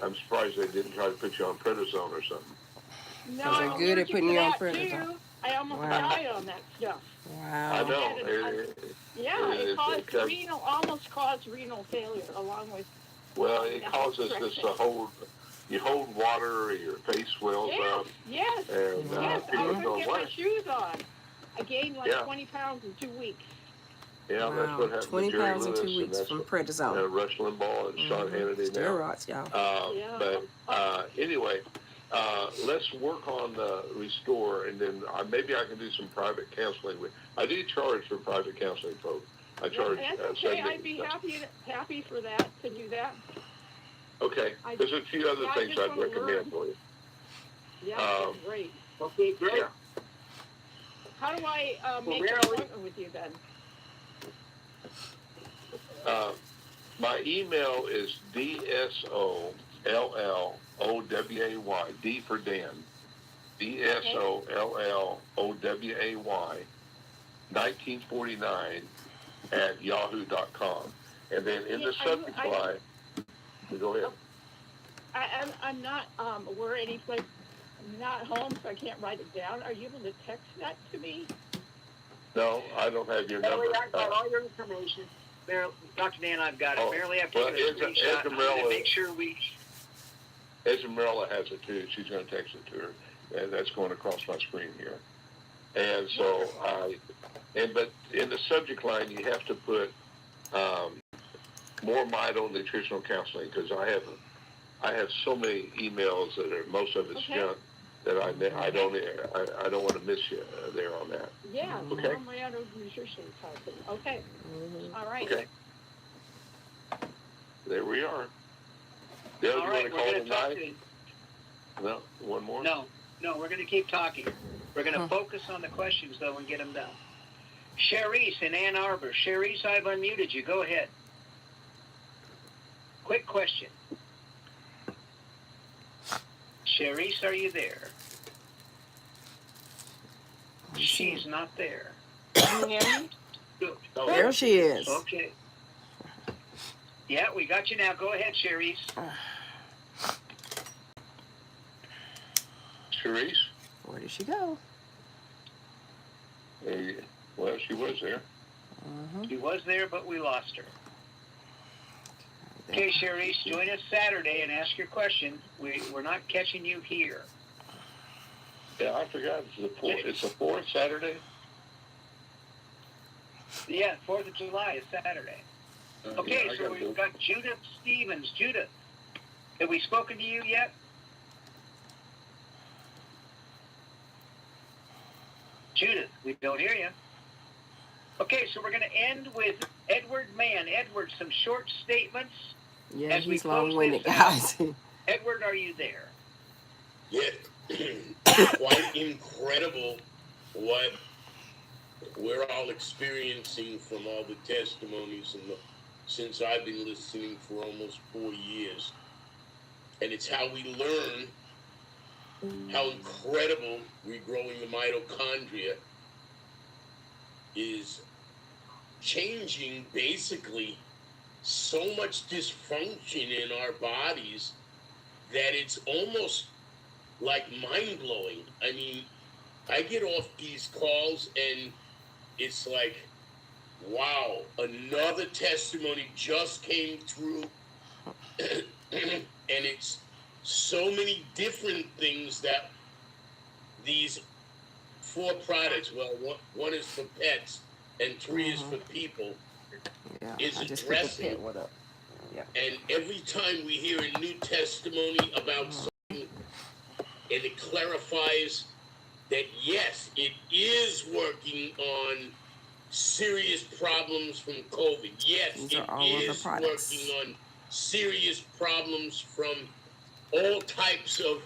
Speaker 1: I'm surprised they didn't try to put you on prednisone or something.
Speaker 17: No, they're good at putting you on prednisone. I almost died on that stuff.
Speaker 1: Wow. I know.
Speaker 17: It almost caused renal failure along with...
Speaker 1: Well, it causes this you hold water or your face swells up.
Speaker 17: Yes,
Speaker 1: and,
Speaker 17: I couldn't get my shoes on. I gained like 20 pounds in 2 weeks.
Speaker 1: Yeah, that's what happened
Speaker 2: 20
Speaker 1: to Jerry
Speaker 2: pounds
Speaker 1: Lewis,
Speaker 2: in 2 weeks from prednisone.
Speaker 1: Rush Limbaugh and Sean Hannity now.
Speaker 2: Steroids, y'all.
Speaker 1: But anyway, let's work on the Restore, and then maybe I can do some private counseling. I do charge for private counseling, folks. I charge.
Speaker 17: That's okay. I'd be happy for that, to do that.
Speaker 1: Okay. There's a few other things I'd recommend for you.
Speaker 17: Yeah, that's great.
Speaker 3: Okay, great.
Speaker 1: Yeah.
Speaker 17: How do I make an appointment with you then?
Speaker 1: My email is DSOLLOWAY, D for Dan, DSOLLOWAY, 1949 at yahoo.com. And then in the subject line, go ahead.
Speaker 17: I'm not aware of any place I'm not home, so I can't write it down. Are you able to text that to me?
Speaker 1: No, I don't have your number.
Speaker 3: I've got all your information. Dr. Dan, I've got it. Apparently, I've taken a screenshot. I'm going to make sure we...
Speaker 1: Esmeralda has it too. She's going to text it to her. And that's going across my screen here. And so, but in the subject line, you have to put more mito nutritional counseling, because I have so many emails that are, most of it's junk, that I don't want to miss you there on that.
Speaker 17: Yeah,
Speaker 1: okay.
Speaker 17: More mito nutrition counseling. Okay. All right.
Speaker 1: Okay. There we are. Dale,
Speaker 3: All right, we're going to talk to...
Speaker 1: No, one more?
Speaker 3: No, we're going to keep talking. We're going to focus on the questions, though, and get them done. Cherise in Ann Arbor. Cherise, I've unmuted you. Go ahead. Quick question. Cherise, are you there? She's not there.
Speaker 8: Can you hear me?
Speaker 3: Good.
Speaker 2: There she is.
Speaker 3: Okay. Yeah, we got you now. Go ahead, Cherise.
Speaker 1: Cherise?
Speaker 2: Where did she go?
Speaker 1: Well, she was there.
Speaker 3: She was there, but we lost her. Okay, Cherise, join us Saturday and ask your question. We're not catching you here.
Speaker 1: Yeah, I forgot. It's the 4th Saturday?
Speaker 3: Yeah, 4th of July is Saturday. Okay,
Speaker 1: yeah,
Speaker 3: so we've got Judith Stevens. Judith, have we spoken to you yet? Judith, we don't hear you. Okay, so we're going to end with Edward Mann. Edward, some short statements.
Speaker 2: Yeah, he's long-winded, guys.
Speaker 3: Edward, are you there?
Speaker 18: Yeah, quite incredible what we're all experiencing from all the testimonies since I've been listening for almost 4 years. And it's how we learn how incredible regrowing the mitochondria is changing basically so much dysfunction in our bodies that it's almost like mind-blowing. I mean, I get off these calls and it's like, wow, another testimony just came through. And it's so many different things that these 4 products, well, one is for pets and 3 is for people, is addressing. And every time we hear a new testimony about something, and it clarifies that yes, it is working on serious problems from COVID. Yes, it is working on serious problems from all types of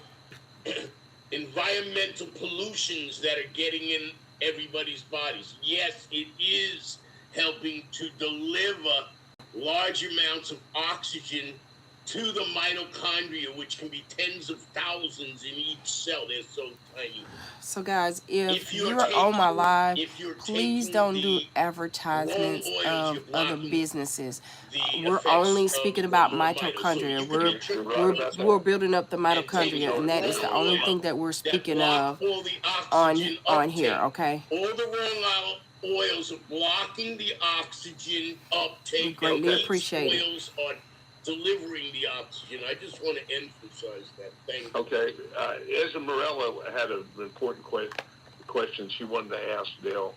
Speaker 18: environmental pollutions that are getting in everybody's bodies. Yes, it is helping to deliver large amounts of oxygen to the mitochondria, which can be tens of thousands in each cell. They're so tiny.
Speaker 2: So guys, if you're on my live, please don't do advertisements of other businesses. We're only speaking about mitochondria. We're building up the mitochondria, and that is the only thing that we're speaking of on here, okay?
Speaker 18: All the wrong oils are blocking the oxygen uptake.
Speaker 2: We greatly appreciate it.
Speaker 18: Oils are delivering the oxygen. I just want to emphasize that. Thank you.
Speaker 1: Okay. Esmeralda had an important question she wanted to ask Dale,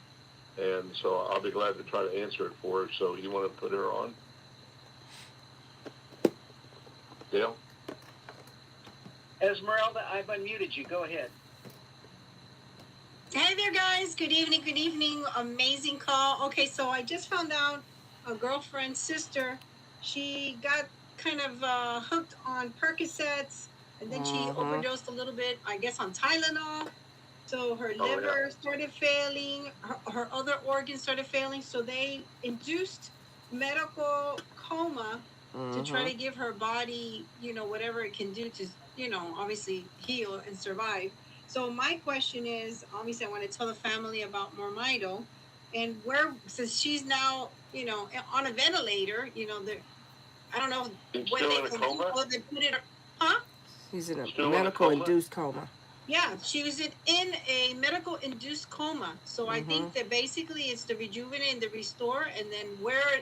Speaker 1: and so I'll be glad to try to answer it for her. So you want to put her on? Dale?
Speaker 3: Esmeralda, I've unmuted you. Go ahead.
Speaker 19: Hey there, guys. Good evening. Good evening. Amazing call. Okay, so I just found out a girlfriend's sister, she got kind of hooked on Percocets, and then she overdosed a little bit, I guess, on Tylenol. So her liver started failing, her other organs started failing. So they induced medical coma to try to give her body, whatever it can do to, obviously heal and survive. So my question is, obviously I want to tell the family about Mormito, and since she's now, on a ventilator, I don't know
Speaker 1: what they can do.
Speaker 2: He's in a medical induced coma.
Speaker 19: Yeah, she was in a medical induced coma. So I think that basically it's the rejuvenate and the restore, and then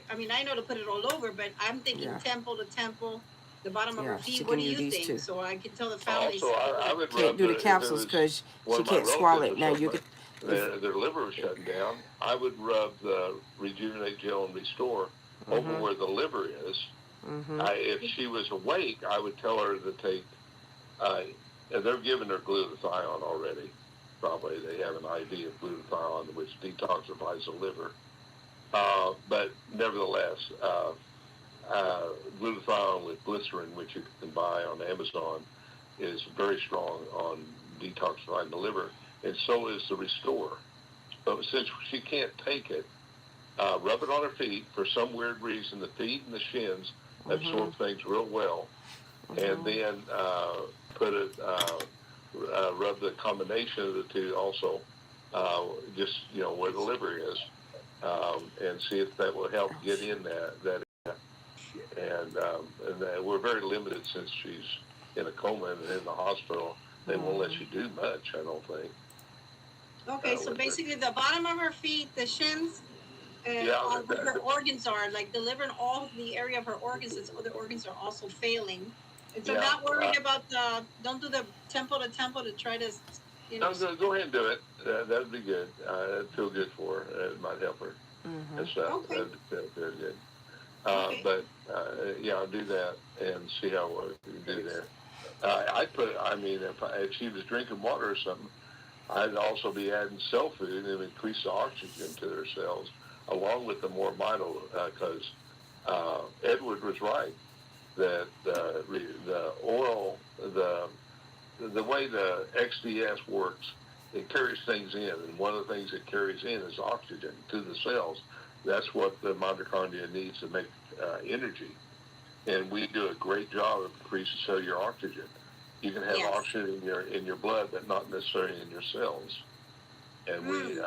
Speaker 19: I mean, I know to put it all over, but I'm thinking temple to temple, the bottom of her feet. What do you think? So I can tell the family.
Speaker 1: Also, I would
Speaker 2: Can't do the capsules because she can't swallow it. Now you could.
Speaker 1: Their liver was shutting down. I would rub the Rejuvenate Gel and Restore over where the liver is. If she was awake, I would tell her to take. They're giving her glutathione already. Probably they have an IV of glutathione, which detoxifies the liver. But nevertheless, glutathione with glycerin, which you can buy on Amazon, is very strong on detoxifying the liver, and so is the Restore. But since she can't take it, rub it on her feet. For some weird reason, the feet and the shins absorb things real well, and then put it, rub the combination of the two also, just where the liver is, and see if that will help get in that. And we're very limited since she's in a coma and in the hospital. They won't let you do much, I don't think.
Speaker 19: Okay, so basically the bottom of her feet, the shins, where her organs are, like the liver and all the area of her organs, its other organs are also failing. And so not worried about don't do the temple to temple to try to,
Speaker 1: No, go ahead and do it. That'd be good. That'd feel good for her. It might help her. And stuff.
Speaker 19: Okay.
Speaker 1: That'd feel very good. But I'll do that and see how we can do there. If she was drinking water or something, I'd also be adding cell food and increase the oxygen to their cells, along with the more vital, because Edward was right that the oil, the way the XDS works, it carries things in, and one of the things it carries in is oxygen to the cells. That's what the mitochondria needs to make energy, and we do a great job of increasing cellular oxygen. You can have oxygen in your blood, but not necessarily in your cells, and we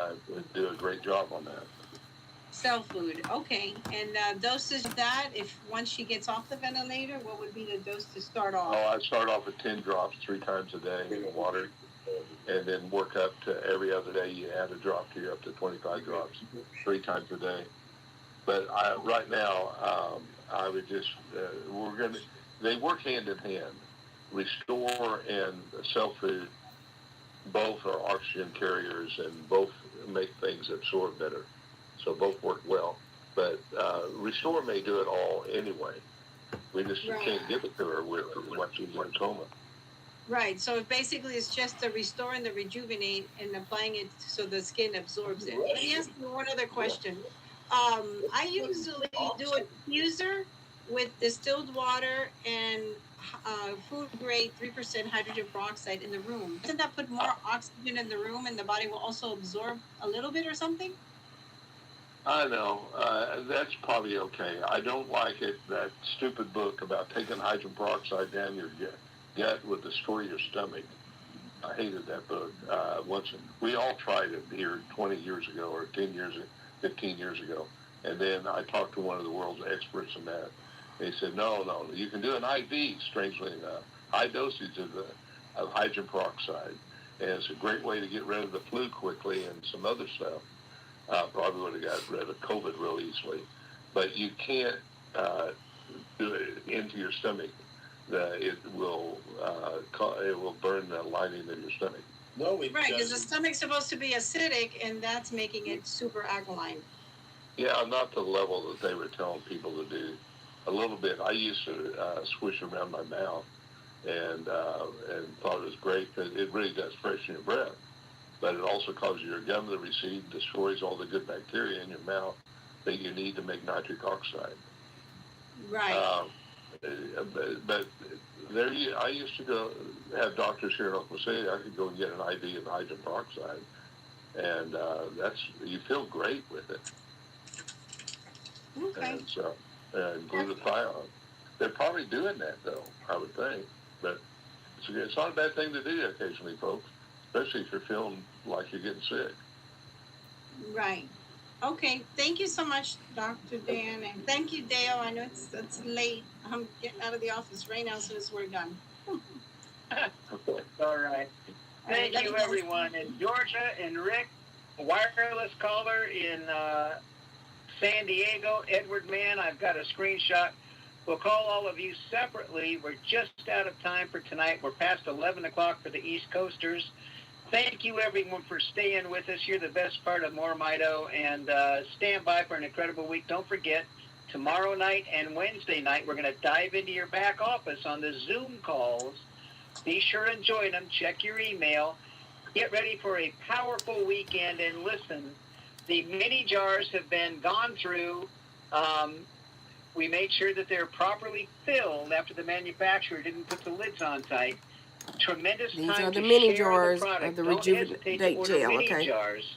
Speaker 1: do a great job on that.
Speaker 19: Cell food, okay. And dosage of that, if once she gets off the ventilator, what would be the dose to start off?
Speaker 1: Oh, I'd start off with 10 drops 3 times a day in water, and then work up to every other day. You add a drop to up to 25 drops 3 times a day. But right now, I would just they work hand in hand. Restore and cell food both are oxygen carriers, and both make things absorb better. So both work well. But Restore may do it all anyway. We just can't give it to her with what she's in coma.
Speaker 19: Right. So basically, it's just the restore and the rejuvenate, and applying it so the skin absorbs it. Let me ask you one other question. I usually do a diffuser with distilled water and food grade 3% hydrogen peroxide in the room. Doesn't that put more oxygen in the room, and the body will also absorb a little bit or something?
Speaker 1: I know. That's probably okay. I don't like it, that stupid book about taking hydrogen peroxide down your gut would destroy your stomach. I hated that book. We all tried it here 20 years ago, or 10 years, 15 years ago. And then I talked to one of the world's experts in that. They said, no, you can do an IV, strangely enough, high dosage of hydrogen peroxide. And it's a great way to get rid of the flu quickly and some other stuff. Probably would have got rid of COVID real easily. But you can't do it into your stomach. It will burn the lining of your stomach.
Speaker 18: No, it
Speaker 19: right, because the stomach's supposed to be acidic, and that's making it super alkaline.
Speaker 1: Yeah, not the level that they were telling people to do. A little bit. I used to swish around my mouth, and thought it was great because it really does freshen your breath. But it also causes your gum to recede, destroys all the good bacteria in your mouth that you need to make nitric oxide.
Speaker 19: Right.
Speaker 1: But I used to go have doctors here in Oklahoma City. I could go and get an IV of hydrogen peroxide, and you feel great with it.
Speaker 19: Okay.
Speaker 1: And so, glutathione. They're probably doing that though, I would think. But it's not a bad thing to do occasionally, folks, especially if you're feeling like you're getting sick.
Speaker 19: Right. Okay. Thank you so much, Dr. Dan, and thank you, Dale. I know it's late. I'm getting out of the office right now as soon as we're done.
Speaker 3: All right. Thank you, everyone. And Georgia and Rick, wireless caller in San Diego, Edward Mann, I've got a screenshot. We'll call all of you separately. We're just out of time for tonight. We're past 11 o'clock for the East Coasters. Thank you, everyone, for staying with us. You're the best part of More Mito. And stand by for an incredible week. Don't forget, tomorrow night and Wednesday night, we're going to dive into your back office on the Zoom calls. Be sure and join them. Check your email. Get ready for a powerful weekend. And listen, the mini jars have been gone through. We made sure that they're properly filled after the manufacturer didn't put the lids on tight. Tremendous
Speaker 2: These
Speaker 3: time
Speaker 2: are the
Speaker 3: to
Speaker 2: mini
Speaker 3: share
Speaker 2: jars
Speaker 3: the
Speaker 2: of
Speaker 3: product.
Speaker 2: the
Speaker 3: Don't hesitate to
Speaker 2: Rejuvenate
Speaker 3: order
Speaker 2: Gel,
Speaker 3: mini
Speaker 2: okay?
Speaker 3: jars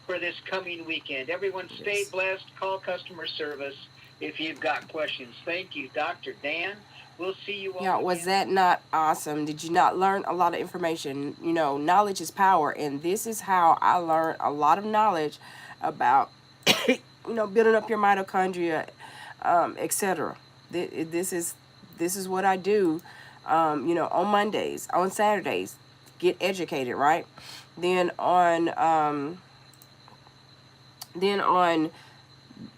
Speaker 3: for this coming weekend. Everyone stay blessed. Call customer service if you've got questions. Thank you, Dr. Dan. We'll see you all.
Speaker 2: Y'all, was that not awesome? Did you not learn a lot of information? You know, knowledge is power, and this is how I learned a lot of knowledge about, you know, building up your mitochondria, etc. This is what I do, you know, on Mondays, on Saturdays, get educated, right? Then on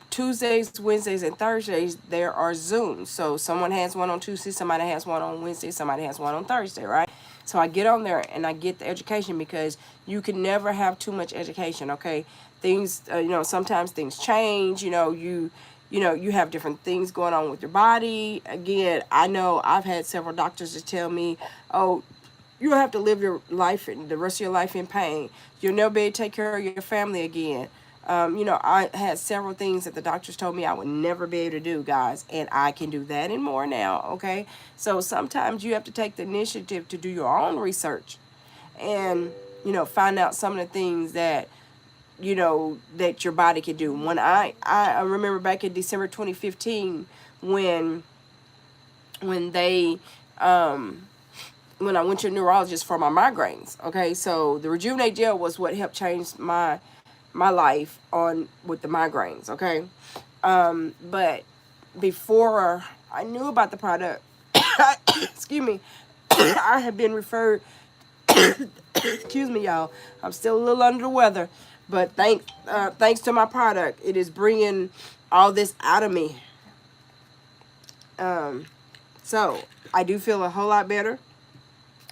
Speaker 2: Tuesdays, Wednesdays, and Thursdays, there are Zooms. So someone has one on Tuesday, somebody has one on Wednesday, somebody has one on Thursday, right? So I get on there and I get the education, because you can never have too much education, okay? Things, you know, sometimes things change, you know, you have different things going on with your body. Again, I know I've had several doctors to tell me, oh, you'll have to live your life, the rest of your life in pain. You'll never be able to take care of your family again. You know, I had several things that the doctors told me I would never be able to do, guys, and I can do that and more now, okay? So sometimes you have to take the initiative to do your own research and, you know, find out some of the things that, you know, that your body can do. When I remember back in December 2015 when they, when I went to a neurologist for my migraines, okay? So the Rejuvenate Gel was what helped change my life on with the migraines, okay? But before I knew about the product, excuse me, I had been referred, excuse me, y'all, I'm still a little under the weather, but thanks to my product, it is bringing all this out of me. So I do feel a whole lot better.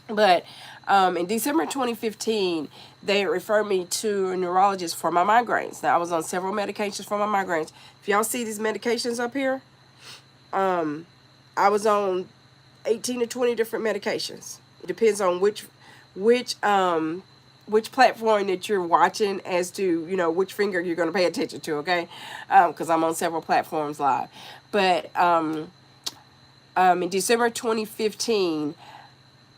Speaker 2: But in December 2015, they referred me to a neurologist for my migraines. Now, I was on several medications for my migraines. If y'all see these medications up here, I was on 18 to 20 different medications. It depends on which platform that you're watching as to, you know, which finger you're going to pay attention to, okay? Because I'm on several platforms live. But in December 2015,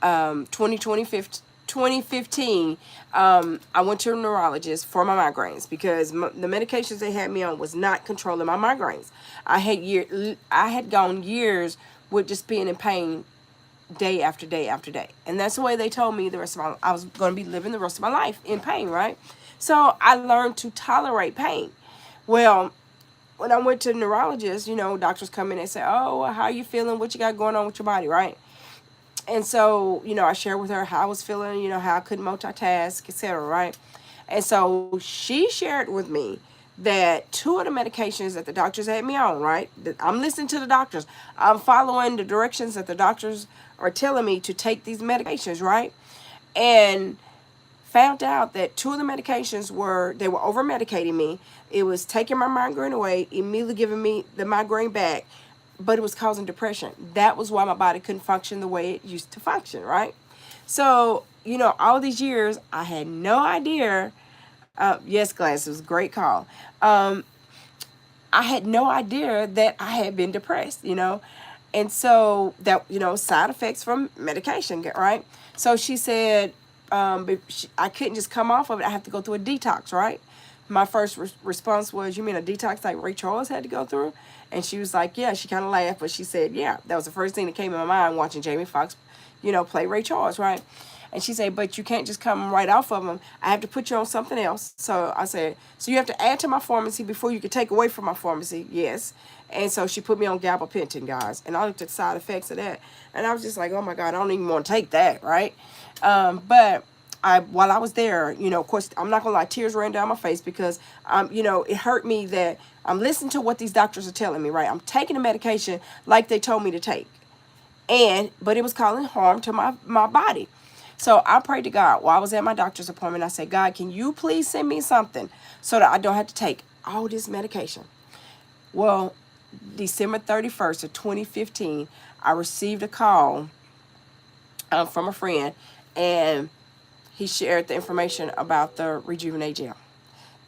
Speaker 2: 2015, I went to a neurologist for my migraines, because the medications they had me on was not controlling my migraines. I had gone years with just being in pain day after day after day, and that's the way they told me I was going to be living the rest of my life in pain, right? So I learned to tolerate pain. Well, when I went to the neurologist, you know, doctors come in and say, oh, well, how are you feeling? What you got going on with your body, right? And so, you know, I shared with her how I was feeling, you know, how I couldn't multitask, etc., right? And so she shared with me that 2 of the medications that the doctors had me on, right? I'm listening to the doctors. I'm following the directions that the doctors are telling me to take these medications, right? And found out that 2 of the medications were over medicating me. It was taking my migraine away, immediately giving me the migraine back, but it was causing depression. That was why my body couldn't function the way it used to function, right? So, you know, all these years, I had no idea. Yes, Glass, it was a great call. I had no idea that I had been depressed, you know. And so that, you know, side effects from medication, right? So she said, I couldn't just come off of it. I have to go through a detox, right? My first response was, you mean a detox like Ray Charles had to go through? And she was like, yeah. She kind of laughed, but she said, yeah. That was the first thing that came in my mind watching Jamie Foxx, you know, play Ray Charles, right? And she said, but you can't just come right off of them. I have to put you on something else. So I said, so you have to add to my pharmacy before you can take away from my pharmacy? Yes. And so she put me on gabapentin, guys. And I looked at the side effects of that. And I was just like, oh, my God, I don't even want to take that, right? But while I was there, of course, I'm not gonna lie, tears ran down my face because, it hurt me that I'm listening to what these doctors are telling me, right? I'm taking the medication like they told me to take, but it was causing harm to my body. So I prayed to God while I was at my doctor's appointment. I said, God, can you please send me something so that I don't have to take all this medication? Well, December 31st of 2015, I received a call from a friend, and he shared the information about the Rejuvenate Gel.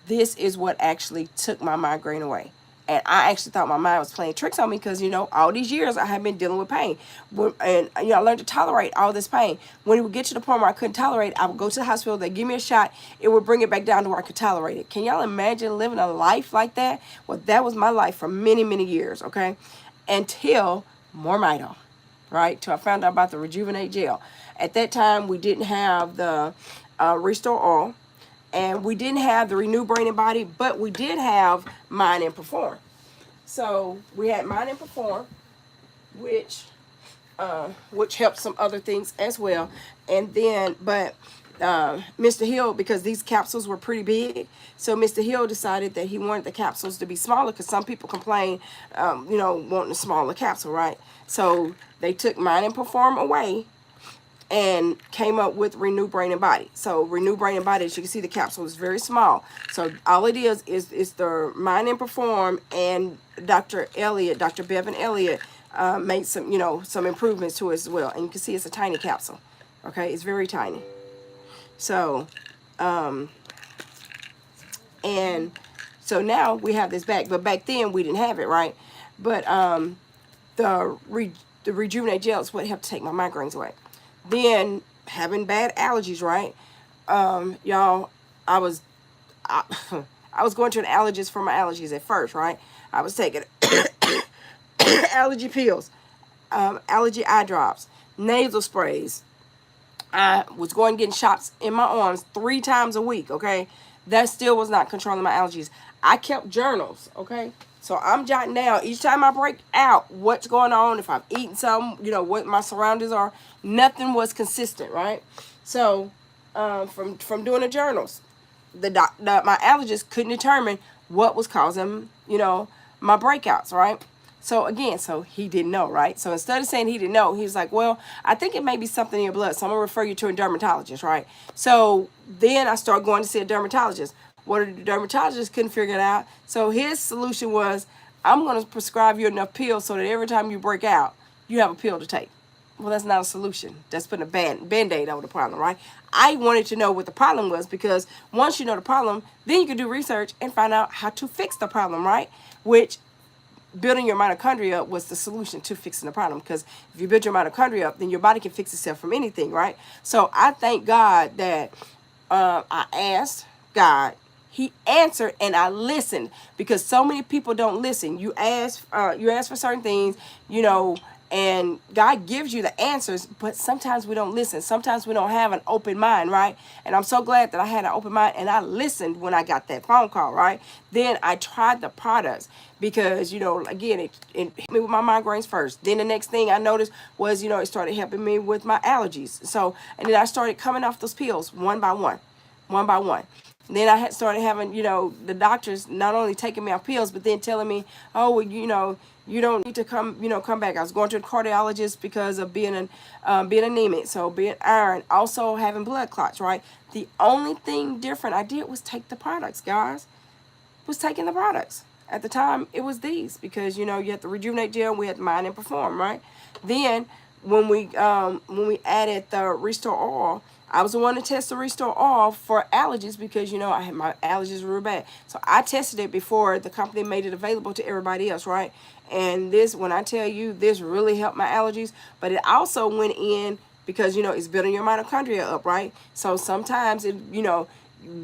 Speaker 2: This is what actually took my migraine away. And I actually thought my mind was playing tricks on me because, all these years I had been dealing with pain. And, I learned to tolerate all this pain. When it would get to the point where I couldn't tolerate it, I would go to the hospital, they'd give me a shot, it would bring it back down to where I could tolerate it. Can y'all imagine living a life like that? Well, that was my life for many, many years, okay? Until more Mito, right? Till I found out about the Rejuvenate Gel. At that time, we didn't have the Restore Oil. And we didn't have the Renew Brain and Body, but we did have Mind and Perform. So we had Mind and Perform, which helped some other things as well. And then, but Mr. Hill, because these capsules were pretty big, so Mr. Hill decided that he wanted the capsules to be smaller because some people complain, wanting a smaller capsule, right? So they took Mind and Perform away and came up with Renew Brain and Body. So Renew Brain and Body, as you can see, the capsule is very small. So all it is the Mind and Perform, and Dr. Bevan Elliott, made some improvements to it as well. And you can see it's a tiny capsule. Okay, it's very tiny. So, and so now we have this back, but back then we didn't have it, right? But the Rejuvenate Gel is what helped take my migraines away. Then having bad allergies, right? Y'all, I was going to an allergist for my allergies at first, right? I was taking allergy pills, allergy eye drops, nasal sprays. I was going getting shots in my arms 3 times a week, okay? That still was not controlling my allergies. I kept journals, okay? So I'm jotting down each time I break out what's going on, if I've eaten something, what my surroundings are. Nothing was consistent, right? So from doing the journals, my allergist couldn't determine what was causing, my breakouts, right? So again, so he didn't know, right? So instead of saying he didn't know, he was like, well, I think it may be something in your blood, so I'm going to refer you to a dermatologist, right? So then I started going to see a dermatologist. Well, the dermatologist couldn't figure it out. So his solution was, I'm going to prescribe you enough pills so that every time you break out, you have a pill to take. Well, that's not a solution. That's putting a band-aid over the problem, right? I wanted to know what the problem was, because once you know the problem, then you can do research and find out how to fix the problem, right? Which building your mitochondria up was the solution to fixing the problem, because if you build your mitochondria up, then your body can fix itself from anything, right? So I thank God that I asked God, he answered, and I listened, because so many people don't listen. You ask for certain things, and God gives you the answers, but sometimes we don't listen. Sometimes we don't have an open mind, right? And I'm so glad that I had an open mind and I listened when I got that phone call, right? Then I tried the products because, again, it helped me with my migraines first. Then the next thing I noticed was, it started helping me with my allergies. So, and then I started coming off those pills one by one. Then I had started having, the doctors not only taking me off pills, but then telling me, oh, well, you don't need to come back. I was going to a cardiologist because of being anemic, so being iron, also having blood clots, right? The only thing different I did was take the products, guys. Was taking the products. At the time, it was these, because, you had the Rejuvenate Gel, we had the Mind and Perform, right? Then when we added the Restore Oil, I was the one to test the Restore Oil for allergies, because, I had my allergies were real bad. So I tested it before the company made it available to everybody else, right? And this, when I tell you, this really helped my allergies, but it also went in because, it's building your mitochondria up, right? So sometimes it,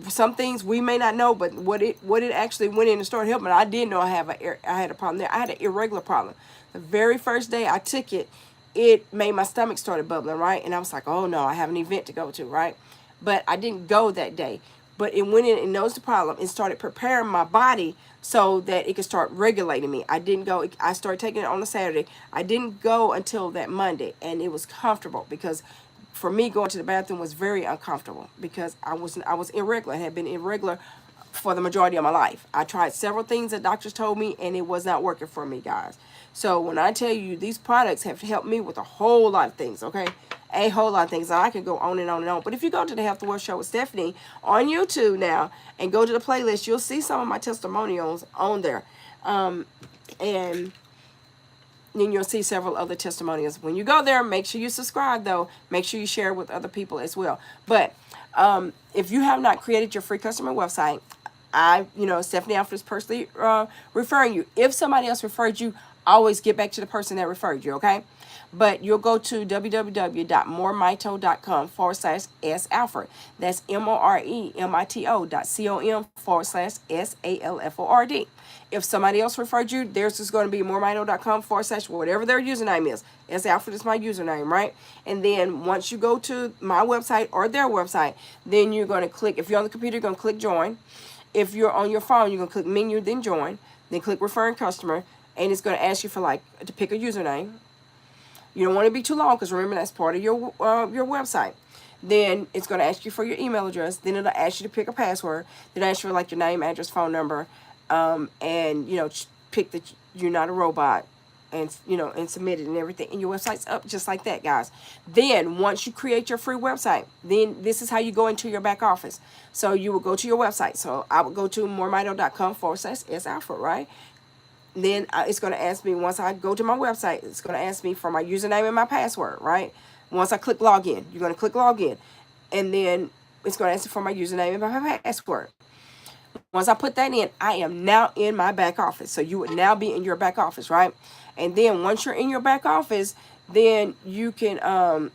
Speaker 2: some things we may not know, but what it actually went in and started helping. I did know I had a problem there. I had an irregular problem. The very first day I took it, it made my stomach started bubbling, right? And I was like, oh no, I have an event to go to, right? But I didn't go that day. But it went in and knows the problem and started preparing my body so that it could start regulating me. I didn't go. I started taking it on a Saturday. I didn't go until that Monday, and it was comfortable because for me, going to the bathroom was very uncomfortable because I was irregular. I had been irregular for the majority of my life. I tried several things that doctors told me, and it was not working for me, guys. So when I tell you these products have helped me with a whole lot of things, okay? A whole lot of things. I could go on and on and on. But if you go to the Health the World Show with Stephanie on YouTube now and go to the playlist, you'll see some of my testimonials on there. And then you'll see several other testimonials. When you go there, make sure you subscribe, though. Make sure you share with other people as well. But if you have not created your free customer website, Stephanie Alford is personally referring you. If somebody else referred you, always get back to the person that referred you, okay? But you'll go to www.moremito.com/S Alford. That's moremito.com/SALFORD. If somebody else referred you, theirs is going to be moremito.com/ whatever their username is. S Alford is my username, right? And then once you go to my website or their website, then you're going to click, if you're on the computer, you're going to click join. If you're on your phone, you're going to click menu, then join, then click referring customer, and it's going to ask you for to pick a username. You don't want to be too long because remember that's part of your website. Then it's going to ask you for your email address. Then it'll ask you to pick a password. Then ask you for your name, address, phone number, and pick that you're not a robot, and and submit it and everything. And your website's up just like that, guys. Then once you create your free website, then this is how you go into your back office. So you will go to your website. So I would go to moremito.com/S Alford, right? Then it's going to ask me, once I go to my website, it's going to ask me for my username and my password, right? Once I click login, you're going to click login. And then it's going to ask me for my username and my password. Once I put that in, I am now in my back office. So you would now be in your back office, right? And then once you're in your back office, then you can,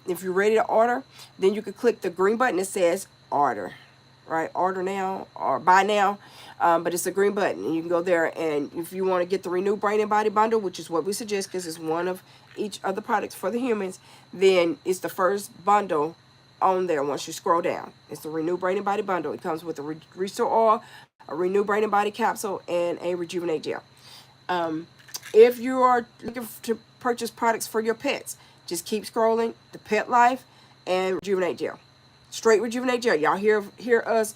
Speaker 2: if you're ready to order, then you can click the green button that says order, right? Order now or buy now. But it's a green button, and you can go there, and if you want to get the Renew Brain and Body Bundle, which is what we suggest because it's one of each of the products for the humans, then it's the first bundle on there once you scroll down. It's the Renew Brain and Body Bundle. It comes with a Restore Oil, a Renew Brain and Body Capsule, and a Rejuvenate Gel. If you are looking to purchase products for your pets, just keep scrolling. The Pet Life and Rejuvenate Gel. Straight Rejuvenate Gel. Y'all hear us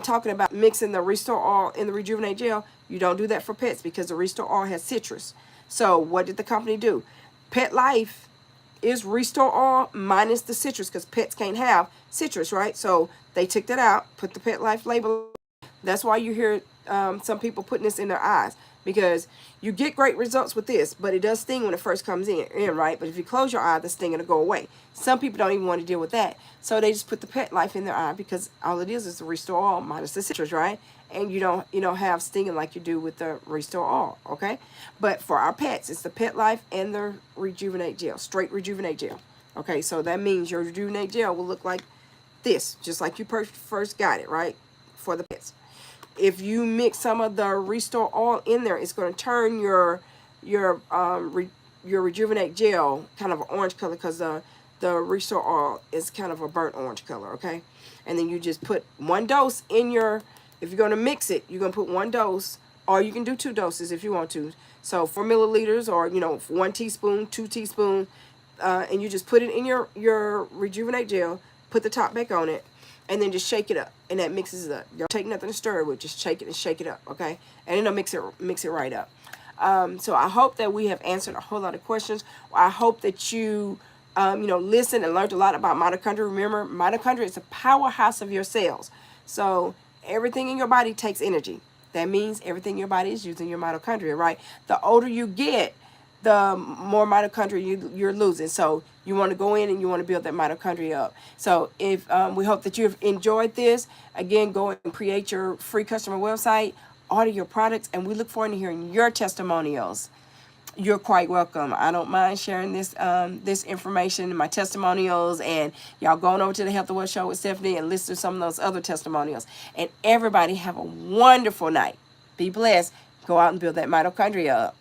Speaker 2: talking about mixing the Restore Oil and the Rejuvenate Gel. You don't do that for pets because the Restore Oil has citrus. So what did the company do? Pet Life is Restore Oil minus the citrus because pets can't have citrus, right? So they took that out, put the Pet Life label. That's why you hear some people putting this in their eyes, because you get great results with this, but it does sting when it first comes in, right? But if you close your eye, the sting will go away. Some people don't even want to deal with that, so they just put the Pet Life in their eye because all it is the Restore Oil minus the citrus, right? And you don't have stinging like you do with the Restore Oil, okay? But for our pets, it's the Pet Life and the Rejuvenate Gel, straight Rejuvenate Gel. Okay, so that means your Rejuvenate Gel will look like this, just like you first got it, right? For the pets. If you mix some of the Restore Oil in there, it's going to turn your Rejuvenate Gel kind of an orange color because the Restore Oil is kind of a burnt orange color, okay? And then you just put one dose in your, if you're going to mix it, you're going to put one dose, or you can do 2 doses if you want to. So 4 milliliters or, 1 teaspoon, 2 teaspoons, and you just put it in your Rejuvenate Gel, put the top back on it, and then just shake it up, and that mixes it up. You don't take nothing to stir it with, just shake it and shake it up, okay? And it'll mix it right up. So I hope that we have answered a whole lot of questions. I hope that you, listened and learned a lot about mitochondria. Remember, mitochondria is a powerhouse of your cells. So everything in your body takes energy. That means everything in your body is using your mitochondria, right? The older you get, the more mitochondria you're losing. So you want to go in and you want to build that mitochondria up. So if we hope that you've enjoyed this. Again, go and create your free customer website, order your products, and we look forward to hearing your testimonials. You're quite welcome. I don't mind sharing this this information, my testimonials, and y'all going over to the Health the World Show with Stephanie and listen to some of those other testimonials. And everybody have a wonderful night. Be blessed. Go out and build that mitochondria up.